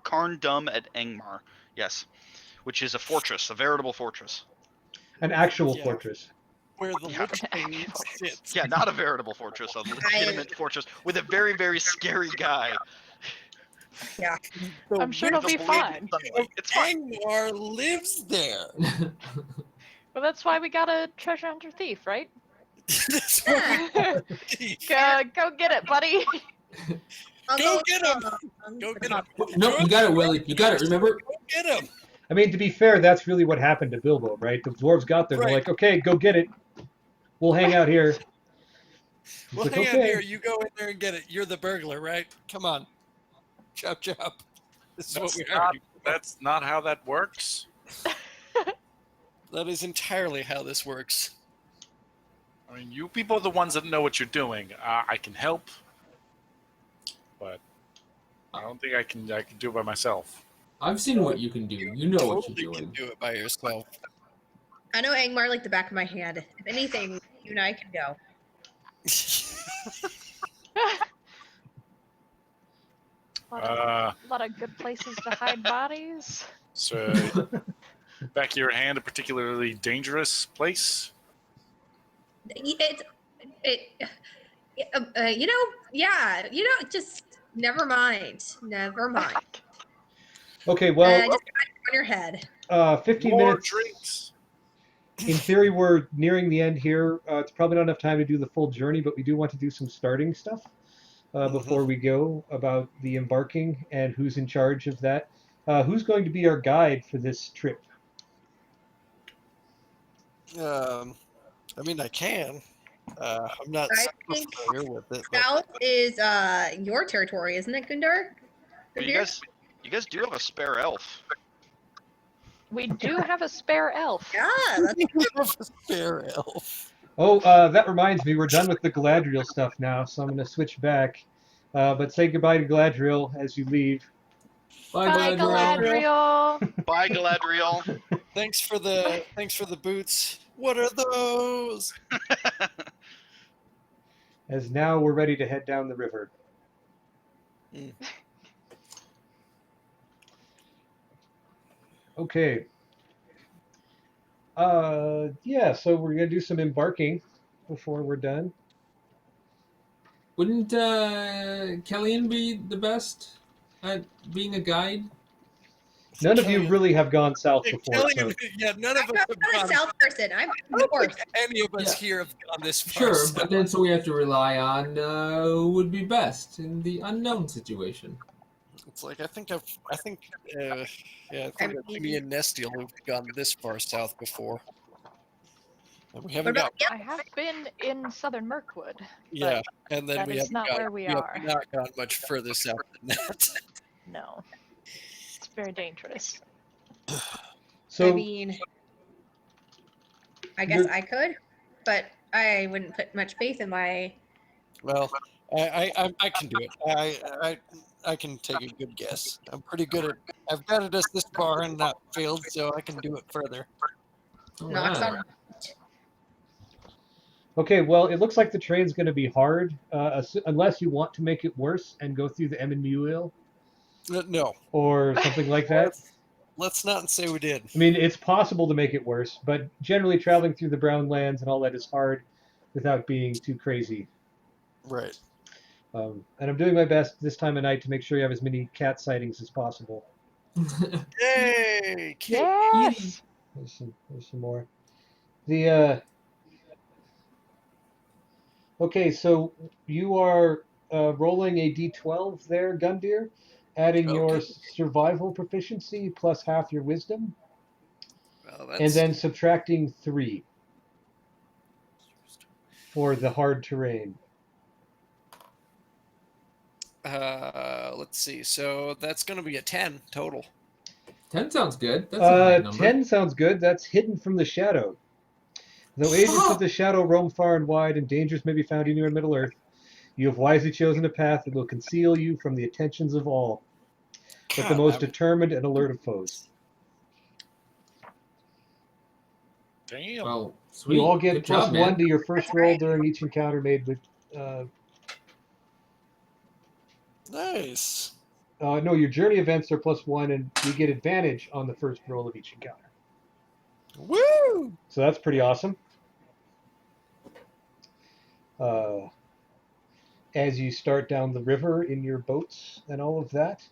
Karn Dum at Angmar. Yes, which is a fortress, a veritable fortress. An actual Yeah. fortress. Where the Yeah. Lich King sits. Yeah, not a veritable fortress, a legitimate fortress with a very, very scary guy. Yeah. The I'm sure it'll Witch be fine. It's fine. Angmar lives there. Well, that's why we got a treasure hunter thief, right? That's what we Go get it, buddy. I'll Go get him! Go get him! No, you got it, Willie. You got it. Remember? Go get him! I mean, to be fair, that's really what happened to Bilbo, right? The dwarves got there. They're Right. like, okay, go get it. We'll hang out here. He's Well, like, hang okay. on here. You go in there and get it. You're the burglar, right? Come on. Chop, chop. This is what That's we not, heard. that's not how that works. That is entirely how this works. I mean, you people are the ones that know what you're doing. I can help, but I don't think I can do it by myself. I've seen what you can do. You know what Totally you're can doing. do it by yourself. I know Angmar like the back of my hand. If anything, you and I can go. A lot of good places to hide bodies. So, back of your hand, a particularly dangerous place. Just never mind. Never mind. Okay, well, Just on your head. 15 More minutes. drinks. In theory, we're nearing the end here. It's probably not enough time to do the full journey, but we do want to do some starting stuff before we go about the embarking and who's in charge of that. Who's going to be our guide for this trip? I mean, I can. I'm not I super think familiar with it. But South is your territory, isn't it, Gundar? But you guys do have a spare elf. We do have a spare elf. Yeah, that's a spare elf. Oh, that reminds me, we're done with the Galadriel stuff now, so I'm going to switch back. But say goodbye to Galadriel as you leave. Bye, Bye, Galadriel. Galadriel. Bye, Galadriel. Thanks for the boots. What are those? As now we're ready to head down the river. Mm. Okay. Yeah, so we're going to do some embarking before we're done. Wouldn't Kellyan be the best at being a guide? None of you Kellyan- really have gone south Yeah, before, so yeah, none of I'm us not have a gone. South person. I'm I don't North. think any of us Yeah. here have gone this far. Sure, south. but then so we have to rely on who would be best in the unknown situation. It's like I think me and Nestiel have gone this far south before. And we haven't got I have been in southern Mirkwood. yeah, and then that we is haven't not got, where we have are. not gone much further south than that. No. It's very dangerous. so I mean, I guess You're- I could, but I wouldn't put much faith in my. Well, I can do it. I can take a good guess. I'm pretty good at. I've guided us this far and not failed, so I can do it further. All Knocks right. on. Okay, well, it looks like the train's going to be hard, unless you want to make it worse and go through the Emmenmuil No, or something like that. let's not say we did. I mean, it's possible to make it worse, but generally traveling through the Brown Lands and all that is hard without being too crazy. Right. And I'm doing my best this time of night to make sure you have as many cat sightings as possible. Yay! Yes! There's some more. The okay, so you are rolling a d12 there, Gundir, adding your Okay. survival proficiency plus half your wisdom, Well, and then subtracting 3 for the hard terrain. Let's see. So that's going to be a 10 total. 10 sounds good. That's a high number. 10 sounds good. That's hidden from the shadow. Though agents of the shadow roam far and wide, and dangers may be found anywhere in Middle-earth, you have wisely chosen a path that will conceal you from the attentions of all, but the God, most determined and alert of foes. Damn. Well, sweet. You all get Good plus job, 1 man. to your first roll during each encounter made with. Nice. No, your journey events are plus 1, and you get advantage on the first roll of each encounter. Woo! So that's pretty awesome. As you start down the river in your boats and all of that.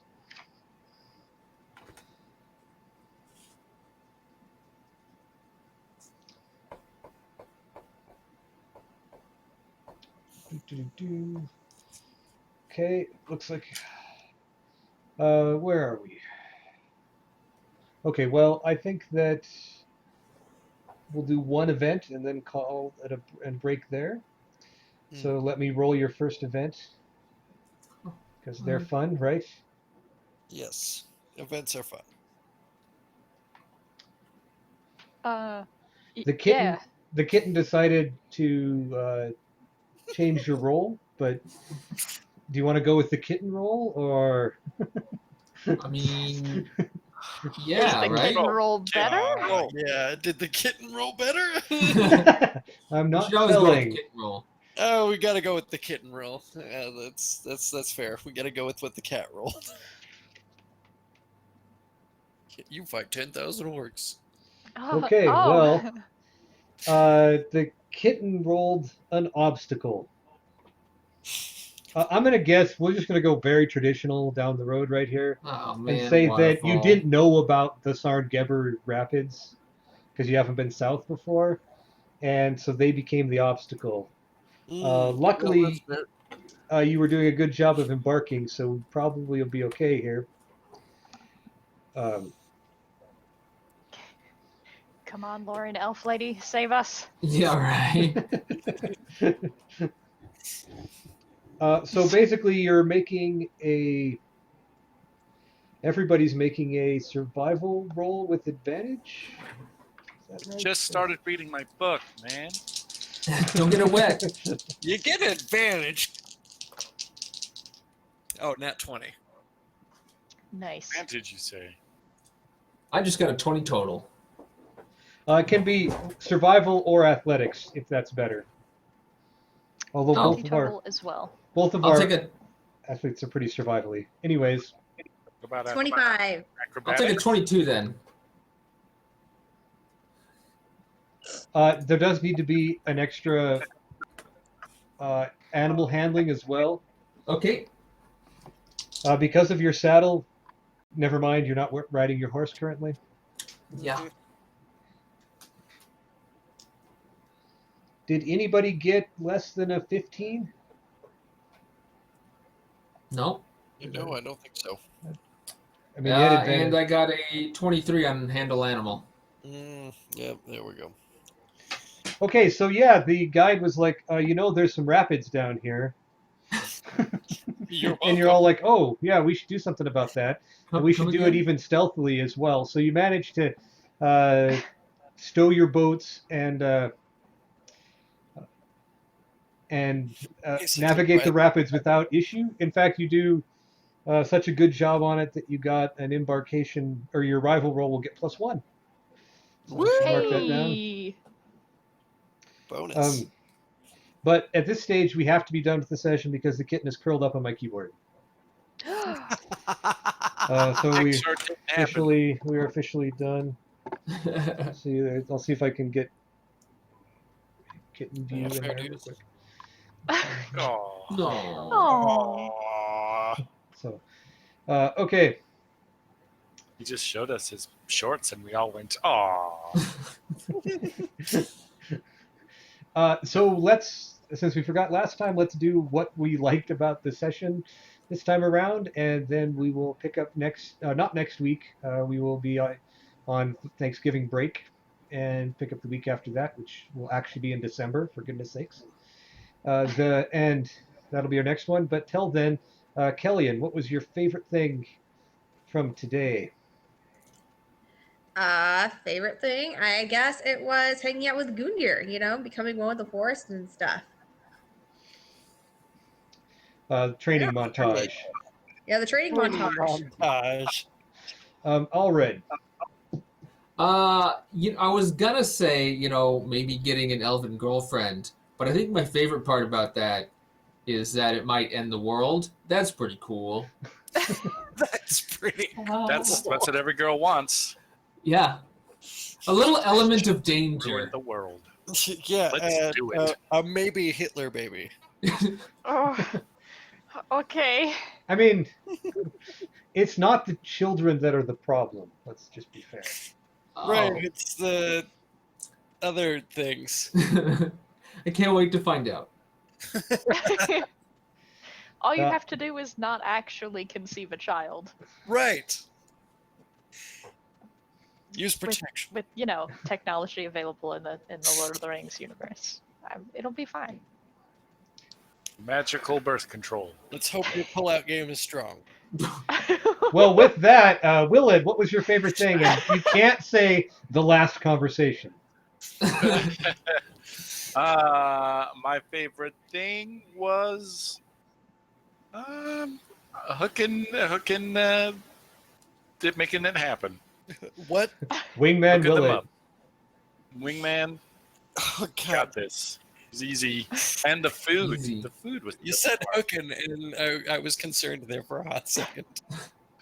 Okay, looks like. Where are we? Okay, well, I think that we'll do one event and then call it and break there. So let me roll your first event because they're fun, right? Yes. Events are fun. The kitten, Yeah. the kitten decided to change your roll, but do you want to go with the kitten roll or? I mean, Is yeah, the right. kitten roll better? Oh, yeah. Did the kitten roll better? I'm You not should always go with the telling. kitten roll. Oh, we gotta go with the kitten roll. Yeah, that's fair. We gotta go with what the cat rolled. You fight 10,000 orcs. Okay, Oh. well, the kitten rolled an obstacle. I'm gonna guess we're just gonna go very traditional down the road right here Oh and man, say that you waterfall. didn't know about the Sarn-Geber Rapids because you haven't been south before, and so they became the obstacle. Luckily, Well, that's you were doing a good job of embarking, so probably you'll be okay here. Um, Come on, Lorien, elf lady, save us. Yeah, right. so basically, everybody's making a survival roll with advantage. Is that right? Just started reading my book, man. Don't get it wet. you get an advantage. Oh, nat 20. Nice. Advantage, you say? I just got a 20 total. It can be survival or athletics if that's better. Although Oh. Total as well. both of I'll our take a athletes are pretty survivally. Anyways, What about 25. I'll take a 22 then. there does need to be an extra animal handling as well. Okay. Because of your saddle, never mind, you're not riding your horse currently. Yeah. Did anybody get less than a 15? No. No, I don't think so. I mean, you had advantage. And I got a 23 on handle animal. Yep, there we go. Okay, so yeah, the guide was like, there's some rapids down here. You're And you're all like, oh, yeah, we should do something about that. And we should Come do it again? even stealthily as well. So you managed to stow your boats and Basically, navigate the right. rapids without issue. In fact, you do such a good job on it that you got an embarkation, or your rival roll will get +1. So I should mark that down. Hey. Bonus. But at this stage, we have to be done with the session because the kitten is curled up on my keyboard. So we are officially done. I'll see if I can get kitten view Yeah, in fair there real dues. quick. Oh. No. Aw. So, okay. He just showed us his shorts, and we all went, "Aw." So since we forgot last time, let's do what we liked about the session this time around, and then we will pick up not next week. We will be on Thanksgiving break and pick up the week after that, which will actually be in December, for goodness sakes. And that'll be our next one. But till then, Kellyanne, what was your favorite thing from today? Favorite thing? I guess it was hanging out with Gundir, becoming one with the forest and stuff. Training montage. Yeah, the training montage. Montage. Allred. I was gonna say, maybe getting an elven girlfriend, but I think my favorite part about that is that it might end the world. That's pretty cool. That's pretty. That's what every girl wants. Yeah. A little element of Ruin danger. the world. Yeah, Let's do it. a maybe Hitler baby. Oh. Okay. I mean, it's not the children that are the problem. Let's just be fair. Right, Oh. it's the other things. I can't wait to find out. All you Uh, have to do is not actually conceive a child Right. Use with, protection. with technology available in the Lord of the Rings universe. It'll be fine. Magical birth control. Let's hope your pullout game is strong. Well, with that, Willard, what was your favorite thing? And you can't say the last conversation. My favorite thing was hooking, making it happen. What? Wingman Hooking them Willard. up. Wingman, Oh God! got this. It was easy, and the food. Easy. The food was. You said hooking, and I was concerned there for a hot second.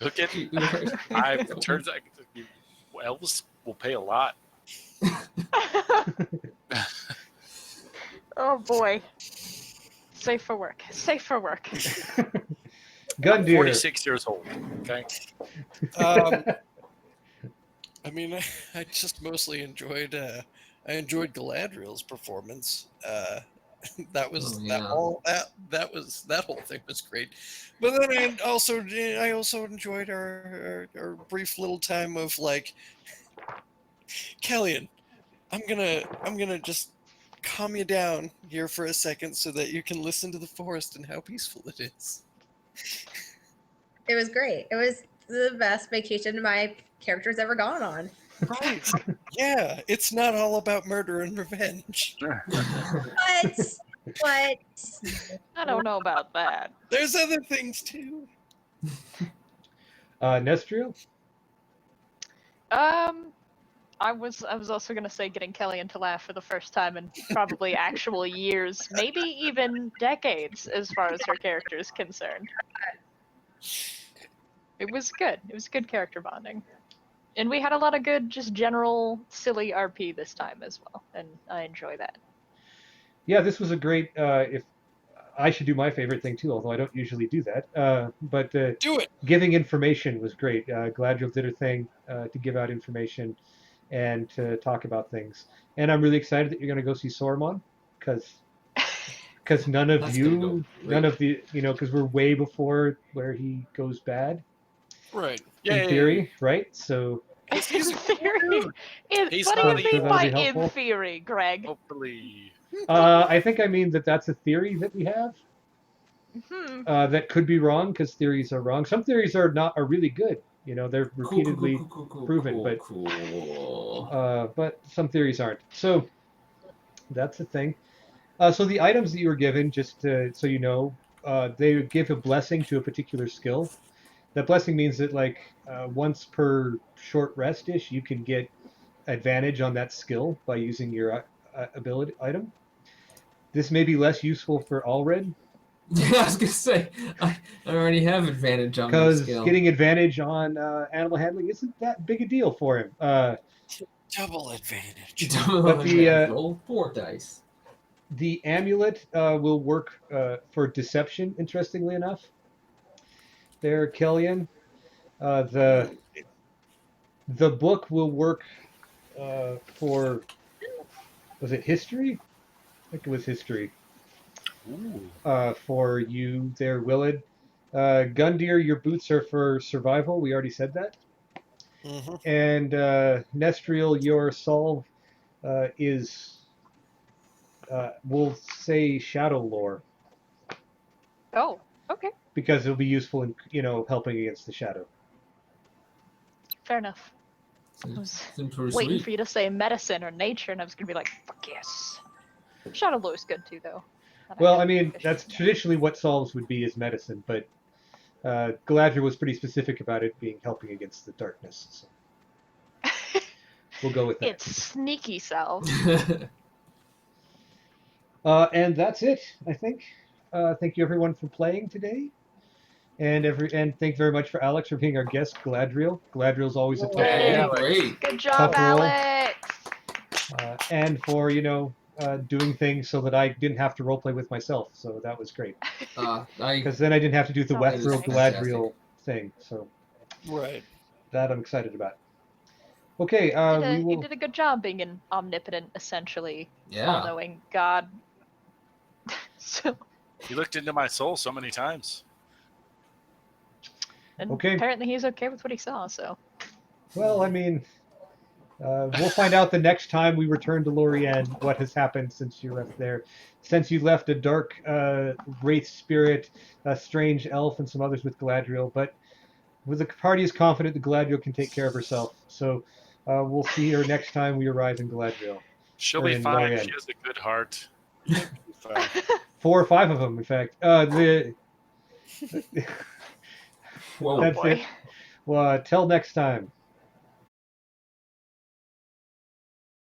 hooking. Turns out elves will pay a lot. Oh boy. Safe for work. Safe for work. Gundeer. 46 years old. Okay. I mean, I just mostly enjoyed. I enjoyed Galadriel's performance. That was that whole thing was great. But then I also enjoyed our brief little time of like, Kellyan, I'm gonna just calm you down here for a second so that you can listen to the forest and how peaceful it is. It was great. It was the best vacation my character's ever gone on. Right. Yeah, it's not all about murder and revenge. But I don't know about that. There's other things too. Nestriel? I was also gonna say getting Kellyan to laugh for the first time in probably actual years, maybe even decades, as far as her character is concerned. It was good. It was good character bonding. And we had a lot of good, just general silly RP this time as well, and I enjoy that. Yeah, this was a great. If I should do my favorite thing too, although I don't usually do that. But Do it. giving information was great. Galadriel did her thing to give out information and to talk about things. And I'm really excited that you're going to go see Saruman, because none of That's you, gonna go none great. of the, because we're way before where he goes bad Right. in Yay. theory, right? So In He's a theory, He's what do not you evil. mean by That'll be in helpful. theory, Greg? Hopefully. I think I mean that's a theory that we have. Hmm. That could be wrong because theories are wrong. Some theories are really good. They're repeatedly proven, but some theories aren't. So that's the thing. So the items that you were given, just so you know, they give a blessing to a particular skill. That blessing means that once per short rest-ish, you can get advantage on that skill by using your ability item. This may be less useful for Allred, Yeah, I was gonna say I already have advantage on that because skill. getting advantage on animal handling isn't that big a deal for him. Double advantage. But the roll 4 dice. the amulet will work for deception. Interestingly enough, there, Kellyan. The book will work for, was it history? I think it was history. Ooh. For you there, Willard. Gundeer, your boots are for survival. We already said that. Mm-hmm. And Nestriel, your solve is, we'll say shadow lore, Oh, okay. because it'll be useful in helping against the shadow. Fair enough. I was Seems pretty waiting sweet. for you to say medicine or nature, and I was gonna be like, fuck yes. Shadow Lore's good too, though. Not Well, I actually mean, efficient. that's traditionally what solves would be, is medicine, but Galadriel was pretty specific about it being helping against the darkness. So we'll go with that. It's sneaky salve. And that's it, I think. Thank you everyone for playing today, and thank you very much for Alex for being our guest, Galadriel. Galadriel's always a tough Yeah, roll, great. Good job, Tough roll. Alex. And for doing things so that I didn't have to roleplay with myself. So that was great, because then I didn't have to do the That was Wethrill nice. Galadriel thing. So Right. that I'm excited about. Okay, we You will. did a good job being an omnipotent, essentially Yeah. all-knowing god. So, He looked into my soul so many times. and Okay. apparently he's okay with what he saw. So, Well, I mean, we'll find out the next time we return to Lorien what has happened since you left there. Since you left a dark wraith spirit, a strange elf, and some others with Galadriel. But with the party is confident that Galadriel can take care of herself. So we'll see her next time we arrive in Galadriel. She'll Or be in fine. Lorien. She has a good heart. She'll be fine. 4 or 5 of them, in fact. Whoa. That's boy. it. Well, till next time.